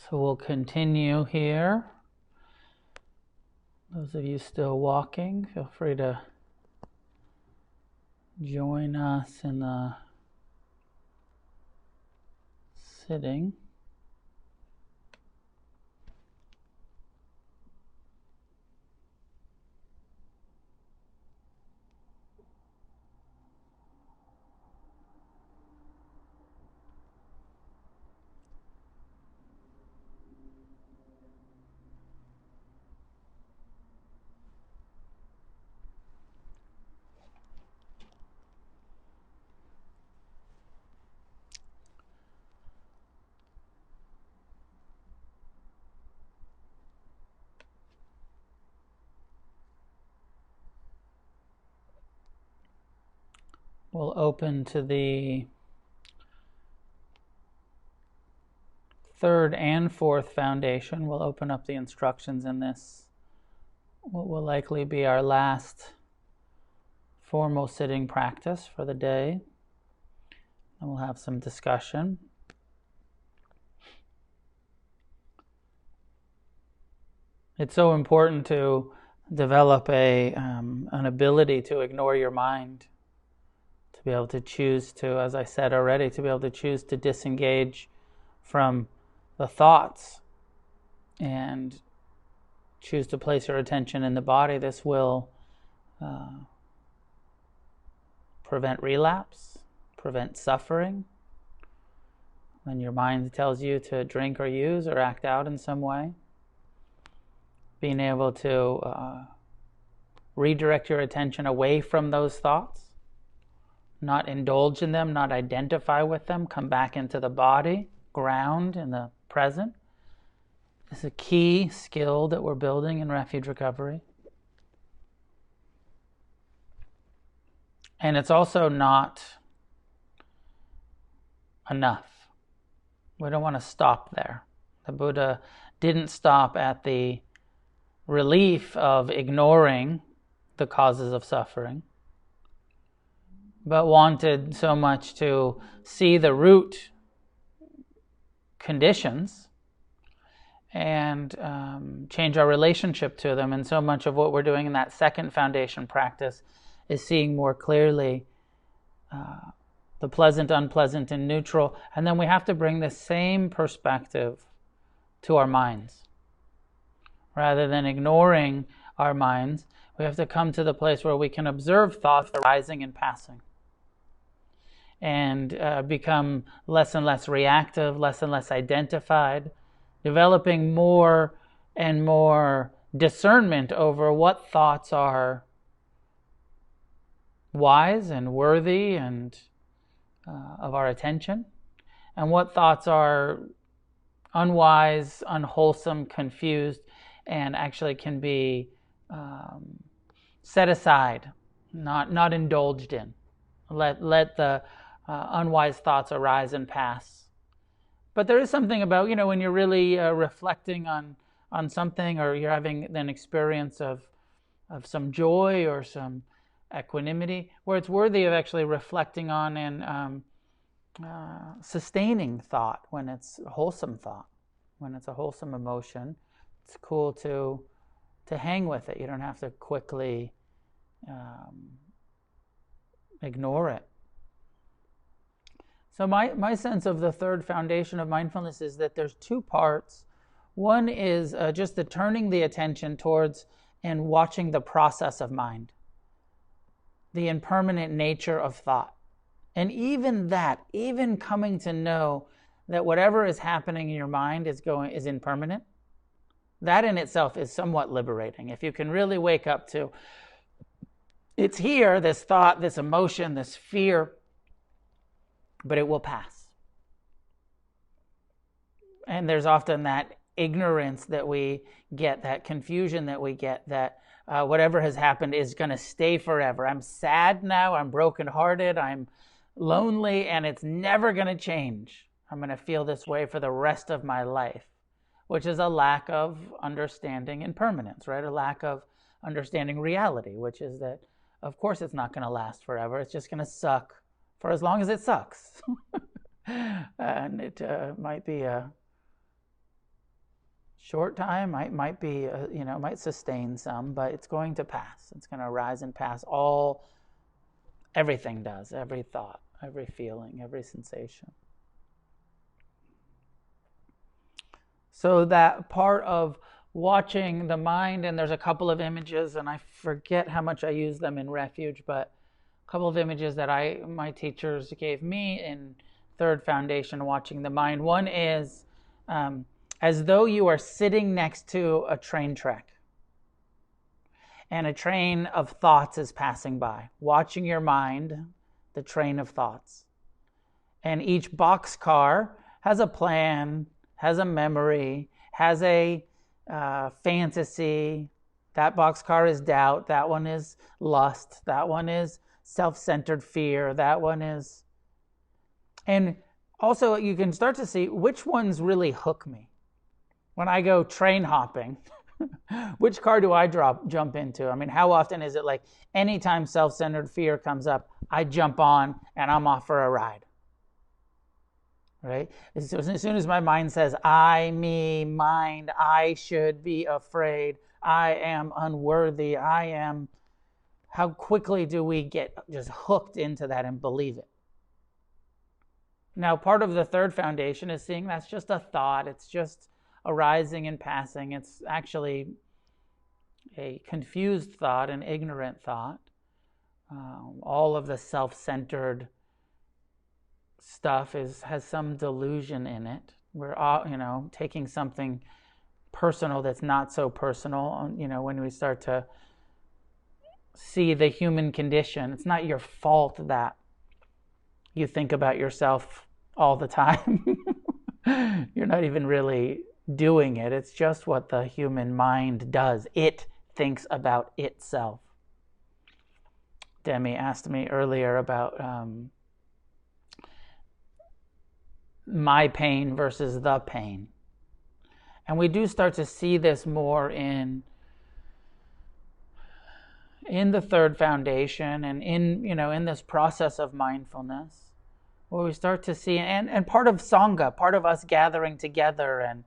So we'll continue here. Those of you still walking, feel free to join us in the sitting. We'll open to the third and fourth foundation. We'll open up the instructions in this, what will likely be our last formal sitting practice for the day. And we'll have some discussion. It's so important to develop an ability to ignore your mind, to be able to choose to, as I said already, to be able to choose to disengage from the thoughts and choose to place your attention in the body. This will prevent relapse, prevent suffering. When your mind tells you to drink or use or act out in some way, being able to redirect your attention away from those thoughts, not indulge in them, not identify with them, come back into the body, ground in the present. This is a key skill that we're building in Refuge Recovery. And it's also not enough. We don't want to stop there. The Buddha didn't stop at the relief of ignoring the causes of suffering, but wanted so much to see the root conditions and change our relationship to them. And so much of what we're doing in that second foundation practice is seeing more clearly the pleasant, unpleasant, and neutral. And then we have to bring the same perspective to our minds. Rather than ignoring our minds, we have to come to the place where we can observe thoughts arising and passing, and become less and less reactive, less and less identified, developing more and more discernment over what thoughts are wise and worthy and of our attention, and what thoughts are unwise, unwholesome, confused, and actually can be set aside, not indulged in. Let the unwise thoughts arise and pass. But there is something about, when you're really reflecting on something, or you're having an experience of some joy or some equanimity, where it's worthy of actually reflecting on and sustaining thought when it's a wholesome thought, when it's a wholesome emotion. It's cool to hang with it. You don't have to quickly ignore it. So my sense of the third foundation of mindfulness is that there's two parts. One is just the turning the attention towards and watching the process of mind, the impermanent nature of thought. And even coming to know that whatever is happening in your mind is impermanent, that in itself is somewhat liberating. If you can really wake up to, it's here, this thought, this emotion, this fear, but it will pass. And there's often that ignorance that we get, that confusion that we get, that whatever has happened is going to stay forever. I'm sad now, I'm brokenhearted, I'm lonely, and it's never going to change. I'm going to feel this way for the rest of my life, which is a lack of understanding impermanence, right? A lack of understanding reality, which is that, of course, it's not going to last forever. It's just going to suck for as long as it sucks. And it might be a Short time might be, might sustain some, but it's going to pass. It's going to rise and pass. Everything does, every thought, every feeling, every sensation. So that part of watching the mind, and there's a couple of images, and I forget how much I use them in Refuge, but a couple of images that my teachers gave me in Third Foundation, watching the mind. One is as though you are sitting next to a train track, and a train of thoughts is passing by, watching your mind, the train of thoughts. And each boxcar has a plan, has a memory, has a fantasy. That boxcar is doubt. That one is lust. That one is self-centered fear. That one is... And also you can start to see which ones really hook me. When I go train hopping, which car do I jump into? I mean, how often is it like anytime self-centered fear comes up, I jump on and I'm off for a ride? Right? As soon as my mind says, I, me, mind, I should be afraid, I am unworthy, I am... How quickly do we get just hooked into that and believe it? Now, part of the Third Foundation is seeing that's just a thought. It's just arising and passing. It's actually a confused thought, an ignorant thought. All of the self-centered stuff has some delusion in it. We're all, taking something personal that's not so personal. When we start to see the human condition, it's not your fault that you think about yourself all the time. You're not even really doing it. It's just what the human mind does. It thinks about itself. Demi asked me earlier about my pain versus the pain. And we do start to see this more in the Third Foundation and in this process of mindfulness, where we start to see, and part of Sangha, part of us gathering together and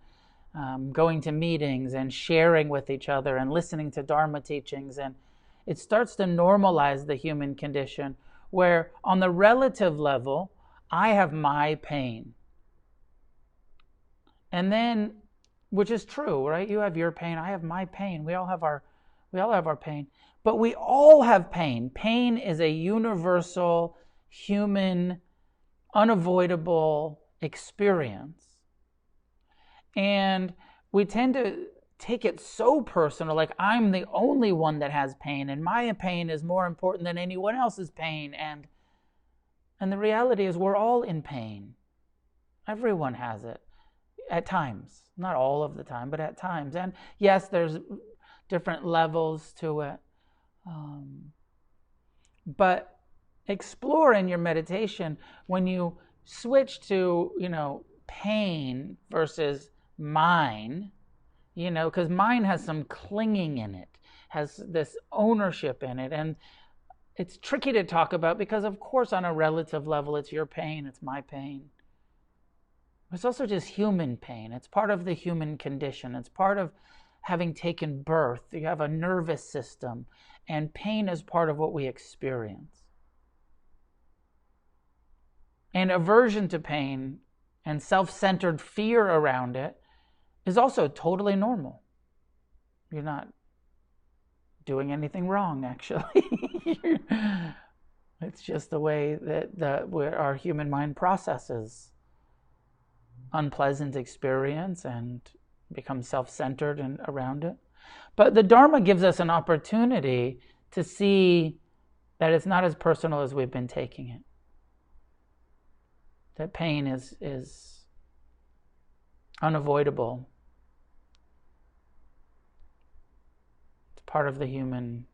going to meetings and sharing with each other and listening to Dharma teachings, and it starts to normalize the human condition, where on the relative level, I have my pain. And then, which is true, right? You have your pain, I have my pain. We all have our pain. But we all have pain. Pain is a universal, human, unavoidable experience. And we tend to take it so personal, like I'm the only one that has pain, and my pain is more important than anyone else's pain. And the reality is we're all in pain. Everyone has it at times. Not all of the time, but at times. And yes, there's different levels to it. But explore in your meditation when you switch to, pain versus mine, because mine has some clinging in it, has this ownership in it. And it's tricky to talk about because, of course, on a relative level, it's your pain, it's my pain. It's also just human pain. It's part of the human condition. It's part of having taken birth. You have a nervous system, and pain is part of what we experience. And aversion to pain and self-centered fear around it is also totally normal. You're not doing anything wrong, actually. It's just the way that our human mind processes unpleasant experience and becomes self-centered and around it. But the Dharma gives us an opportunity to see that it's not as personal as we've been taking it. That pain is unavoidable. It's part of the human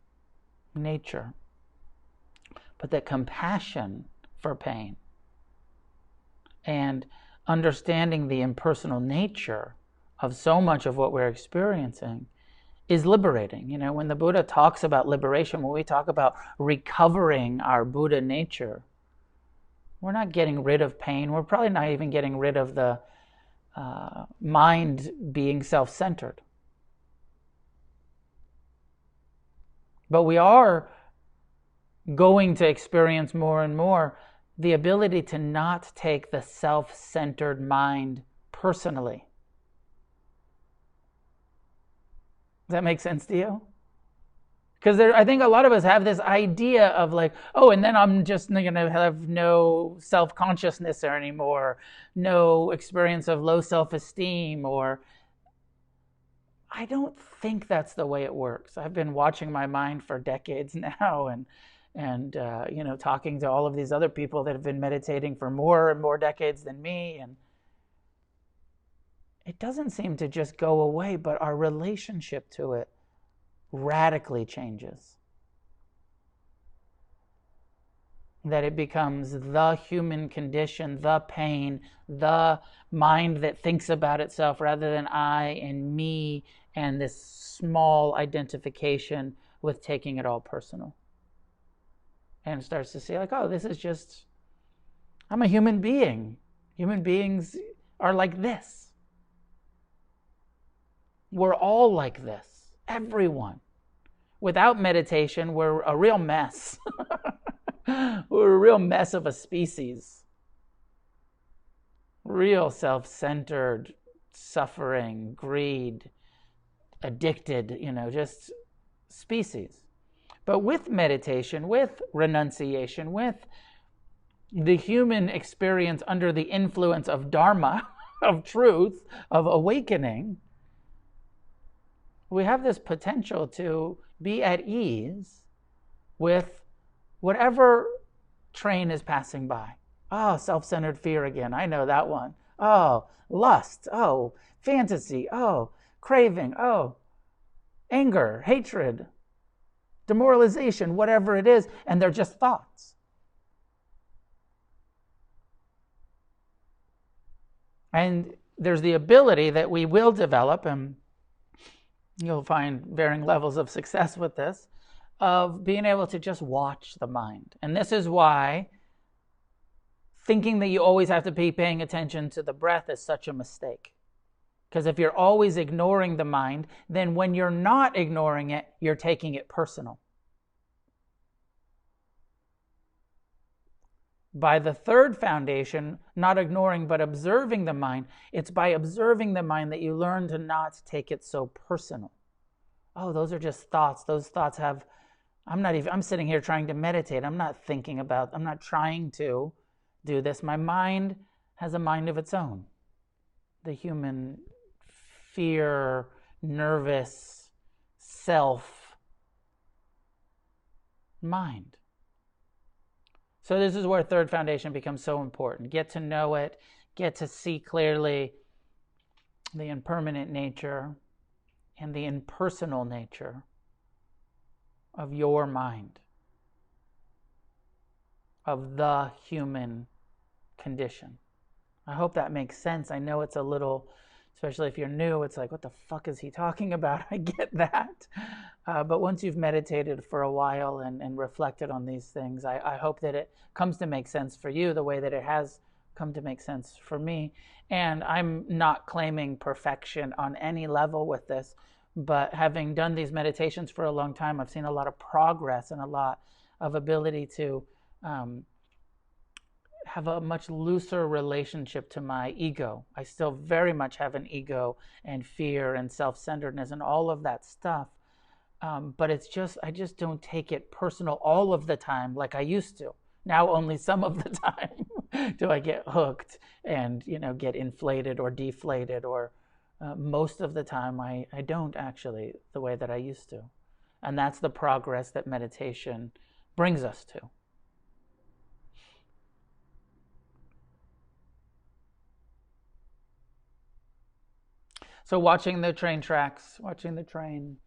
nature. But that compassion for pain and understanding the impersonal nature of so much of what we're experiencing is liberating. When the Buddha talks about liberation, when we talk about recovering our Buddha nature, we're not getting rid of pain. We're probably not even getting rid of the mind being self-centered. But we are going to experience more and more the ability to not take the self-centered mind personally. Does that make sense to you? Because I think a lot of us have this idea of like, oh, and then I'm just going to have no self-consciousness anymore, no experience of low self-esteem, or I don't think that's the way it works. I've been watching my mind for decades now, and talking to all of these other people that have been meditating for more and more decades than me, and it doesn't seem to just go away, but our relationship to it radically changes. That it becomes the human condition, the pain, the mind that thinks about itself rather than I and me, and this small identification with taking it all personal. And it starts to see like, oh, this is just, I'm a human being. Human beings are like this. We're all like this. Everyone. Without meditation, we're a real mess. We're a real mess of a species. Real self-centered, suffering, greed, addicted, just species. But with meditation, with renunciation, with the human experience under the influence of Dharma, of truth, of awakening, we have this potential to be at ease with whatever train is passing by. Oh, self-centered fear again. I know that one. Oh, lust. Oh, fantasy. Oh, craving. Oh, anger, hatred, demoralization, whatever it is. And they're just thoughts. And there's the ability that we will develop, and you'll find varying levels of success with this, of being able to just watch the mind. And this is why thinking that you always have to be paying attention to the breath is such a mistake. Because if you're always ignoring the mind, then when you're not ignoring it, you're taking it personal. By the third foundation, not ignoring but observing the mind, it's by observing the mind that you learn to not take it so personal. Oh, those are just thoughts. Those thoughts have, I'm sitting here trying to meditate. I'm not trying to do this. My mind has a mind of its own. The human fear, nervous, self mind. So this is where third foundation becomes so important. Get to know it, get to see clearly the impermanent nature and the impersonal nature of your mind, of the human condition. I hope that makes sense. I know it's a little, especially if you're new, it's like, what the fuck is he talking about? I get that. But once you've meditated for a while and reflected on these things, I hope that it comes to make sense for you the way that it has come to make sense for me. And I'm not claiming perfection on any level with this, but having done these meditations for a long time, I've seen a lot of progress and a lot of ability to have a much looser relationship to my ego. I still very much have an ego and fear and self-centeredness and all of that stuff. But I just don't take it personal all of the time like I used to. Now only some of the time do I get hooked and, get inflated or deflated, or most of the time I don't actually the way that I used to. And that's the progress that meditation brings us to. So watching the train tracks, watching the train.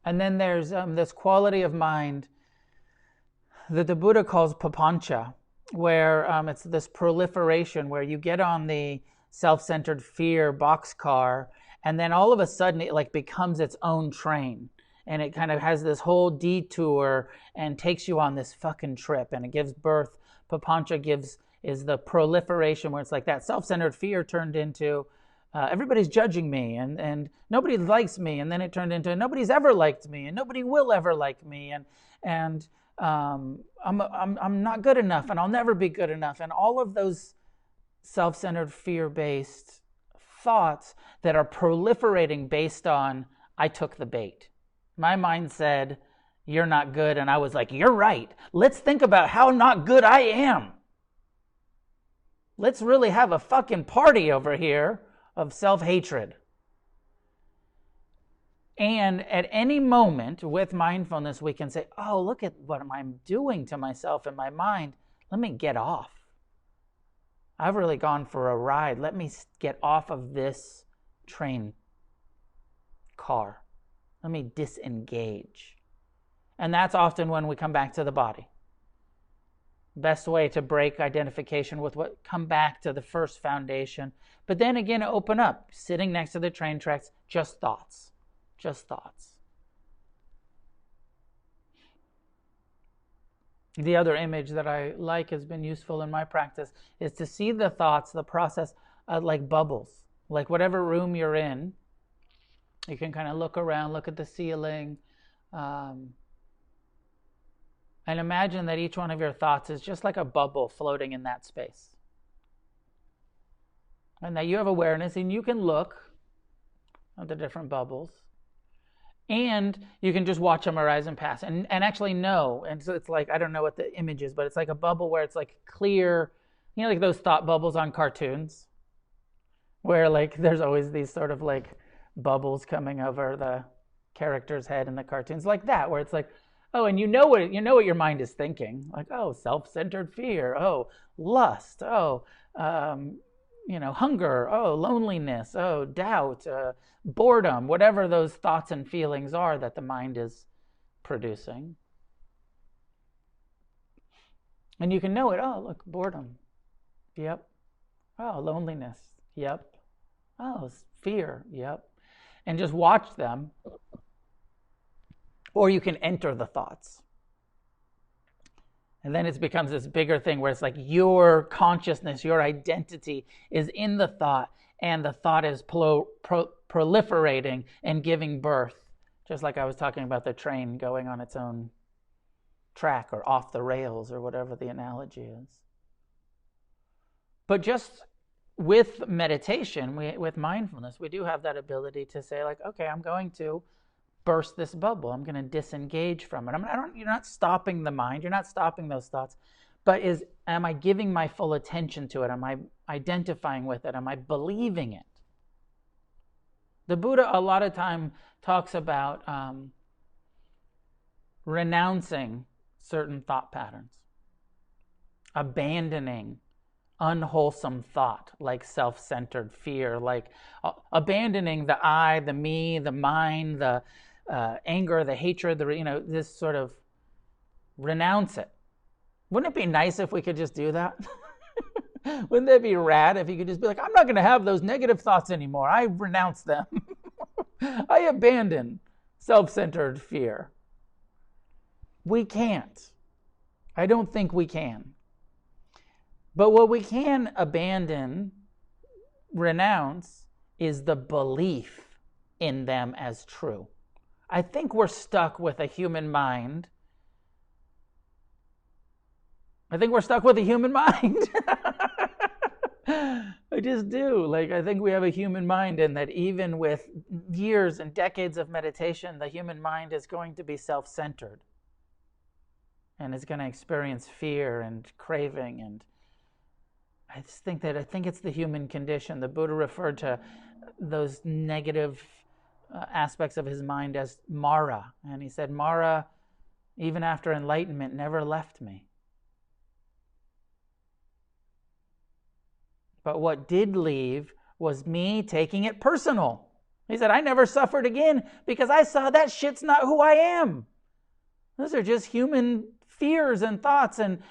And then there's this quality of mind that the Buddha calls papancha, where it's this proliferation where you get on the self-centered fear boxcar, and then all of a sudden it like becomes its own train. And it kind of has this whole detour and takes you on this fucking trip, and it gives birth. Papancha gives is the proliferation where it's like that self-centered fear turned into everybody's judging me and nobody likes me, and then it turned into nobody's ever liked me and nobody will ever like me, and I'm not good enough and I'll never be good enough, and all of those self-centered fear-based thoughts that are proliferating based on I took the bait. My mind said, you're not good, and I was like, you're right. Let's think about how not good I am. Let's really have a fucking party over here of self-hatred. And at any moment with mindfulness, we can say, oh, look at what I'm doing to myself in my mind. Let me get off. I've really gone for a ride. Let me get off of this train car. Let me disengage. And that's often when we come back to the body. Best way to break identification with what, come back to the first foundation. But then again, open up, sitting next to the train tracks, just thoughts. Just thoughts. The other image that I like has been useful in my practice is to see the thoughts, the process, like bubbles. Like whatever room you're in, you can kind of look around, look at the ceiling, and imagine that each one of your thoughts is just like a bubble floating in that space. And that you have awareness and you can look at the different bubbles. And you can just watch them arise and pass and actually know. And so it's like, I don't know what the image is, but it's like a bubble where it's like clear, you know, like those thought bubbles on cartoons, where like there's always these sort of like bubbles coming over the character's head in the cartoons, like that, where it's like, oh, and you know what your mind is thinking, like, oh, self-centered fear, oh, lust, oh, hunger, oh, loneliness, oh, doubt, boredom, whatever those thoughts and feelings are that the mind is producing. And you can know it. Oh, look, boredom. Yep. Oh, loneliness. Yep. Oh, fear. Yep. And just watch them. Or you can enter the thoughts. And then it becomes this bigger thing where it's like your consciousness, your identity is in the thought, and the thought is proliferating and giving birth, just like I was talking about the train going on its own track or off the rails or whatever the analogy is. But just with meditation, with mindfulness, we do have that ability to say like, okay, I'm going to burst this bubble. I'm going to disengage from it. You're not stopping the mind. You're not stopping those thoughts. But am I giving my full attention to it? Am I identifying with it? Am I believing it? The Buddha a lot of time talks about renouncing certain thought patterns, abandoning unwholesome thought like self-centered fear, like abandoning the I, the me, the mine, the anger, the hatred, this sort of renounce it. Wouldn't it be nice if we could just do that? Wouldn't that be rad if you could just be like, I'm not going to have those negative thoughts anymore. I renounce them. I abandon self-centered fear. We can't. I don't think we can. But what we can abandon, renounce, is the belief in them as true. I think we're stuck with a human mind. I just do. I think we have a human mind, and that even with years and decades of meditation, the human mind is going to be self-centered. And is going to experience fear and craving. And I think it's the human condition. The Buddha referred to those negative aspects of his mind as Mara. And he said, Mara, even after enlightenment, never left me. But what did leave was me taking it personal. He said, I never suffered again because I saw that shit's not who I am. Those are just human fears and thoughts, and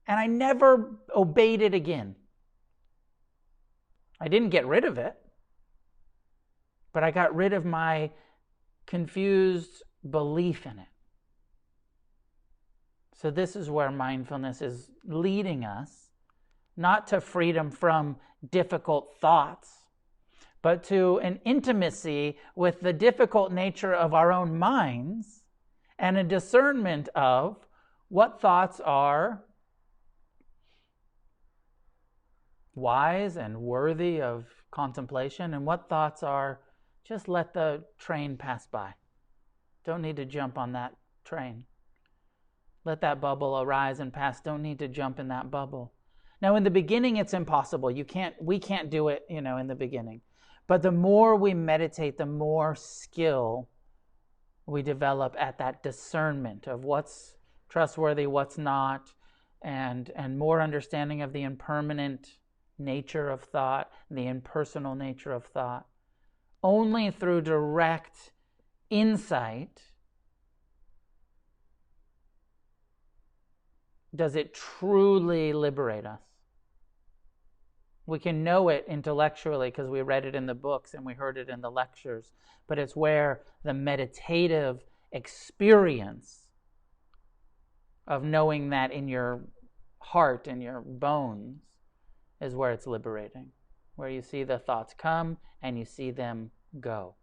I never obeyed it again. I didn't get rid of it, but I got rid of my confused belief in it. So this is where mindfulness is leading us, not to freedom from difficult thoughts, but to an intimacy with the difficult nature of our own minds and a discernment of what thoughts are wise and worthy of contemplation and what thoughts are just let the train pass by. Don't need to jump on that train. Let that bubble arise and pass. Don't need to jump in that bubble. Now, in the beginning, it's impossible. We can't do it, in the beginning. But the more we meditate, the more skill we develop at that discernment of what's trustworthy, what's not, and more understanding of the impermanent nature of thought, the impersonal nature of thought. Only through direct insight does it truly liberate us. We can know it intellectually because we read it in the books and we heard it in the lectures, but it's where the meditative experience of knowing that in your heart and your bones is where it's liberating, where you see the thoughts come and you see them go.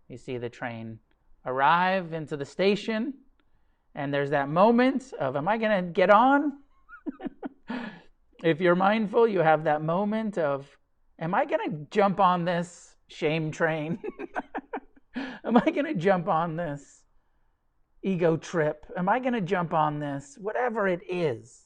You see the train arrive into the station, and there's that moment of, am I going to get on? If you're mindful, you have that moment of, am I going to jump on this shame train? Am I going to jump on this ego trip? Am I going to jump on this? Whatever it is.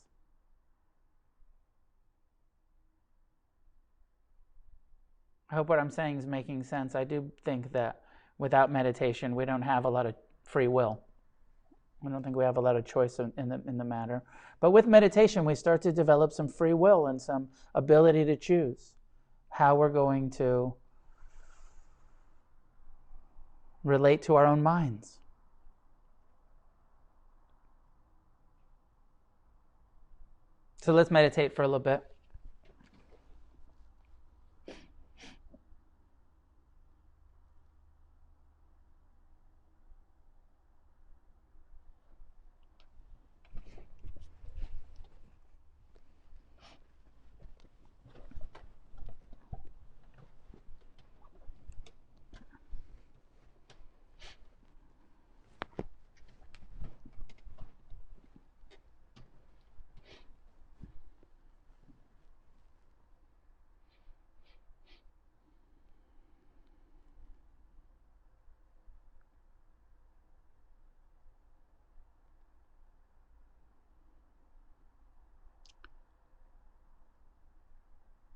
I hope what I'm saying is making sense. I do think that without meditation, we don't have a lot of free will. I don't think we have a lot of choice in the matter. But with meditation, we start to develop some free will and some ability to choose how we're going to relate to our own minds. So let's meditate for a little bit.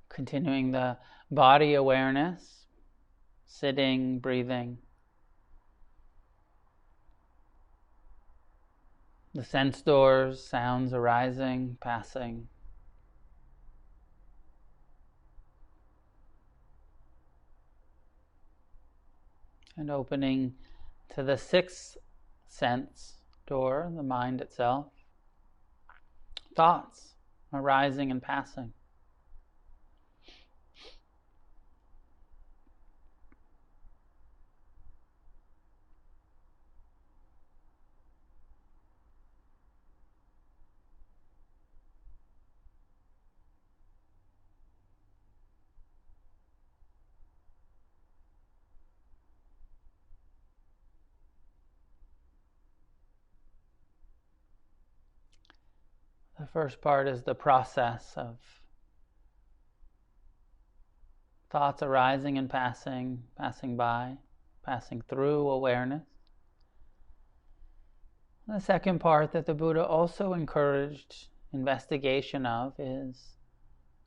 Continuing the body awareness, sitting, breathing. The sense doors, sounds arising, passing. And opening to the sixth sense door, the mind itself. Thoughts arising and passing. The first part is the process of thoughts arising and passing, passing by, passing through awareness. The second part that the Buddha also encouraged investigation of is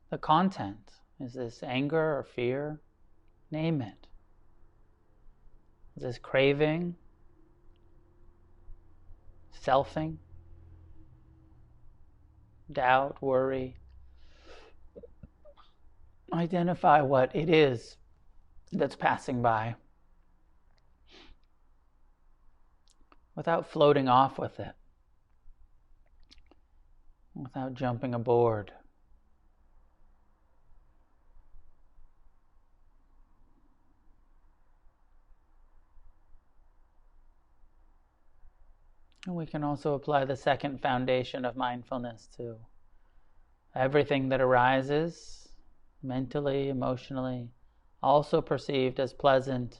the content. Is this anger or fear? Name it. Is this craving? Selfing? Doubt, worry? Identify what it is that's passing by without floating off with it, without jumping aboard. And we can also apply the second foundation of mindfulness to Everything that arises, mentally, emotionally, also perceived as pleasant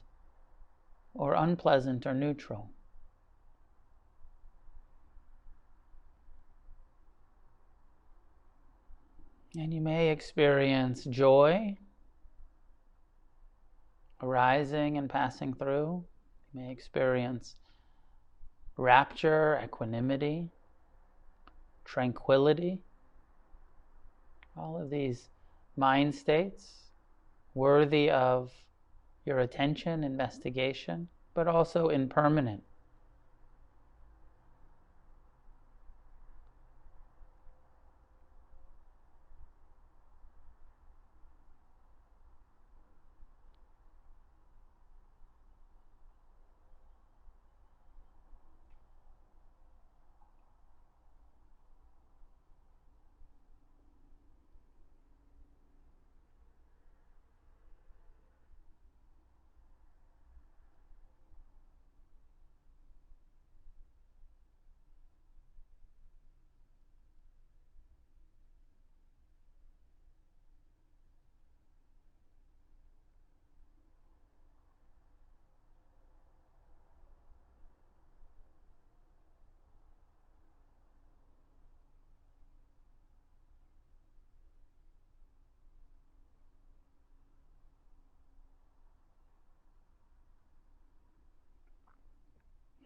or unpleasant or neutral. And you may experience joy arising and passing through. You may experience rapture, equanimity, tranquility. All of these mind states worthy of your attention, investigation, but also impermanent.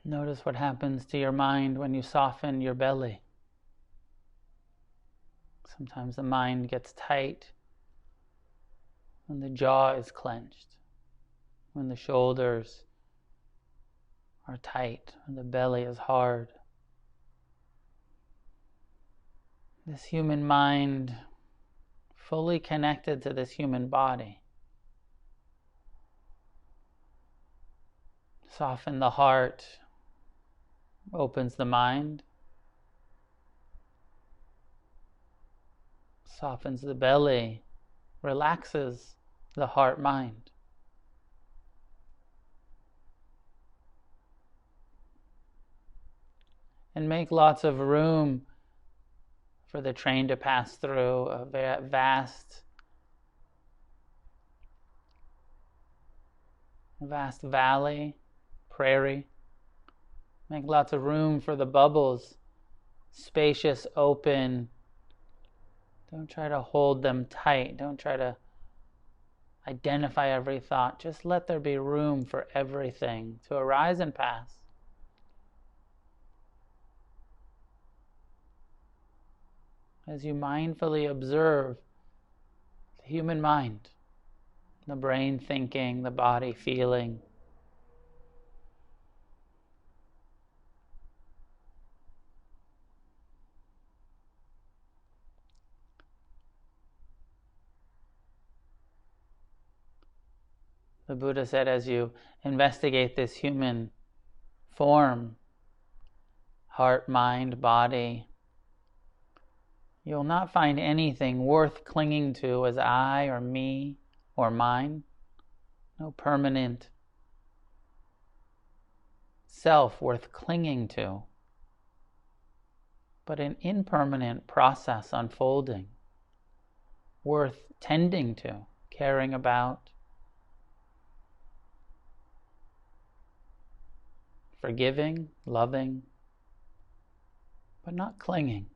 Notice what happens to your mind when you soften your belly. Sometimes the mind gets tight when the jaw is clenched, when the shoulders are tight, when the belly is hard. This human mind, fully connected to this human body. Soften the heart, opens the mind, softens the belly, relaxes the heart-mind. And make lots of room for the train to pass through a vast valley, prairie. Make lots of room for the bubbles, spacious, open. Don't try to hold them tight. Don't try to identify every thought. Just let there be room for everything to arise and pass. As you mindfully observe the human mind, the brain thinking, the body feeling. The Buddha said, as you investigate this human form, heart, mind, body, you'll not find anything worth clinging to as I or me or mine. No permanent self worth clinging to, but an impermanent process unfolding, worth tending to, caring about, forgiving, loving, but not clinging.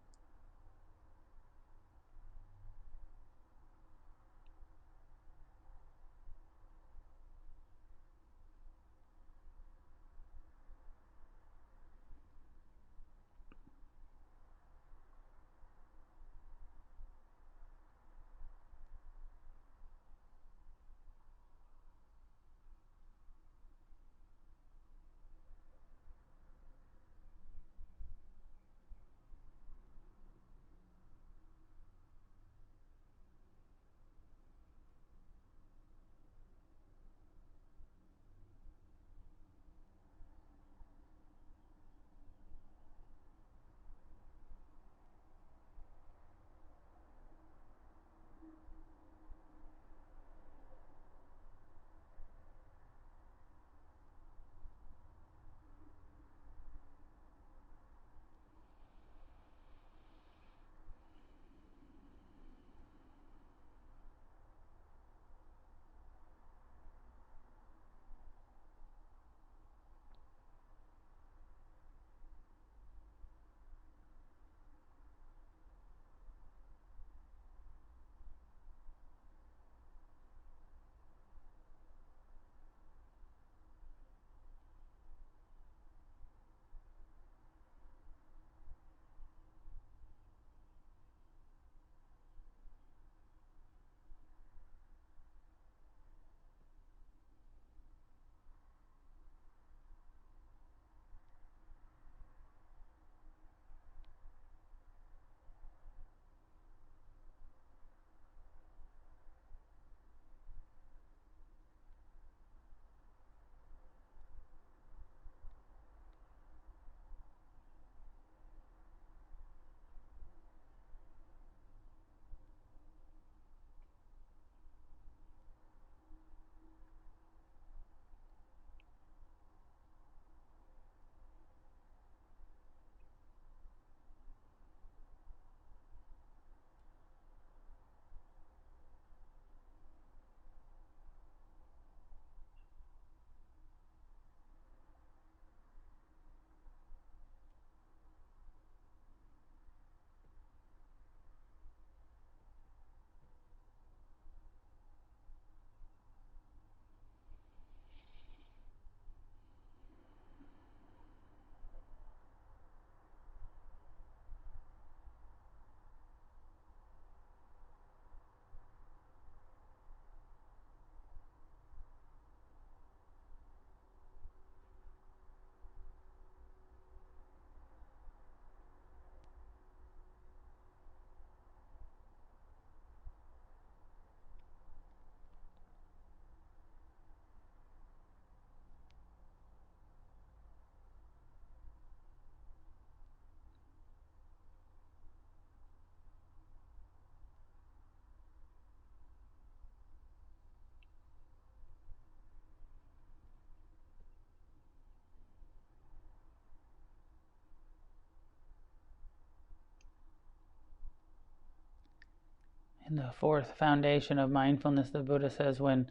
In the fourth foundation of mindfulness, the Buddha says, when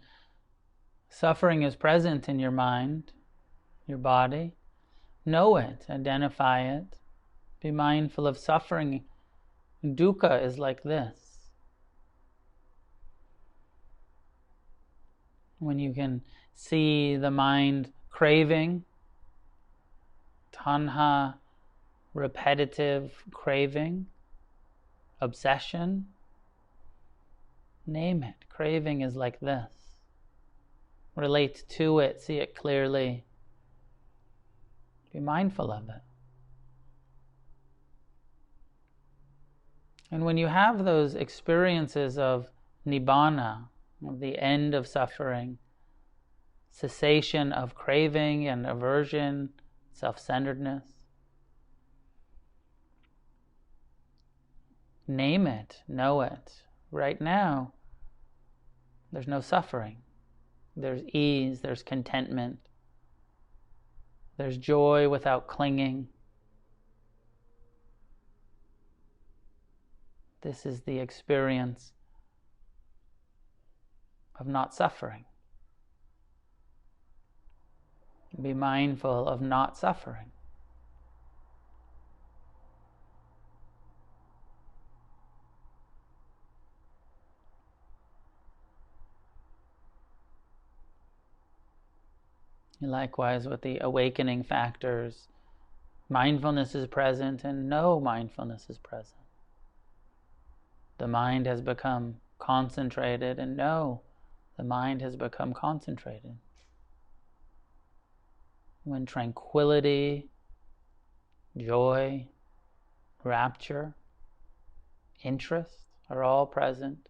suffering is present in your mind, your body, know it, identify it, be mindful of suffering. Dukkha is like this. When you can see the mind craving, tanha, repetitive craving, obsession, name it. Craving is like this. Relate to it, see it clearly. Be mindful of it. And when you have those experiences of nibbana, of the end of suffering, cessation of craving and aversion, self-centeredness, name it, know it. Right now, there's no suffering. There's ease, there's contentment. There's joy without clinging. This is the experience of not suffering. Be mindful of not suffering. Likewise with the awakening factors, mindfulness is present and no mindfulness is present. The mind has become concentrated and no, the mind has become concentrated. When tranquility, joy, rapture, interest are all present,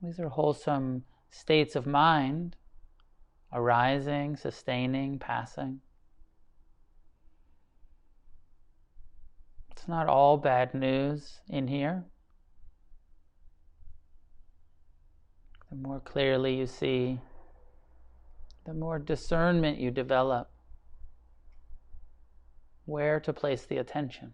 these are wholesome states of mind, arising, sustaining, passing. It's not all bad news in here. The more clearly you see, the more discernment you develop where to place the attention.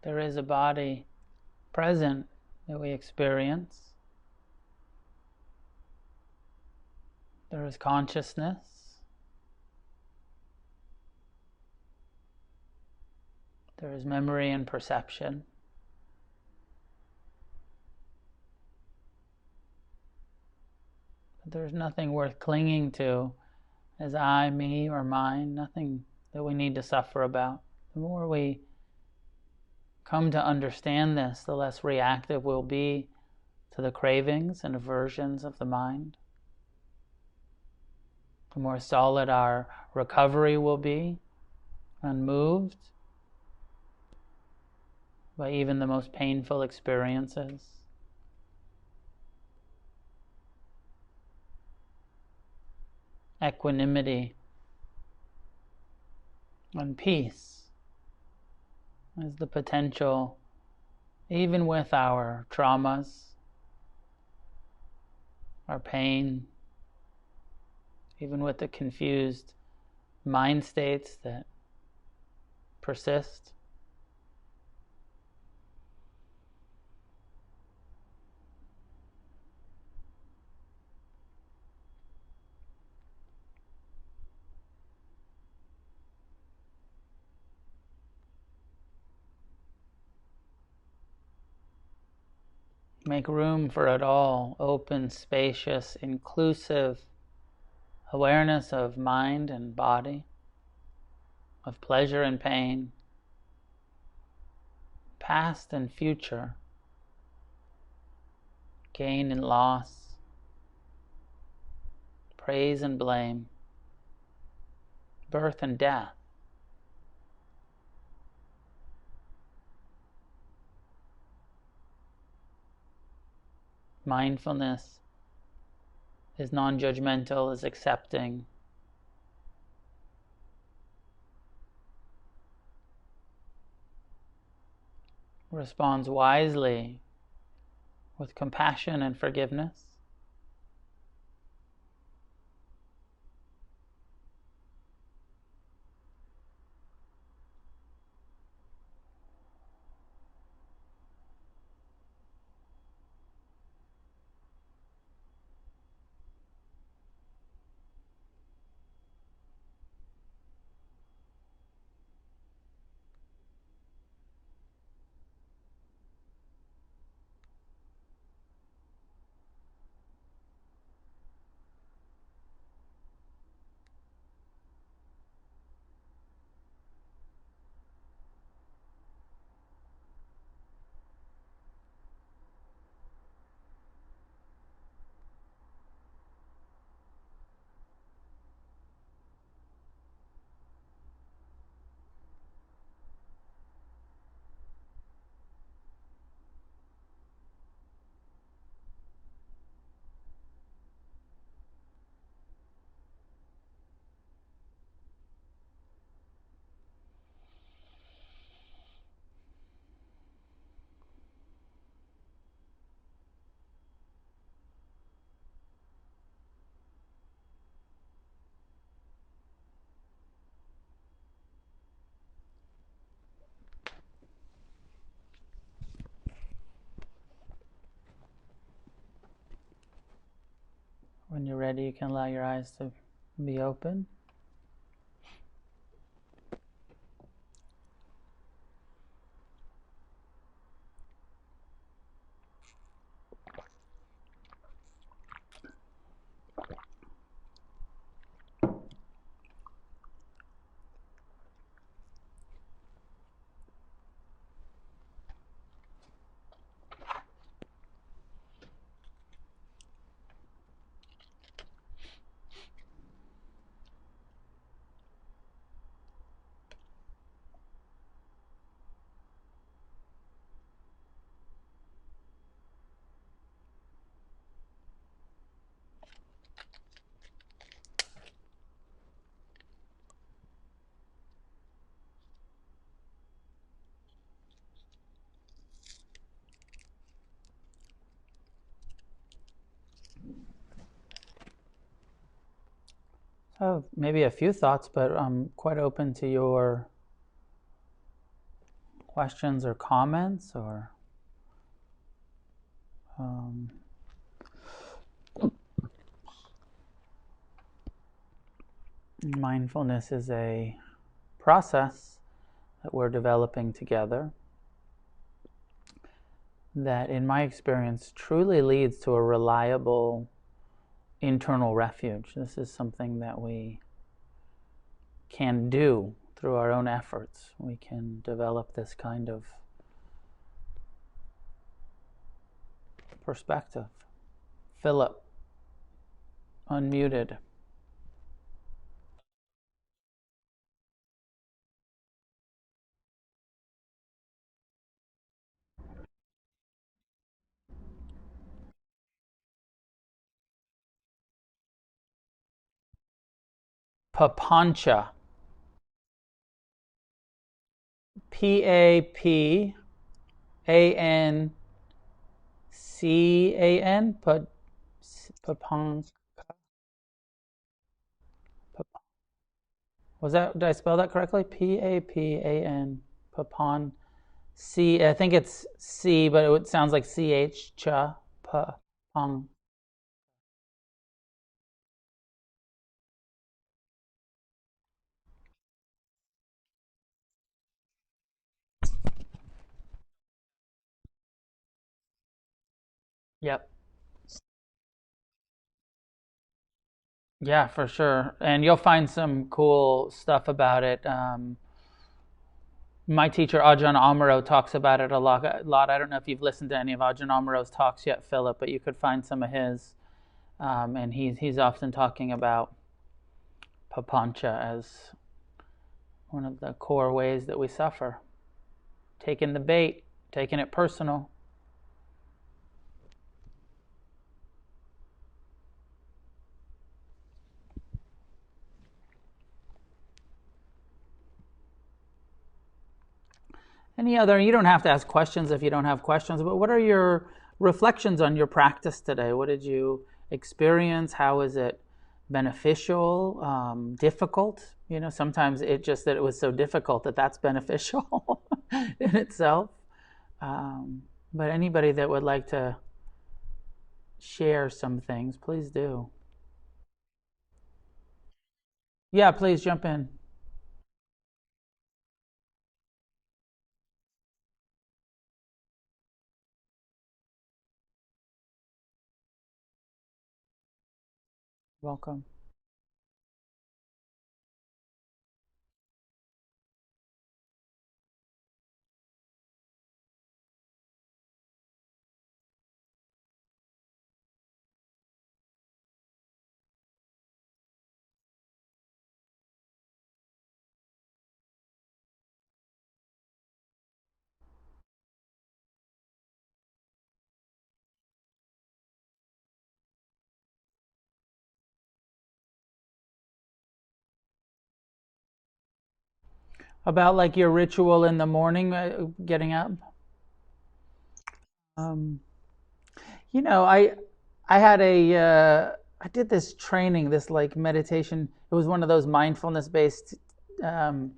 There is a body present that we experience. There is consciousness. There is memory and perception. But there's nothing worth clinging to as I, me, or mine, nothing that we need to suffer about. The more we come to understand this, the less reactive we'll be to the cravings and aversions of the mind. The more solid our recovery will be, unmoved by even the most painful experiences. Equanimity and peace is the potential, even with our traumas, our pain, even with the confused mind states that persist. Make room for it all, open, spacious, inclusive awareness of mind and body, of pleasure and pain, past and future, gain and loss, praise and blame, birth and death. Mindfulness is non-judgmental, is accepting. Responds wisely with compassion and forgiveness. When you're ready, you can allow your eyes to be open. So maybe a few thoughts, but I'm quite open to your questions or comments, or mindfulness is a process that we're developing together that, in my experience, truly leads to a reliable internal refuge. This is something that we can do through our own efforts. We can develop this kind of perspective. Philip, unmuted. Papancha. Papancan. Papanca. Was that? Did I spell that correctly? Papan. Papan. C. I think it's C, but it sounds like CH. Cha. Pa. Pang. Yep. Yeah, for sure. And you'll find some cool stuff about it. My teacher Ajahn Amaro talks about it a lot. I don't know if you've listened to any of Ajahn Amaro's talks yet, Philip, but you could find some of his. And he's often talking about papancha as one of the core ways that we suffer. Taking the bait, taking it personal. Any other, you don't have to ask questions if you don't have questions, but what are your reflections on your practice today? What did you experience? How is it beneficial, difficult? Sometimes it just that it was so difficult that's beneficial in itself. But anybody that would like to share some things, please do. Yeah, please jump in. Welcome. About like your ritual in the morning, getting up. Um, I had I did this training, this like meditation. It was one of those mindfulness based um,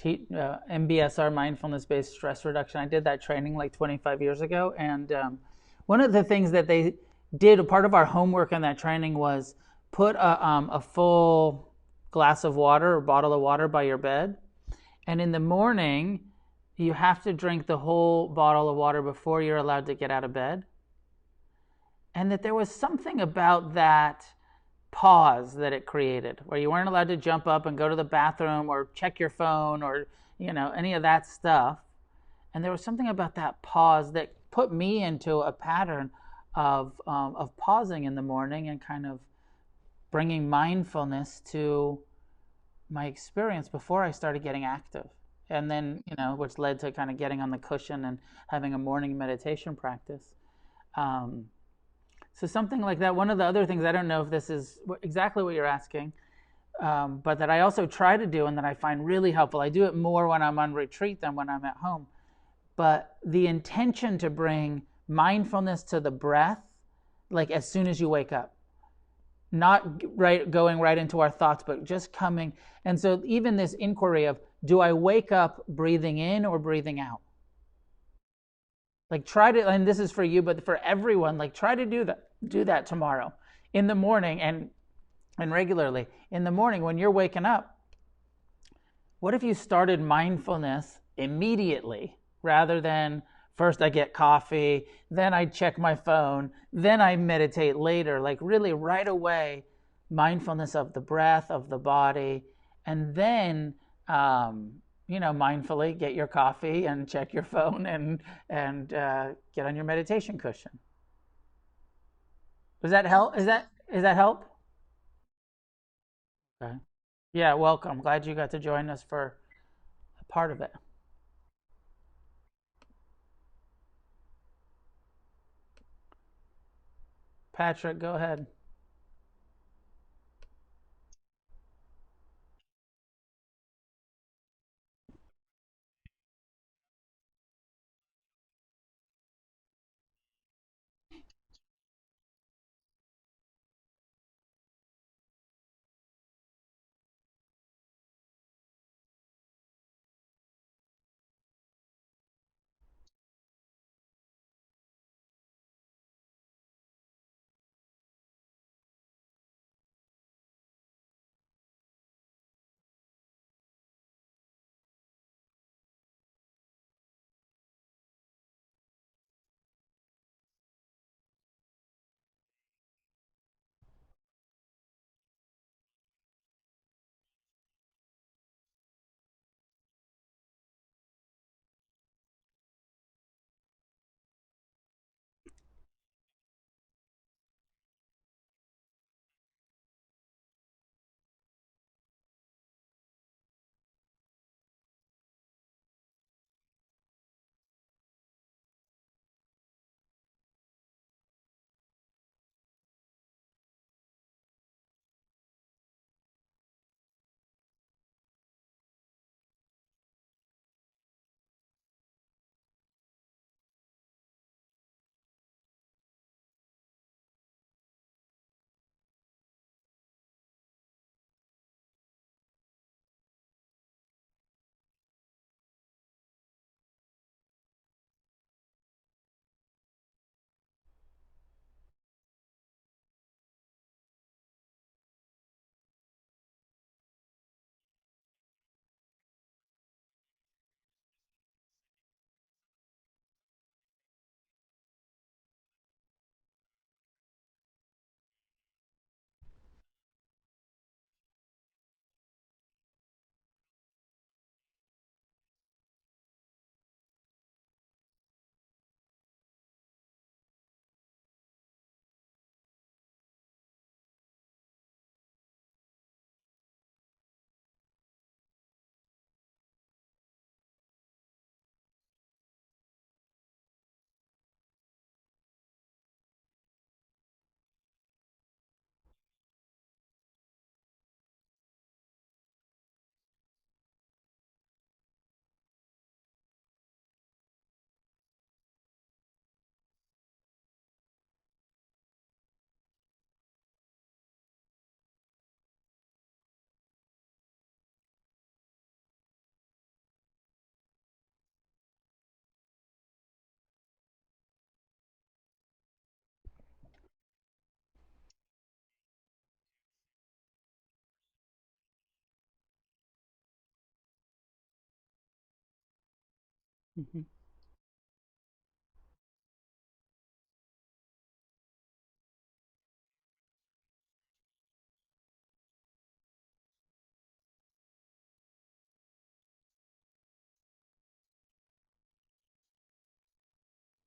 MBSR, mindfulness based stress reduction. I did that training like 25 years ago, and one of the things that they did, a part of our homework in that training was put a full glass of water or bottle of water by your bed, and in the morning you have to drink the whole bottle of water before you're allowed to get out of bed. And that there was something about that pause that it created, where you weren't allowed to jump up and go to the bathroom or check your phone or any of that stuff. And there was something about that pause that put me into a pattern of pausing in the morning and kind of bringing mindfulness to my experience before I started getting active. And then, which led to kind of getting on the cushion and having a morning meditation practice. So something like that. One of the other things, I don't know if this is exactly what you're asking, but that I also try to do and that I find really helpful. I do it more when I'm on retreat than when I'm at home. But the intention to bring mindfulness to the breath, like as soon as you wake up. Not going right into our thoughts, but just coming. And so even this inquiry of, do I wake up breathing in or breathing out? Like try to, and this is for you, but for everyone, like try to do that tomorrow in the morning and regularly. In the morning when you're waking up, what if you started mindfulness immediately rather than first I get coffee, then I check my phone, then I meditate later, like really right away, mindfulness of the breath, of the body, and then mindfully get your coffee and check your phone and get on your meditation cushion. Does that help? Is that help? Okay. Yeah, welcome. Glad you got to join us for a part of it. Patrick, go ahead. Hmm.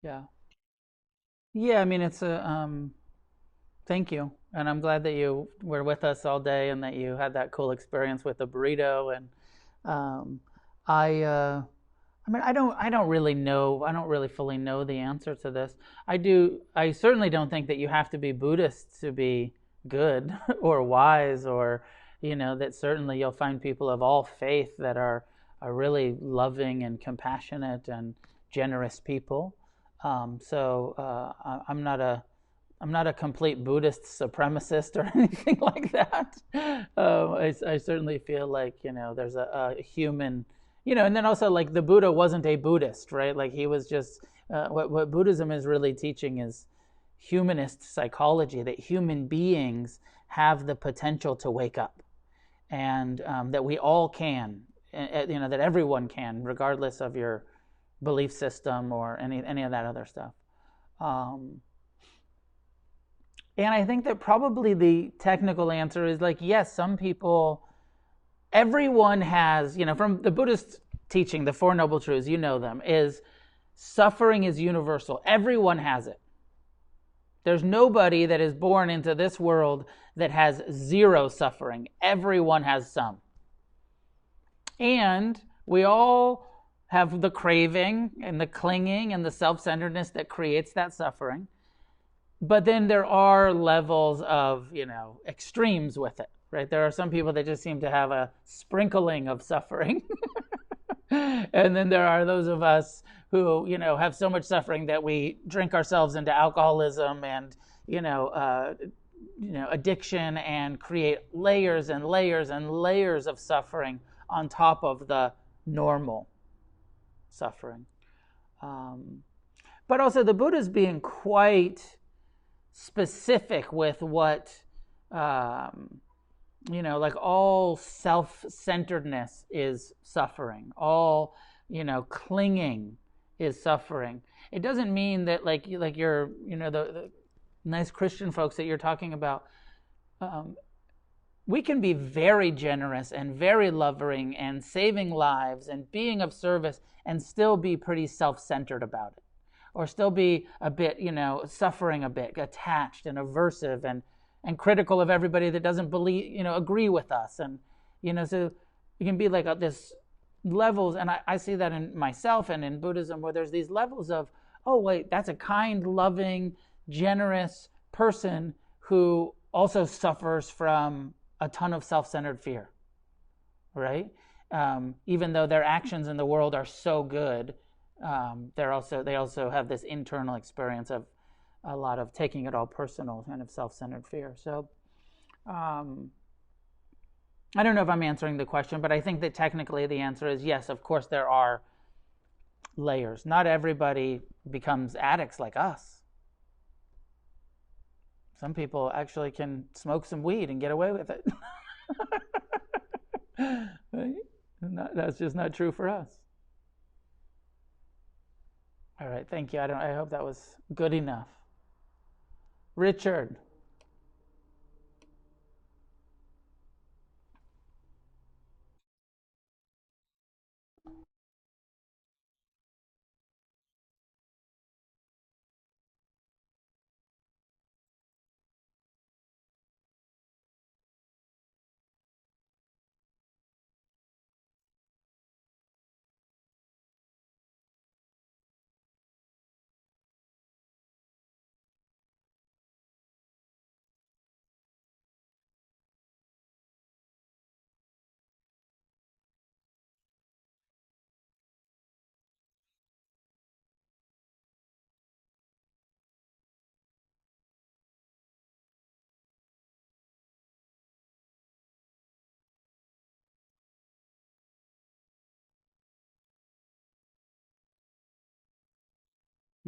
Yeah. Yeah, I mean, it's a thank you. And I'm glad that you were with us all day and that you had that cool experience with the burrito. And um, I, uh, I mean, I don't really know. I don't really fully know the answer to this. I do. I certainly don't think that you have to be Buddhist to be good or wise, or that certainly you'll find people of all faith that are really loving and compassionate and generous people. I'm not a complete Buddhist supremacist or anything like that. I certainly feel like there's a human, and then also like the Buddha wasn't a Buddhist, right? Like he was just What Buddhism is really teaching is humanist psychology, that human beings have the potential to wake up, and that we all can, that everyone can, regardless of your belief system or any of that other stuff. Um, and I think that probably the technical answer is like, yes, some people, everyone has, from the Buddhist teaching, the Four Noble Truths, you know them, is suffering is universal. Everyone has it. There's nobody that is born into this world that has zero suffering. Everyone has some. And we all have the craving and the clinging and the self-centeredness that creates that suffering. But then there are levels of, extremes with it, right? There are some people that just seem to have a sprinkling of suffering. And then there are those of us who, have so much suffering that we drink ourselves into alcoholism and, addiction, and create layers and layers and layers of suffering on top of the normal suffering. But also the Buddha's being quite specific with what, like all self-centeredness is suffering. All, clinging is suffering. It doesn't mean that like you're, the nice Christian folks that you're talking about, we can be very generous and very loving and saving lives and being of service and still be pretty self-centered about it, or still be a bit, suffering a bit, attached and aversive and critical of everybody that doesn't believe, agree with us. And, so you can be like this levels, and I see that in myself and in Buddhism, where there's these levels of, oh, wait, that's a kind, loving, generous person who also suffers from a ton of self-centered fear, right? Even though their actions in the world are so good, they also have this internal experience of a lot of taking it all personal, kind of self-centered fear. So I don't know if I'm answering the question, but I think that technically the answer is yes, of course there are layers. Not everybody becomes addicts like us. Some people actually can smoke some weed and get away with it. Right? That's just not true for us. All right, thank you. I hope that was good enough. Richard.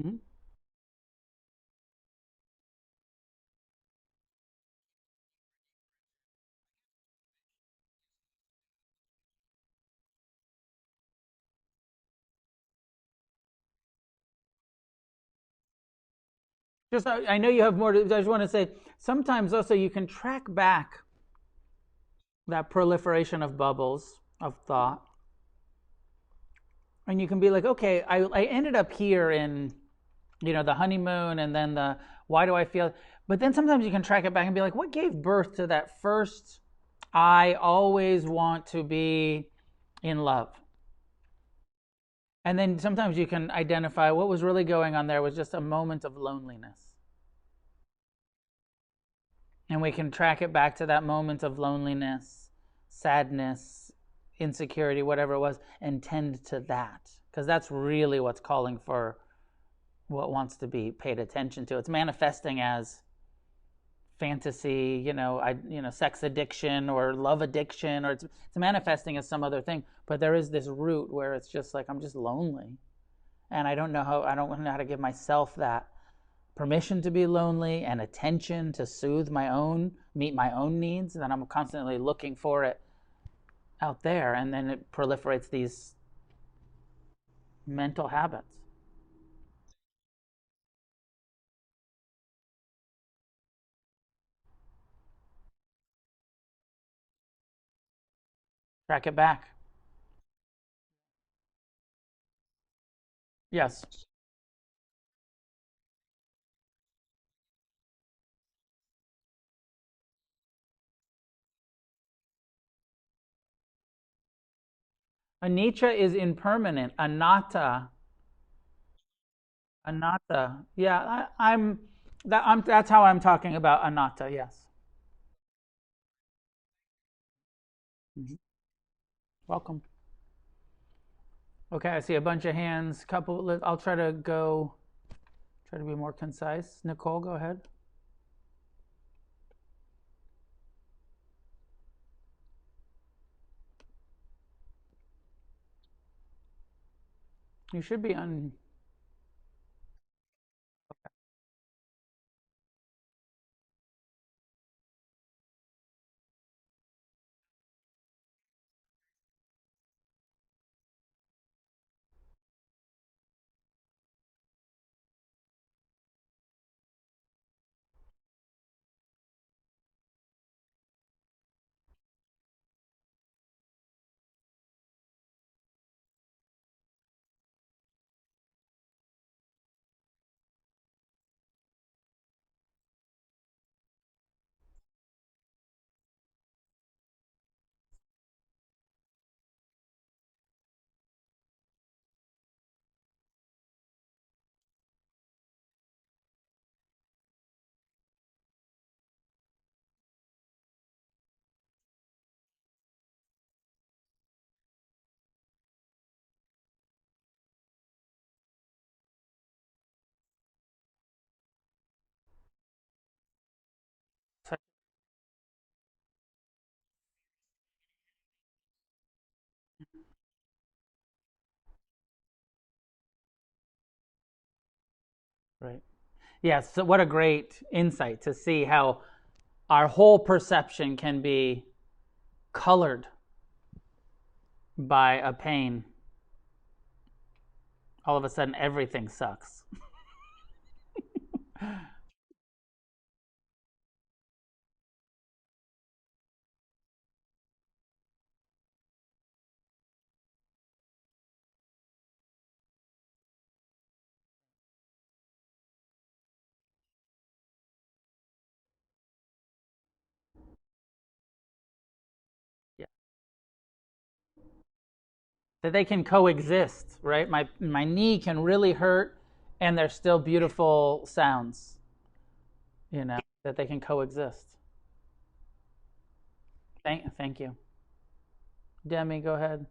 Mm-hmm. Just, I know you have more. I just want to say, sometimes also you can track back that proliferation of bubbles of thought, and you can be like, okay, I ended up here in, the honeymoon, and then the why do I feel. But then sometimes you can track it back and be like, what gave birth to that first, I always want to be in love. And then sometimes you can identify what was really going on there was just a moment of loneliness. And we can track it back to that moment of loneliness, sadness, insecurity, whatever it was, and tend to that. Because that's really what's calling for what wants to be paid attention to. It's manifesting as fantasy, sex addiction or love addiction, or it's manifesting as some other thing. But there is this root where it's just like, I'm just lonely. and I don't know how to give myself that permission to be lonely and attention to soothe my own, meet my own needs. Then I'm constantly looking for it out there, and then it proliferates these mental habits. Track it back. Yes. Anicca is impermanent. Anatta. Yeah, that's how I'm talking about anatta. Yes. Mhm. Welcome. Okay, I see a bunch of hands. Couple. I'll try to be more concise. Nicole, go ahead. You should be on. Right. Yes. So what a great insight to see how our whole perception can be colored by a pain. All of a sudden, everything sucks. Yeah. That they can coexist, right? My knee can really hurt, and there's still beautiful sounds. That they can coexist. Thank you, Demi. Go ahead.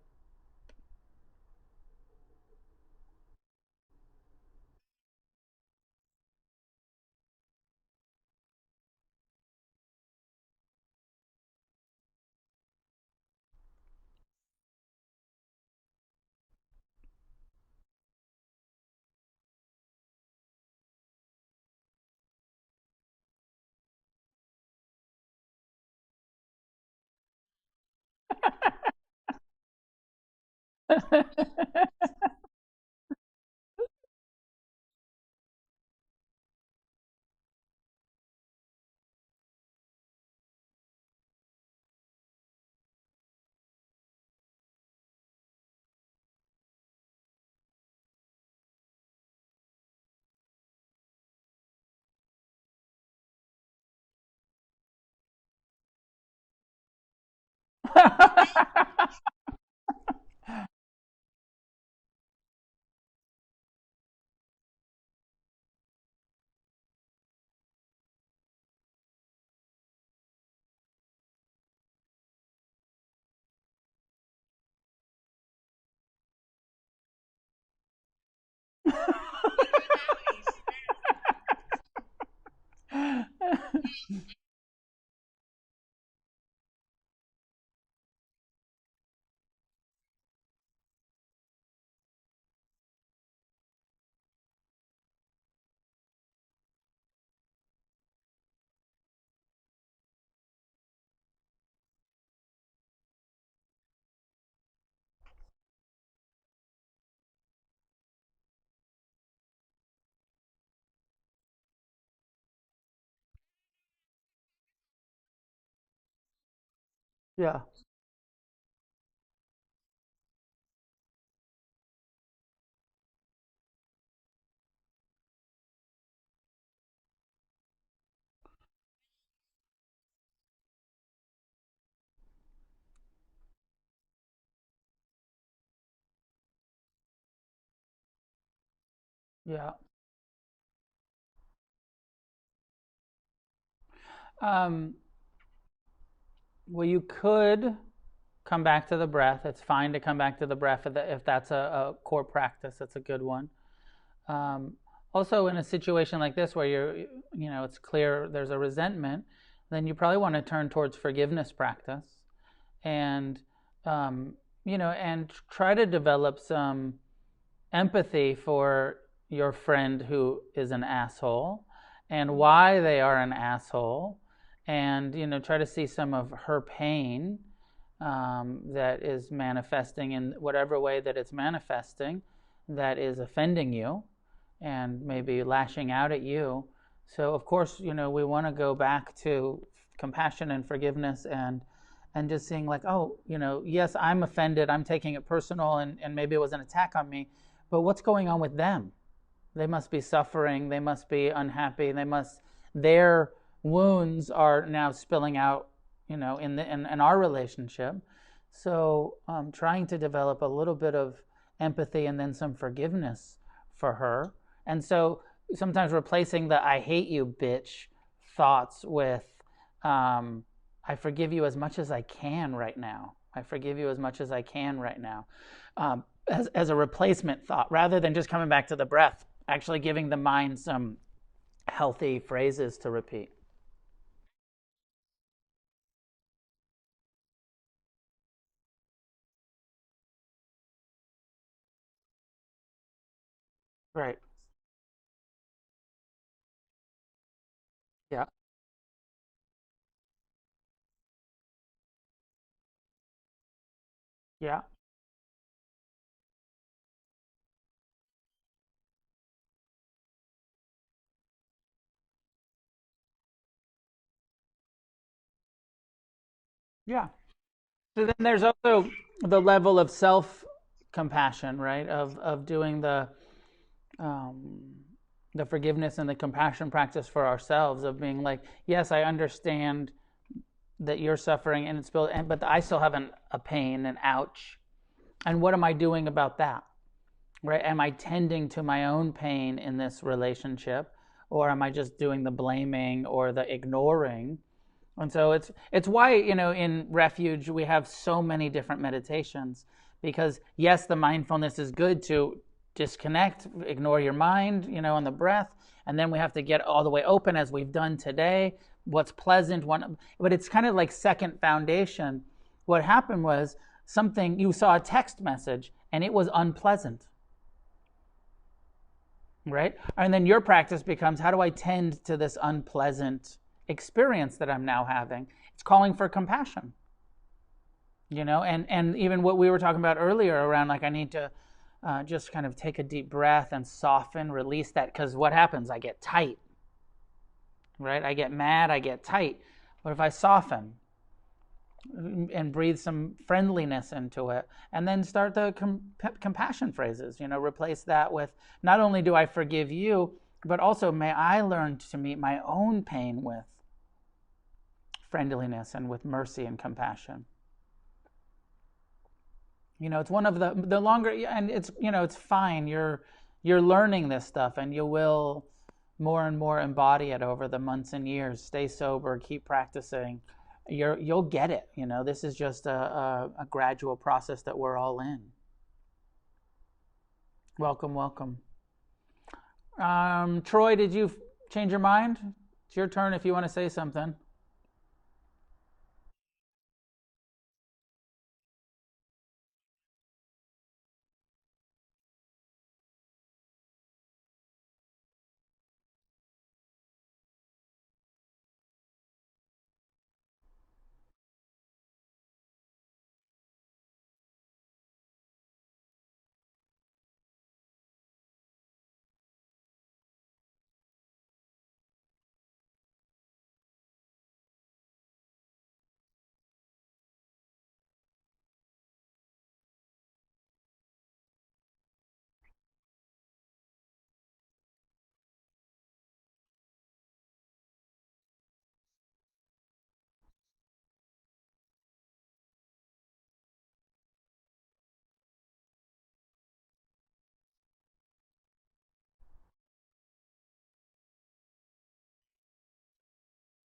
Yeah. Yeah. Um, well, you could come back to the breath. It's fine to come back to the breath if that's a core practice. That's a good one. Um, Also, in a situation like this where it's clear there's a resentment, then you probably want to turn towards forgiveness practice and, um, and try to develop some empathy for your friend who is an asshole and why they are an asshole, and try to see some of her pain that is manifesting in whatever way that it's manifesting, that is offending you and maybe lashing out at you. So of course, we want to go back to compassion and forgiveness, and just seeing like, oh, yes, I'm offended, I'm taking it personal, and maybe it was an attack on me, but what's going on with them? They must be suffering. They must be unhappy. Their wounds are now spilling out, in our relationship. So trying to develop a little bit of empathy and then some forgiveness for her. And so sometimes replacing the "I hate you, bitch" thoughts with "I forgive you as much as I can right now. I forgive you as much as I can right now." As a replacement thought, rather than just coming back to the breath, actually giving the mind some healthy phrases to repeat. Right. Yeah. Yeah. Yeah. So then there's also the level of self compassion, right? Of doing um, the forgiveness and the compassion practice for ourselves, of being like, yes, I understand that you're suffering and but I still have a pain, and ouch. And what am I doing about that? Right? Am I tending to my own pain in this relationship, or am I just doing the blaming or the ignoring? And so it's why, in Refuge we have so many different meditations, because yes, the mindfulness is good to disconnect, ignore your mind, on the breath, and then we have to get all the way open as we've done today. What's pleasant, but it's kind of like second foundation. What happened was, something you saw a text message and it was unpleasant, right? And then your practice becomes, how do I tend to this unpleasant experience that I'm now having? It's calling for compassion, and even what we were talking about earlier around, like, I need to just kind of take a deep breath and soften, release that, because what happens? I get tight, right? I get mad, I get tight. What if I soften and breathe some friendliness into it, and then start the compassion phrases? Replace that with, not only do I forgive you, but also may I learn to meet my own pain with friendliness and with mercy and compassion. It's one of the longer, and it's fine. You're learning this stuff, and you will more and more embody it over the months and years. Stay sober, keep practicing. You'll get it. This is just a gradual process that we're all in. Welcome, welcome. Troy, did you change your mind? It's your turn if you want to say something.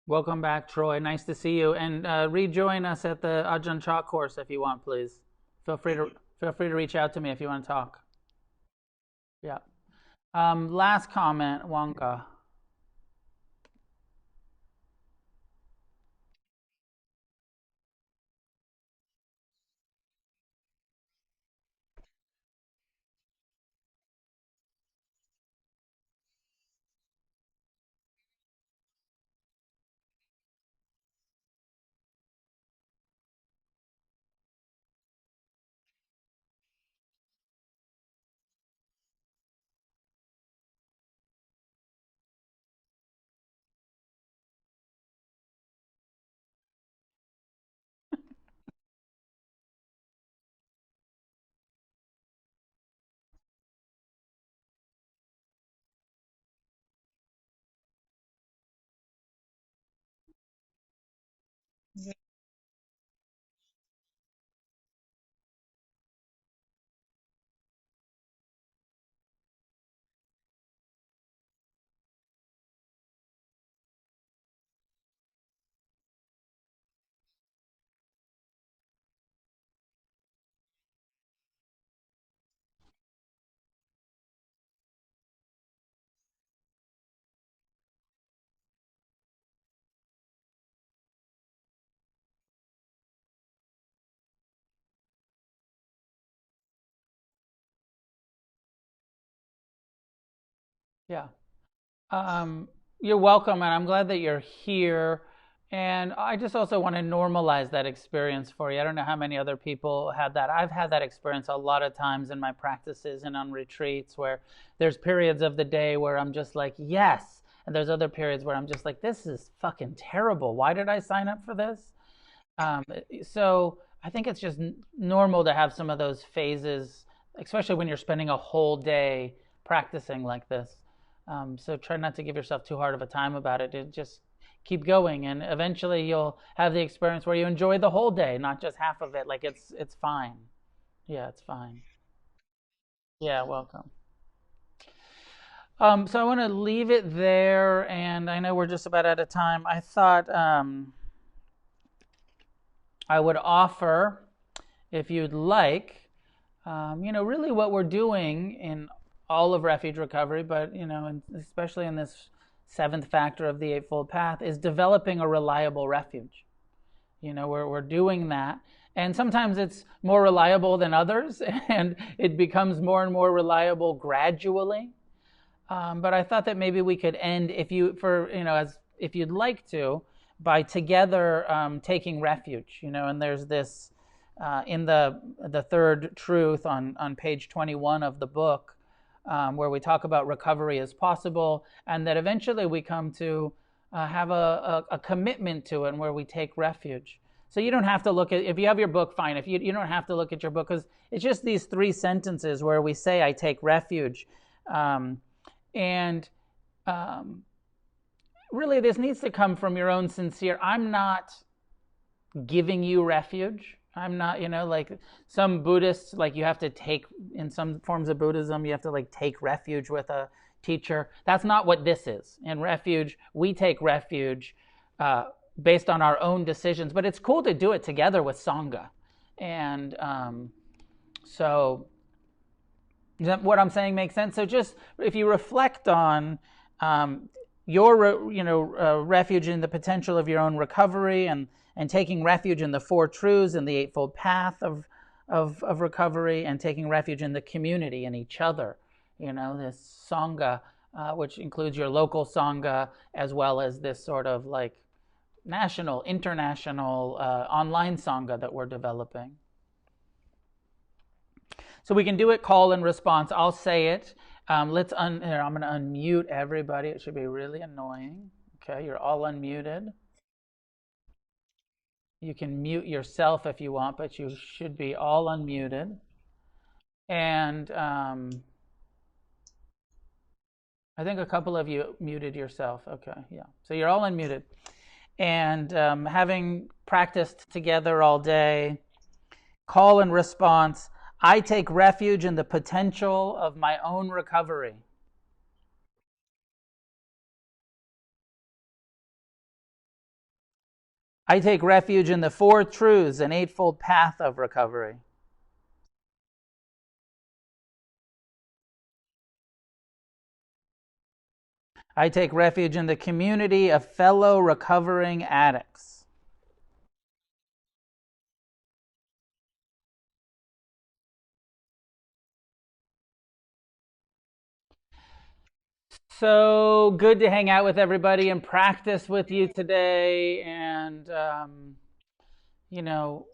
Welcome back, Troy. Nice to see you. And rejoin us at the Ajahn Chah course if you want, please. Feel free to feel free to reach out to me if you want to talk. Yeah. Last comment, Wonka. Yeah. Um, you're welcome, and I'm glad that you're here. And I just also want to normalize that experience for you. I don't know how many other people had that. I've had that experience a lot of times in my practices and on retreats where there's periods of the day where I'm just like, yes. And there's other periods where I'm just like, this is fucking terrible. Why did I sign up for this? Um, so I think it's just normal to have some of those phases, especially when you're spending a whole day practicing like this. So try not to give yourself too hard of a time about it. Just keep going, and eventually you'll have the experience where you enjoy the whole day, not just half of it. Like it's fine. Yeah, it's fine. Yeah, welcome. So I want to leave it there, and I know we're just about out of time. I thought I would offer, if you'd like, really what we're doing in all of refuge recovery, but especially in this seventh factor of the eightfold path, is developing a reliable refuge. We're doing that, and sometimes it's more reliable than others, and it becomes more and more reliable gradually. But I thought that maybe we could end, as if you'd like to, by together taking refuge. And there's this in the third truth on page 21 of the book, where we talk about recovery as possible, and that eventually we come to have a commitment to it, and where we take refuge. So you don't have to look at, if you have your book, fine. If you don't have to look at your book, because it's just these three sentences where we say, I take refuge. And really, this needs to come from your own sincere. I'm not giving you refuge. I'm not, like some Buddhists, like you have to take, in some forms of Buddhism, you have to like take refuge with a teacher. That's not what this is. In refuge, we take refuge based on our own decisions, but it's cool to do it together with Sangha. And so does that, what I'm saying makes sense? So just if you reflect on your refuge in the potential of your own recovery, and taking refuge in the four truths and the eightfold path of recovery, and taking refuge in the community and each other, this Sangha, which includes your local Sangha as well as this sort of like national, international online Sangha that we're developing. So we can do it call and response. I'll say it. I'm going to unmute everybody. It should be really annoying. Okay, you're all unmuted. You can mute yourself if you want, but you should be all unmuted. And I think a couple of you muted yourself. Okay, yeah. So you're all unmuted. And having practiced together all day, call and response. I take refuge in the potential of my own recovery. I take refuge in the four truths and eightfold path of recovery. I take refuge in the community of fellow recovering addicts. So good to hang out with everybody and practice with you today. And, you know,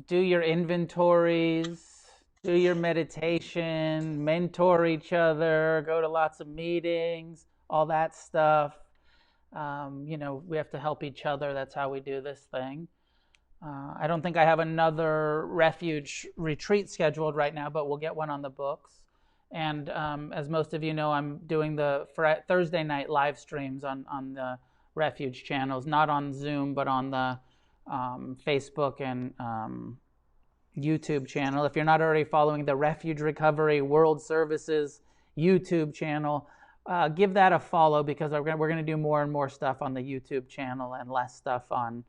do your inventories, do your meditation, mentor each other, go to lots of meetings, all that stuff. We have to help each other. That's how we do this thing. I don't think I have another refuge retreat scheduled right now, but we'll get one on the books. And as most of you know, I'm doing the Thursday night live streams on the refuge channels, not on Zoom, but on the Facebook and YouTube channel. If you're not already following the Refuge Recovery World Services YouTube channel, give that a follow, because we're going to do more and more stuff on the YouTube channel and less stuff on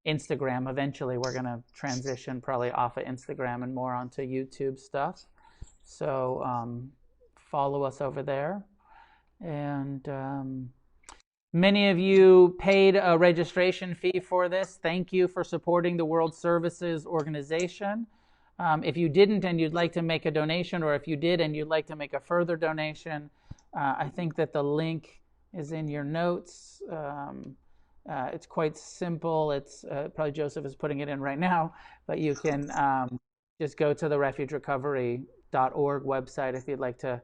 Instagram. Eventually, we're going to transition probably off of Instagram and more onto YouTube stuff. So follow us over there. And many of you paid a registration fee for this. Thank you for supporting the World Services Organization. If you didn't and you'd like to make a donation, or if you did and you'd like to make a further donation, I think that the link is in your notes. It's quite simple. It's probably Joseph is putting it in right now, but you can just go to the refugerecovery.org website if you'd like to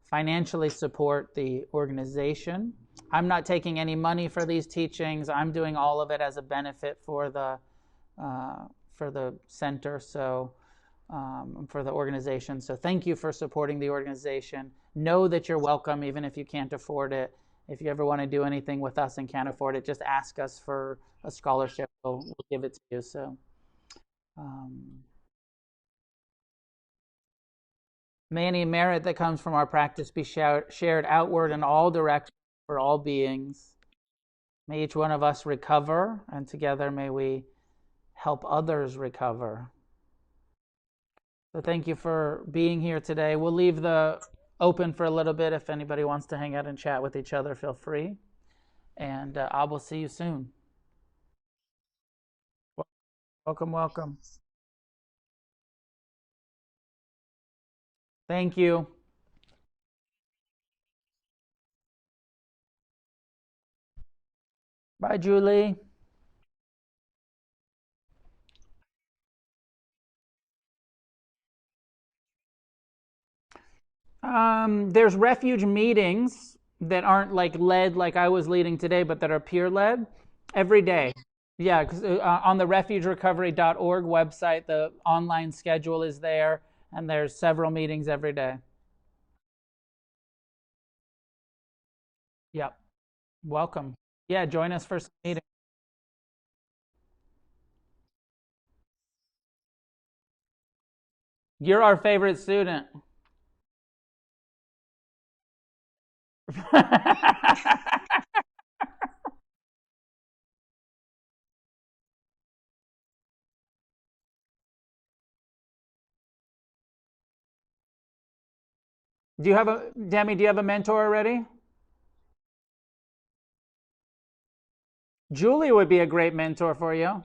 financially support the organization. I'm not taking any money for these teachings. I'm doing all of it as a benefit for the center, so for the organization. So thank you for supporting the organization. Know that you're welcome, even if you can't afford it. If you ever want to do anything with us and can't afford it, just ask us for a scholarship. We'll give it to you. So may any merit that comes from our practice be shared outward in all directions for all beings. May each one of us recover, and together may we help others recover. So thank you for being here today. We'll leave the open for a little bit. If anybody wants to hang out and chat with each other, feel free. And I will see you soon. Welcome, welcome. Thank you. Bye, Julie. There's refuge meetings that aren't like led like I was leading today, but that are peer led every day. Yeah, because on the refugerecovery.org website, the online schedule is there, and there's several meetings every day. Yep. Welcome. Yeah, join us for some meetings. You're our favorite student. Do you have a Demi? Do you have a mentor already? Julie would be a great mentor for you.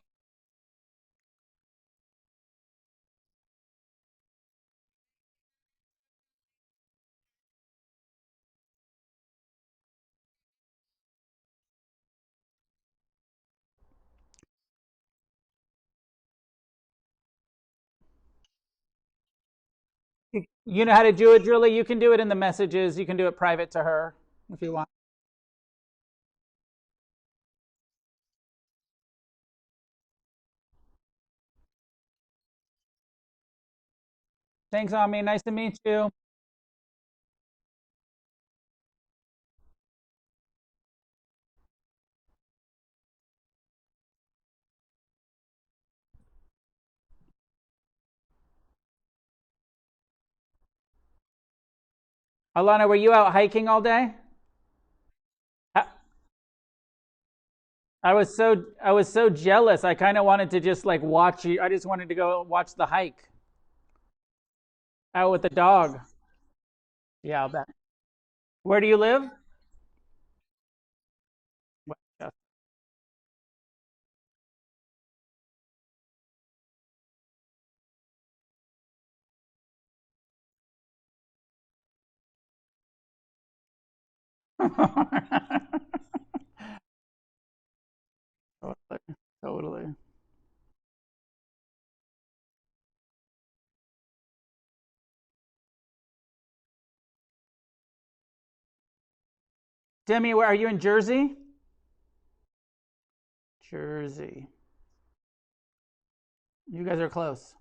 You know how to do it, Julie? You can do it in the messages. You can do it private to her if you want. Thanks, Ami. Nice to meet you. Alana, were you out hiking all day? I was so jealous. I kind of wanted to just like watch you. I just wanted to go watch the hike out with the dog. Yeah, I'll bet. Where do you live? Westchester. Totally. Totally. Demi, where are you in Jersey? Jersey. You guys are close.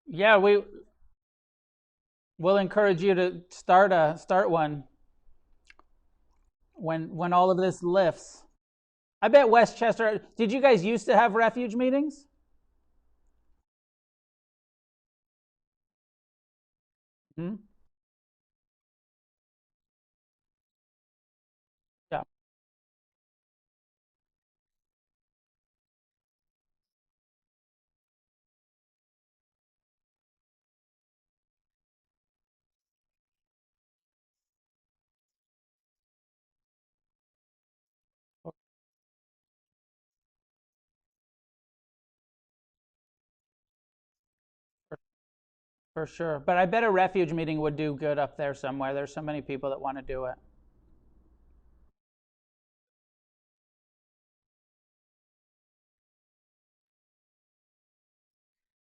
Yeah, we'll encourage you to start one when all of this lifts. I bet Westchester. Did you guys used to have refuge meetings? Hmm? Yeah, for, for sure. But I bet a refuge meeting would do good up there somewhere. There's so many people that want to do it.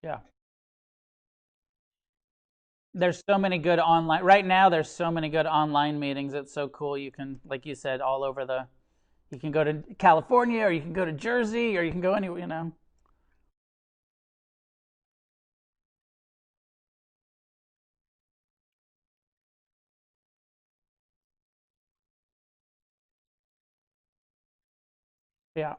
Yeah. There's so many good online right now. There's so many good online meetings. It's so cool. You can, like you said, all over the. You can go to California, or you can go to Jersey, or you can go anywhere. Yeah,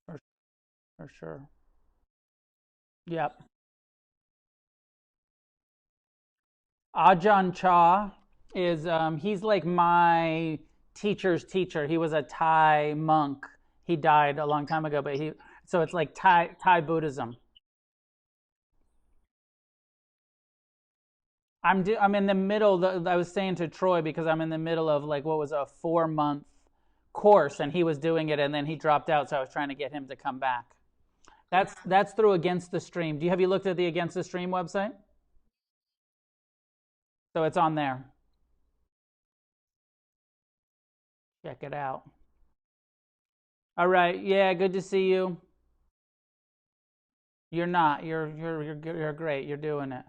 for for sure. Yep. Ajahn Chah is he's like my teacher's teacher. He was a Thai monk. He died a long time ago, but he so it's like Thai Buddhism. I'm in the middle. I was saying to Troy because I'm in the middle of like what was a 4 month course, and he was doing it, and then he dropped out. So I was trying to get him to come back. That's through Against the Stream. Have you looked at the Against the Stream website? So it's on there. Check it out. All right. Yeah. Good to see you. You're not. You're great. You're doing it.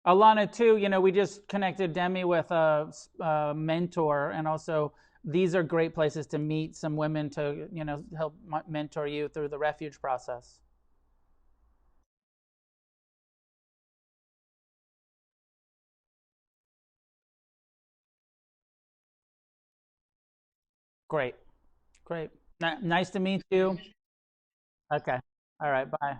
Alana too. We just connected Demi with a mentor, and also these are great places to meet some women to help mentor you through the refuge process. Great. Great. Nice to meet you. Okay. All right. Bye.